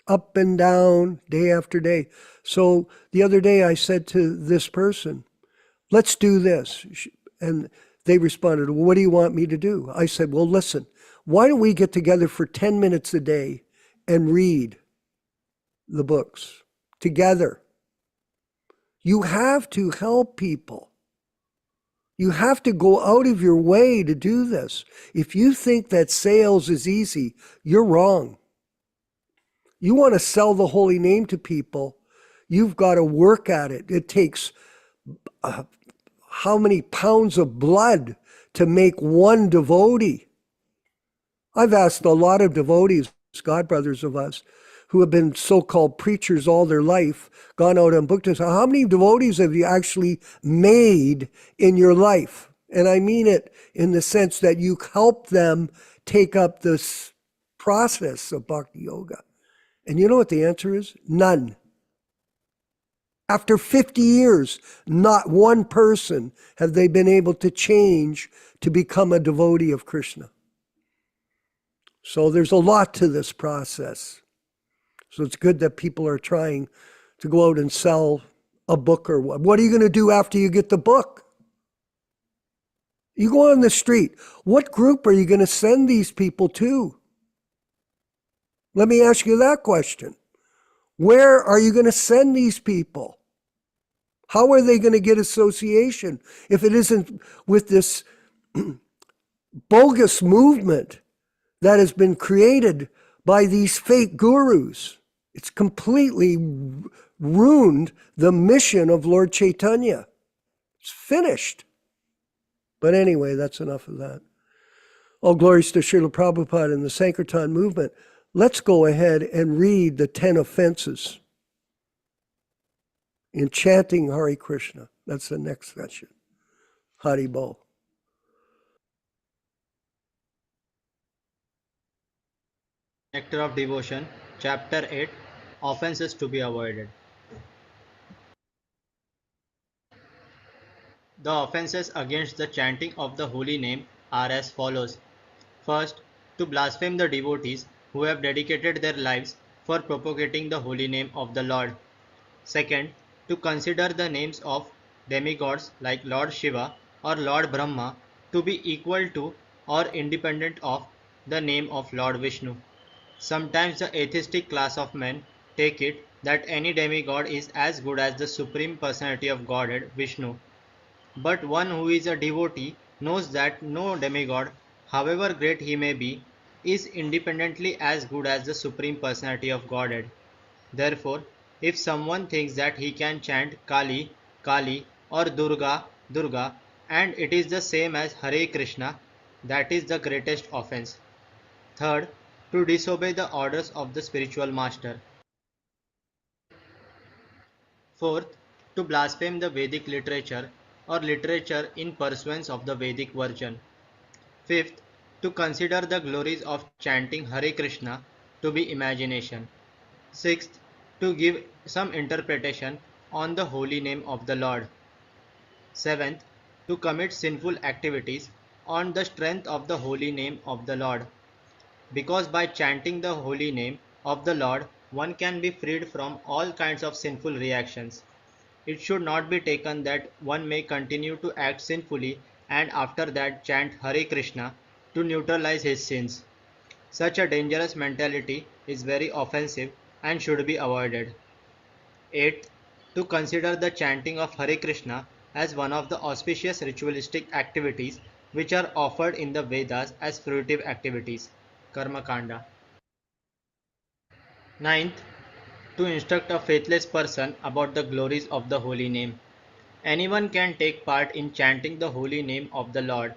Up and down, day after day. So the other day I said to this person, let's do this. And they responded, well, what do you want me to do? I said, well, listen, why don't we get together for 10 minutes a day and read the books together? You have to help people. You have to go out of your way to do this. If you think that sales is easy, you're wrong. You want to sell the holy name to people, you've got to work at it. It takes how many pounds of blood to make one devotee? I've asked a lot of devotees, godbrothers of us, who have been so-called preachers all their life, gone out and booked us. How many devotees have you actually made in your life? And I mean it in the sense that you help them take up this process of bhakti yoga. And you know what the answer is? None. After 50 years, not one person have they been able to change to become a devotee of Krishna. So there's a lot to this process. So it's good that people are trying to go out and sell a book or what. What are you going to do after you get the book? You go on the street. What group are you going to send these people to? Let me ask you that question. Where are you going to send these people? How are they going to get association if it isn't with this bogus movement that has been created by these fake gurus? It's completely ruined the mission of Lord Chaitanya. It's finished. But anyway, that's enough of that. All glories to Srila Prabhupada and the Sankirtan movement. Let's go ahead and read the 10 offenses in chanting Hare Krishna. That's the next session. Hari Bol. Nectar of Devotion, Chapter 8, offenses to be avoided. The offenses against the chanting of the holy name are as follows. First, to blaspheme the devotees who have dedicated their lives for propagating the holy name of the Lord. Second, to consider the names of demigods like Lord Shiva or Lord Brahma to be equal to or independent of the name of Lord Vishnu. Sometimes the atheistic class of men take it that any demigod is as good as the Supreme Personality of Godhead, Vishnu. But one who is a devotee knows that no demigod, however great he may be, is independently as good as the Supreme Personality of Godhead. Therefore, if someone thinks that he can chant Kali, Kali or Durga, Durga, and it is the same as Hare Krishna, that is the greatest offense. Third, to disobey the orders of the spiritual master. Fourth, to blaspheme the Vedic literature or literature in pursuance of the Vedic version. Fifth, to consider the glories of chanting Hare Krishna to be imagination. Sixth, to give some interpretation on the holy name of the Lord. Seventh, to commit sinful activities on the strength of the holy name of the Lord. Because by chanting the holy name of the Lord, one can be freed from all kinds of sinful reactions. It should not be taken that one may continue to act sinfully and after that chant Hare Krishna to neutralize his sins. Such a dangerous mentality is very offensive and should be avoided. 8. To consider the chanting of Hare Krishna as one of the auspicious ritualistic activities which are offered in the Vedas as fruitive activities. Karma Kanda. 9th. To instruct a faithless person about the glories of the holy name. Anyone can take part in chanting the holy name of the Lord,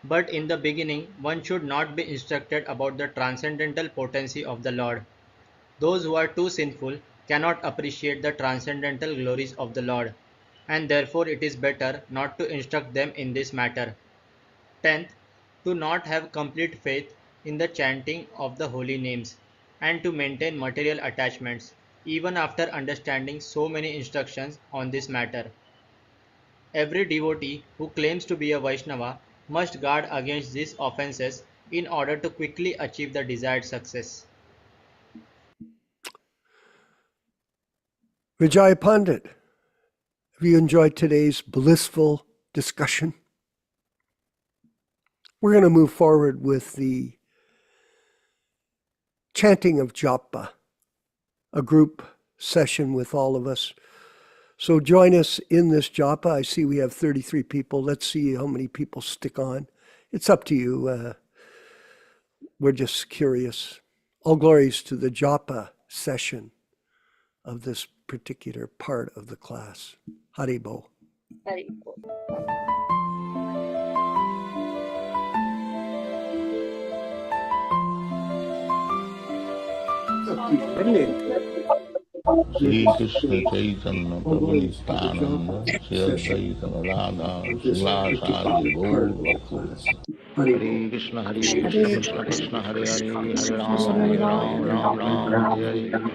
but in the beginning one should not be instructed about the transcendental potency of the Lord. Those who are too sinful cannot appreciate the transcendental glories of the Lord, and therefore it is better not to instruct them in this matter. 10th. To not have complete faith in the chanting of the holy names, and to maintain material attachments, even after understanding so many instructions on this matter. Every devotee who claims to be a Vaishnava must guard against these offenses in order to quickly achieve the desired success. Vijay Pandit, have you enjoyed today's blissful discussion? We're going to move forward with the chanting of japa, a group session with all of us. So join us in this japa. I see we have 33 people. Let's see how many people stick on. It's up to you. We're just curious. All glories to the japa session of this particular part of the class. Haribo. Shri Krishna Chaitanya Prabhu Nityanand Shri Advaita Gadadhar श्रीवासादि Gaur भक्तवृंद। Hare Krishna Krishna Krishna Hare Hare Hare Ram Ram Ram Hare Hare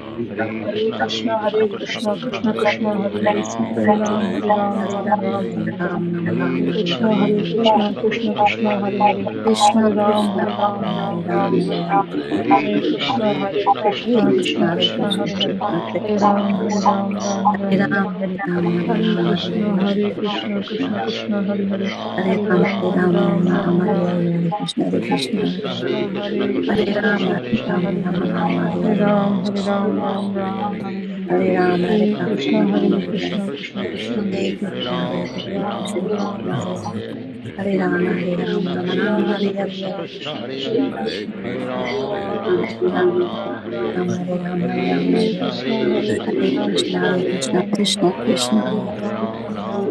Hare Krishna Krishna Krishna Hare Hare Hare Ram Ram Hare Hare Hare Krishna Krishna Krishna Hare Hare Hare Ram Hare Hare Hare Krishna Krishna Hare Hare Hare Ram Hare Hare Hare Krishna Krishna Hare Hare Hare Ram Hare Hare Hare Krishna Krishna Hare Hare Hare Ram Hare Hare Hare Krishna Krishna Hare Hare Hare Ram Hare Hare Hare Krishna Krishna Hare Hare Hare Ram Hare Hare Hare Krishna Krishna Hare Hare Hare Ram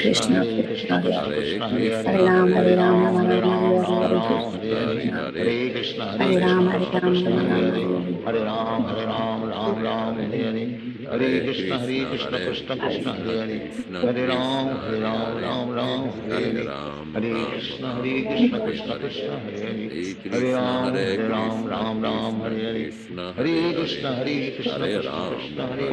Krishna Krishna Krishna Krishna Hare Krishna Hare Hare Hare Ram Hare Hare Ram Ram Rama Hare Rama Ram Hare Ram Hare Ram Hare Krishna Hare Krishna Hare Krishna Hare Ram Krishna Hare Krishna Ram Krishna Hare Hare Ram Hare Hare Hare Ram Ram Ram Hare Krishna Krishna Krishna Hare Hare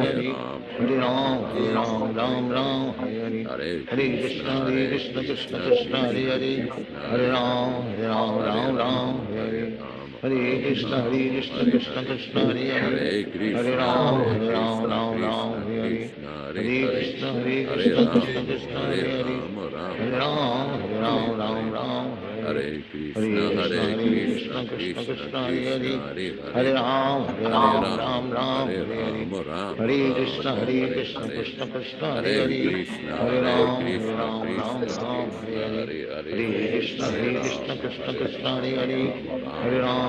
Ram Ram Hare Hare Krishna Krishna Krishna Hare Hare Ram Ram Hare Hare Hare Krishna Krishna Krishna Hare Hare Hare Ram Hare Hare Hare Krishna Krishna Krishna Hare Hare Hare Ram Hare Hare Hare Krishna Krishna Krishna Hare Hare Hare Ram Hare Hare Hare Krishna Krishna Krishna Hare Hare Hare Ram Hare Krishna Krishna Krishna Hare Hare Hare Ram Hare Hare Krishna Krishna Krishna Hare Hare Hare Ram Hare Hare Hare Krishna Krishna Krishna Hare Hare Hare Ram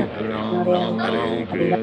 Hare Krishna, Ram, Hare Ram Hare, Ram, Hare Hare Hare, Rama, Hare Hare Rama, Hare Rama Krishna, Krishna, Rama, Hare Hare Hare Krishna, Hare, Krishna Krishna, Hare Krishna, Krishna Hare Krishna, Hare, Hare Krishna, Krishna, Hare Krishna Ram, Krishna, Hare Hare Hare Ram, Hare, Ram Ram, Hare Ram, Hare Hare Rama, Hare, Hare Ram, Rama, Ram Rama Hare Rama, Krishna, Ram, Hare Hare Krishna, Hare, Hare Krishna Ram. Hare Krishna, Hare Krishna, Hare, Hare Hare Krishna, Hare Krishna Krishna, Ram, Krishna, Hare Hare Hare Ram, Krishna, Ram Hare, Ram, Krishna Hare Hare Rama, Hare, Hare Krishna, Rama, Hare Hare Rama Krishna, Hare. Rama, Hare Hare Krishna, Hare Krishna Krishna, Krishna, Ram, Hare Hare Hare, Ram, Hare Krishna, Hare Ram, Krishna, Ram. Hare Hare Ram, Hare, Ram Ram, Hare Hare Rama, Hare, Hare Rama Hare Rama, Krishna, Krishna, Hare Hare Hare Krishna, Krishna, Krishna Krishna, Hare Krishna, Krishna Hare Krishna, Hare, Krishna Krishna, Hare Hare Krishna, Ram, Ram. Hare Ram, Hare Hare Ram Hare Ram, Ram, Hare Rama, Hare, Hare Rama Ram. Rama, Hare Hare Krishna, Hare Hare Krishna, Krishna Krishna, Hare Krishna, Hare Krishna, Hare, Krishna Hare Krishna, Hare Ram, Hare Hare Ram, Hare Ram Hare Ram, Rama, Hare Hare Hare, Ram, Rama, Rama, Hare Hare Hare Krishna, Hare Hare Hare Hare Krishna, Krishna Ram, Krishna, Hare Hare Krishna, Hare, Krishna, Ram, Hare Hare Hare, Ram, Hare Hare Rama, Ram, Hare Ram, Ram Rama, Ram, Hare Hare Hare Rama, Hare, Krishna. Hare Hare Krishna, Krishna, Hare Hare Krishna, Hare Krishna Krishna, Krishna, Krishna, Hare Hare Krishna Hare, Krishna, Krishna, Krishna Hare Krishna, Hare Hare Ram, Hare. Hare Hare Ram, Rama, Hare Ram Ram, Ram, Hare Hare Hare, Rama Ram, Rama, Hare Hare Hare Krishna, Hare Ram. Hare Krishna, Krishna, Hare Krishna Krishna, Krishna, Hare Krishna Hare, Hare Hare Krishna, Ram, Hare Hare Ram, Hare Ram Krishna, Ram, Hare Hare Rama, Krishna Hare, Rama Krishna, Rama, Hare Hare Hare Krishna, Hare Hare. Hare Hare Krishna, Krishna, Hare Krishna Hare Krishna, Krishna,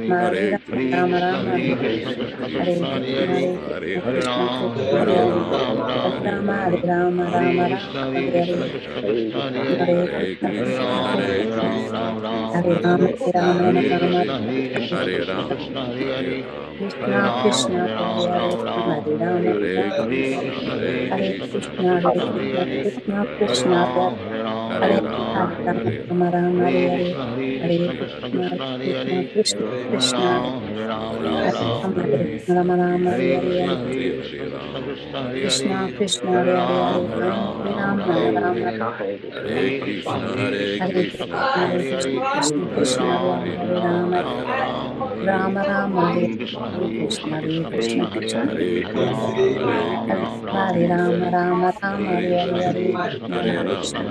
Ram, Hare Hare, Hare Hare Krishna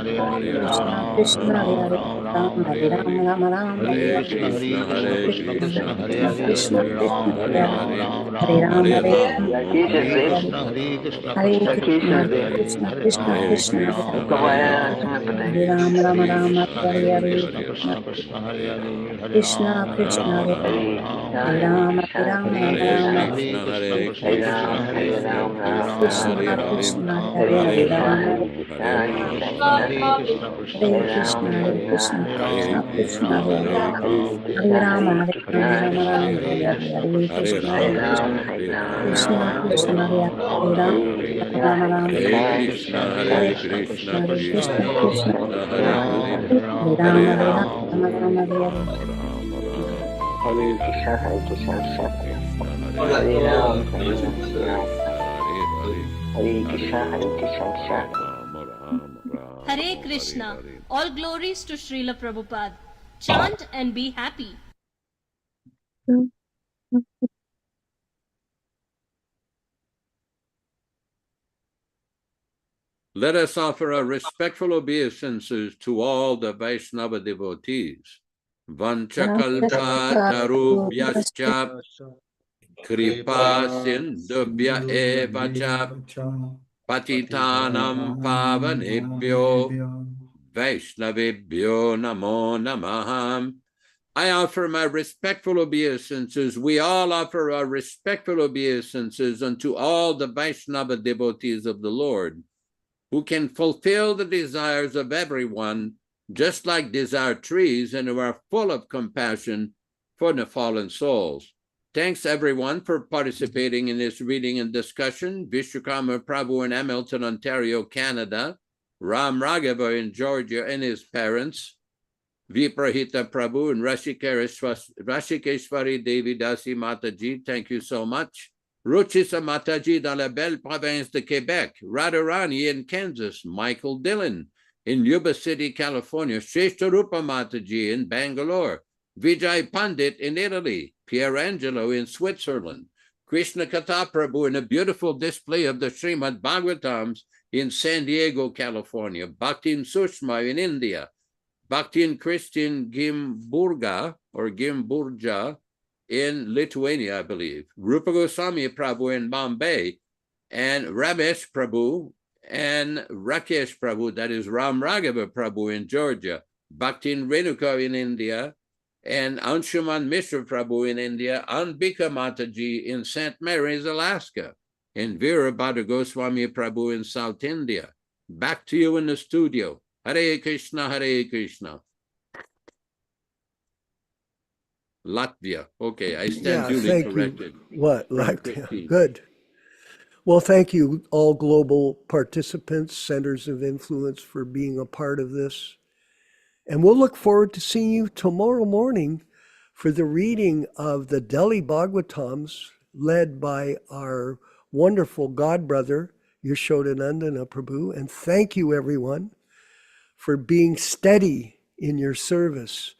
Ram, Ram, Krishna, Hare Hare Hare Ram, Hare Ram Ram, Ram, Hare Hare. Hare Krishna, Krishna Hare Hare, Hare Ram, Ram, Hare Hare. Hare Krishna, Krishna Krishna Hare Hare, Hare Ram, Hare Ram. Hare Krishna, Krishna Hare Hare, Hare Ram, Hare Hare. Hare Krishna, Krishna Hare Hare, Hare Ram, Hare Ram. Hare Krishna, Krishna Hare Hare, Hare Ram, Hare Ram. Hare Krishna, Krishna Hare Hare, Hare Krishna, Krishna Hare Hare, Hare Ram, Hare Krishna. All glories to Srila Prabhupada. Chant and be happy. Let us offer our respectful obeisances to all the Vaishnava devotees. Vanchakalpatarubhyascha kripa sindubhya evacha patitanam pavanebhyo Vaishnavebhyo namo namah. I offer my respectful obeisances. We all offer our respectful obeisances unto all the Vaishnava devotees of the Lord, who can fulfill the desires of everyone, just like desire trees, and who are full of compassion for the fallen souls. Thanks everyone for participating in this reading and discussion. Vishwakarma Prabhu in Hamilton, Ontario, Canada. Ram Raghava in Georgia and his parents. Viprahita Prabhu and Rashikeshwari Devi Dasi Mataji, thank you so much. Ruchisa Mataji dans la belle province de Quebec. Radharani in Kansas. Michael Dillon in Yuba City, California. Shrestharupa Mataji in Bangalore. Vijay Pandit in Italy. Pier Angelo in Switzerland. Krishna Katha Prabhu in a beautiful display of the Srimad Bhagavatams in San Diego, California. Bhaktin Sushma in India. Bhaktin Christian Gimburga in Lithuania, I believe. Rupa Goswami Prabhu in Bombay, and Ramesh Prabhu and Rakesh Prabhu, that is Ram Raghava Prabhu in Georgia. Bhaktin Renuka in India, and Anshuman Mishra Prabhu in India. Anbika Mataji in St. Mary's, Alaska. And Virabhadra Goswami Prabhu in South India. Back to you in the studio. Hare Krishna, Hare Krishna. Latvia. Okay, I stand duly corrected. What, Latvia? Good. Well, thank you, all global participants, centers of influence, for being a part of this. And we'll look forward to seeing you tomorrow morning for the reading of the Delhi Bhagavatams, led by our wonderful godbrother, Yashodanandana Prabhu. And thank you, everyone, for being steady in your service.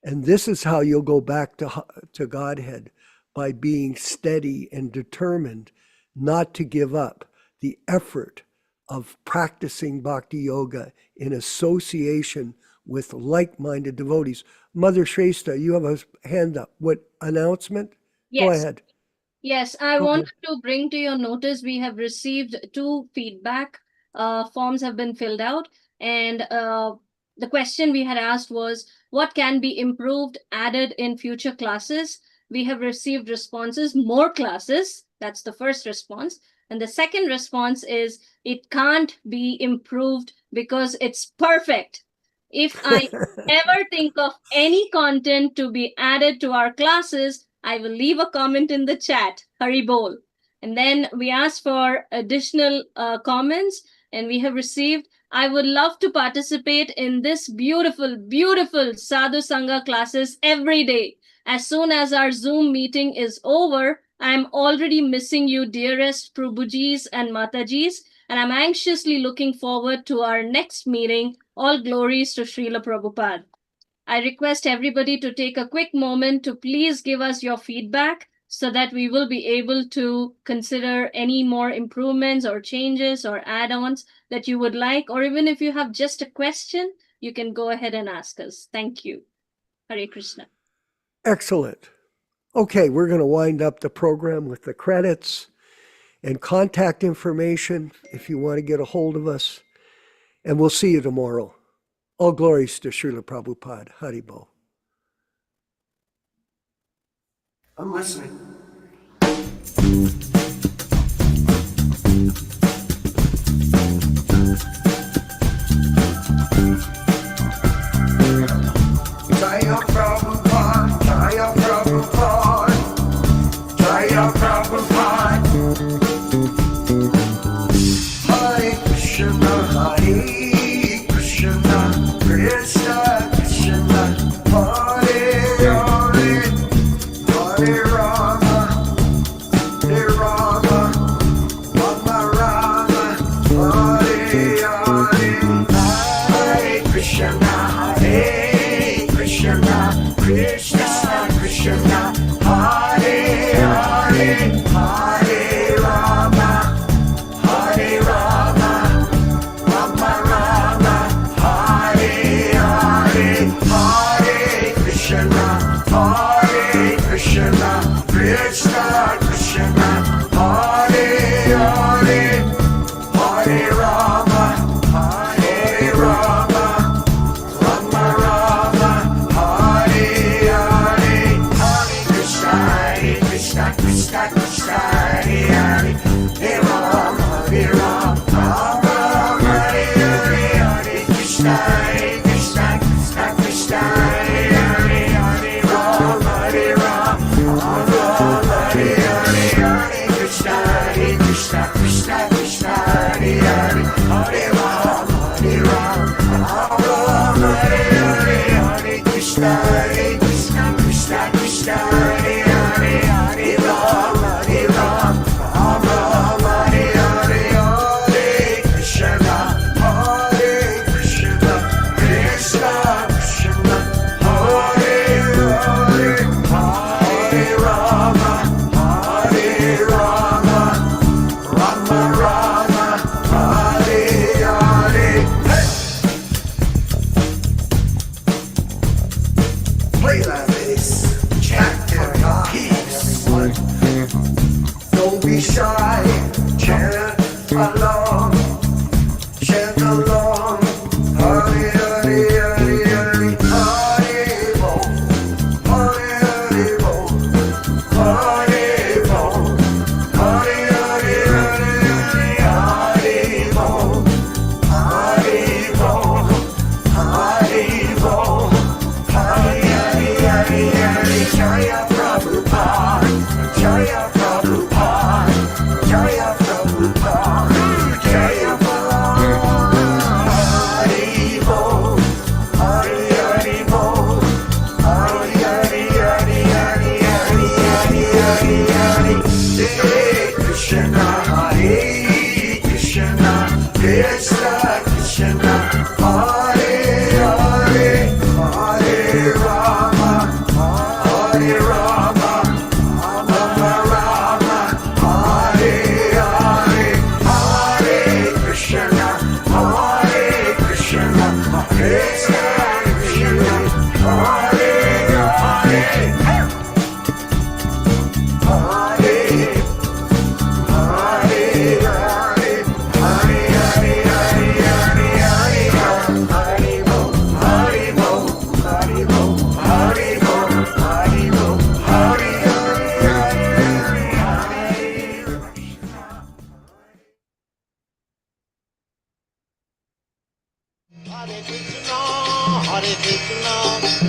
And this is how you'll go back to Godhead, by being steady and determined not to give up the effort of practicing bhakti yoga in association with like-minded devotees. Mother Shrestha, you have a hand up. What announcement? Yes. Go ahead. Yes, I wanted to bring to your notice, we have received 2 feedback forms have been filled out, and the question we had asked was, what can be improved, added in future classes? We have received responses, more classes. That's the first response. And the second response is, it can't be improved because it's perfect. If I ever think of any content to be added to our classes, I will leave a comment in the chat. Hari bol. And then we asked for additional comments, and we have received, I would love to participate in this beautiful, beautiful Sadhu Sangha classes every day. As soon as our Zoom meeting is over, I'm already missing you, dearest Prabhujis and Matajis, and I'm anxiously looking forward to our next meeting. All glories to Srila Prabhupada. I request everybody to take a quick moment to please give us your feedback so that we will be able to consider any more improvements or changes or add-ons that you would like, or even if you have just a question, you can go ahead and ask us. Thank you. Hare Krishna. Excellent. Okay, we're going to wind up the program with the credits and contact information if you want to get a hold of us. And we'll see you tomorrow. All glories to Srila Prabhupada. Haribo. I'm listening. Jaya Prabhupada, Jaya Prabhupada, Jaya Prabhupada. Hare Krishna, Hare Krishna, Krishna Krishna, Hare Hare, Hare Rama, Hare Rama, Rama Rama, Hare Hare, Hare Krishna, Hare Krishna, Krishna Krishna, Hare Hare, Hare Rama, Hare Rama, Rama Rama, Hare Hare, Hare Krishna, Krishna Krishna, Hare Hare, Hare Rama, Hare Rama, Rama Rama, Hare Hare, Hare Krishna, Krishna Krishna, Hare Hare, Hare Rama, Hare Rama, Rama Rama, Hare Hare, Hare Krishna, Krishna Krishna, Hare Hare, Hare Rama, Hare Rama, Rama Rama, Hare Hare, Hare Krishna, Krishna Krishna, Hare Hare, Hare Rama, Hare Rama, Rama Rama, Hare Hare, Hare Krishna, Krishna Krishna, Hare Hare, Hare Rama, Hare Rama, Rama Rama, Hare Hare, Hare Krishna, Krishna Krishna, Hare Hare, Hare Rama, Hare Rama, Rama Rama, Hare Hare. Hey! Play that bass, chant in peace. Don't be shy, chant along, chant along. Hare Hare, Hare Hare, Hare Bo, Hare Hare Bo, Hare Bo, Hare Hare, Hare Hare, Hare Bo, Hare Bo, Hare Bo, Hare Hare, Hare Hare, Jaya Prabhupada, Jaya Prabhupada, Jaya Prabhupada, Jaya Prabhupada, Hare Bo, Hare Hare Bo, Hare Hare, Hare Hare, Hare Hare, Hare Hare, Hare Krishna, Hare Krishna, Krishna Krishna, Hare Hare, Hare Rama, Hare Rama, Rama Rama, Hare Hare, Hare Krishna, Krishna Krishna, Hare Hare, Hare Krishna, Hare Krishna,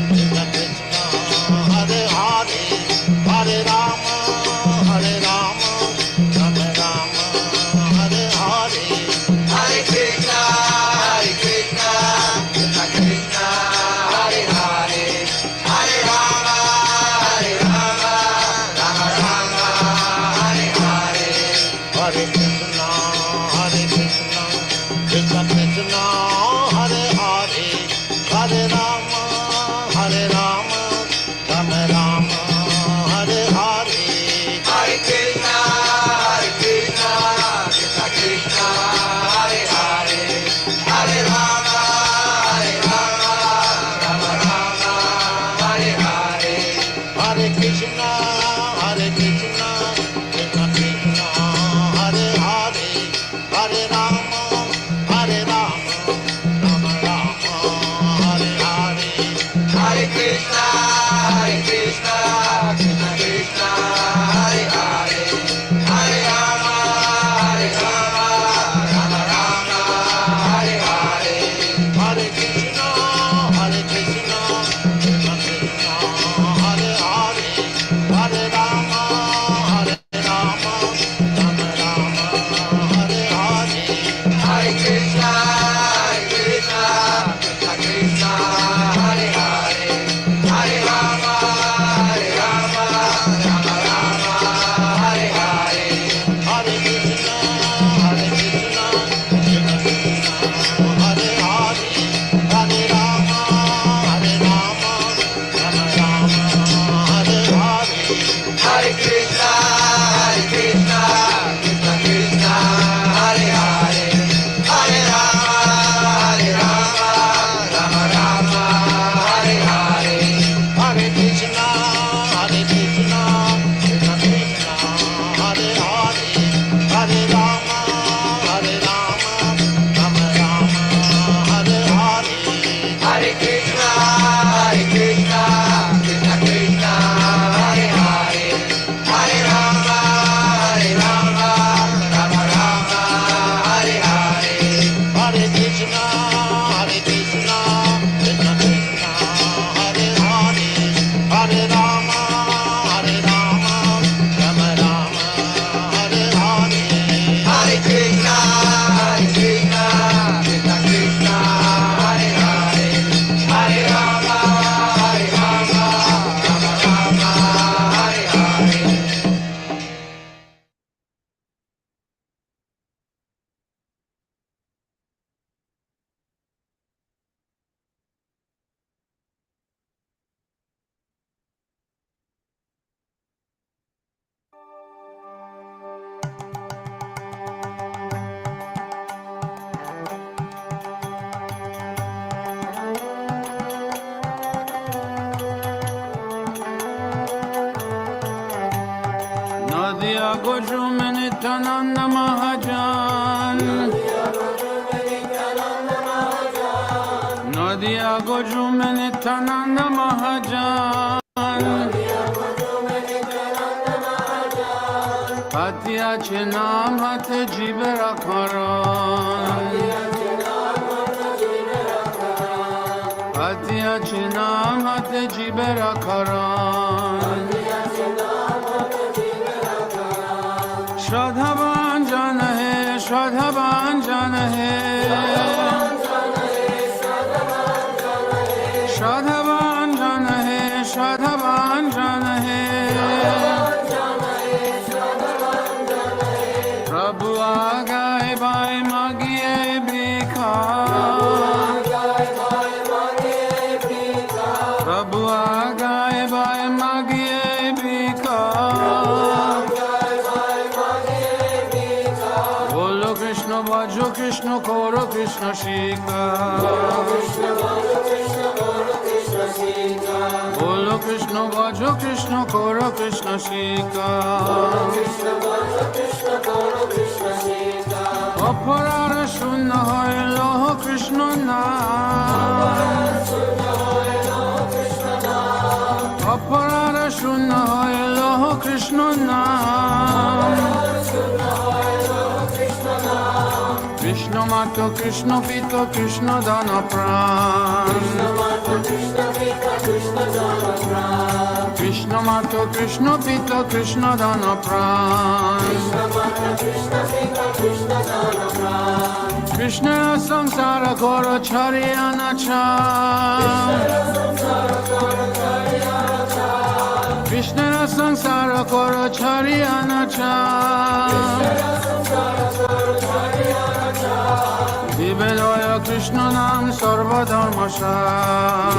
Krishna Krishna, Hare Hare, Hare Rama, Hare Rama, Rama Rama, Hare Hare, Hare Krishna, Krishna Krishna, Hare Hare, Hare Rama, Rama Rama, Hare Hare, Hare Krishna, Krishna Krishna, Hare Hare, Hare Rama, Hare Nadia Gojumani Tananda Mahajan. Nadia Gojumani Tananda Mahajan. Hatia Chinam Hate Jibera Karan. Hatia Chinam Hate Jibera Karan. श्रद्धावान जन है श्रद्धावान जन है श्रद्धावान जन है श्रद्धावान जन है प्रभु आगाए बाय मागिए भिखा प्रभु आगाए बाय मागिए भिखा Bhajo Krishna Koro Krishna Shika Bolo Krishna Bhajo Krishna Koro Krishna Shika Aparara Shunna Hoy Loho Krishna Naam Aparara Shunna Hoy Loho Krishna Naam Krishna Mato Krishna Pito Krishna Dana Pran Krishna Mato Krishna Pito Krishna Dana Pran Krishna Samsara Koro Chariyana Cham Krishna Samsara Koro Chariyana Cham Vivedoya Krishna Nam Sarva Dharmasam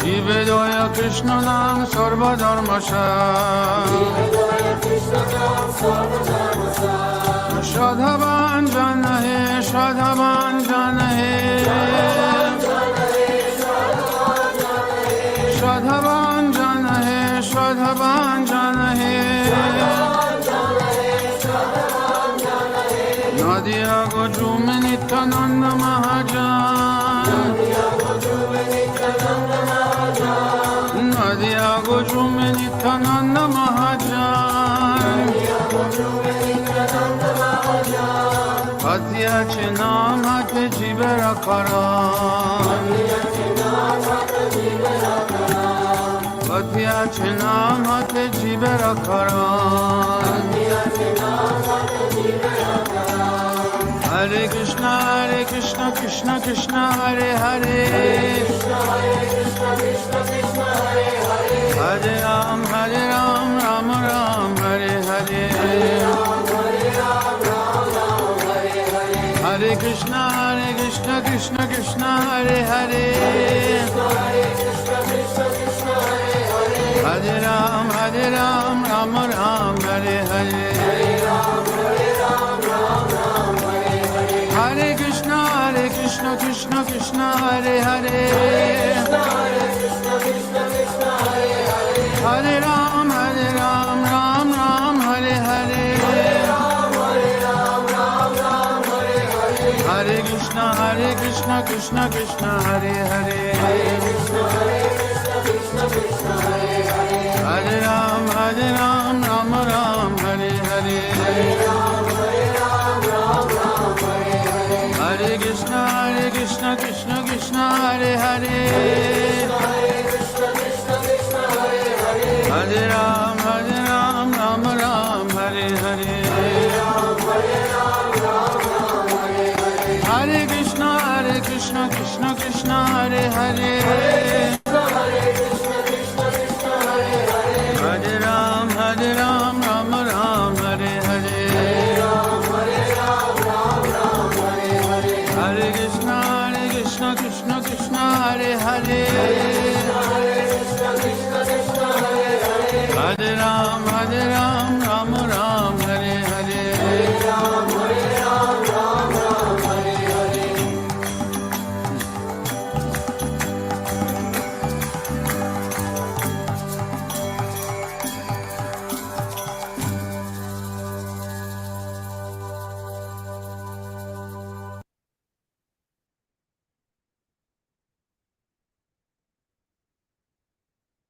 Vivedoya Krishna Nam Sarva Dharmasam Shradhavan Jana Hai Shradhavan Jana Hai Shradhavan Jana Hai Shradhavan Jana Hai Nadia Gojume Nityananda Mahajan Nadia Gojume Nityananda Mahajan Hatya Chinam Hate Jibera Karan Hatya Chinam Hate Jibera Karan Hare Krishna, Krishna Krishna, Hare Hare. Hare Ram, Ram Ram, Hare Hare. Hare Krishna, Krishna Krishna, Hare Hare. Hare Ram, Ram Ram, Hare Hare. Hare Krishna, Krishna Krishna, Hare Hare. Hare Ram, Ram Ram, Hare Hare. Hare Krishna. Krishna, Krishna Krishna, Hare Hare. Hare Ram, Ram Ram, Hare Hare. Hare Krishna, Krishna Krishna, Hare Hare. Hare Ram, Ram Ram, Hare Hare. Hare Krishna, Krishna Krishna, Hare Hare. Hare Ram, Ram Ram, Hare Hare. Hare Krishna, Krishna Krishna, Hare Hare.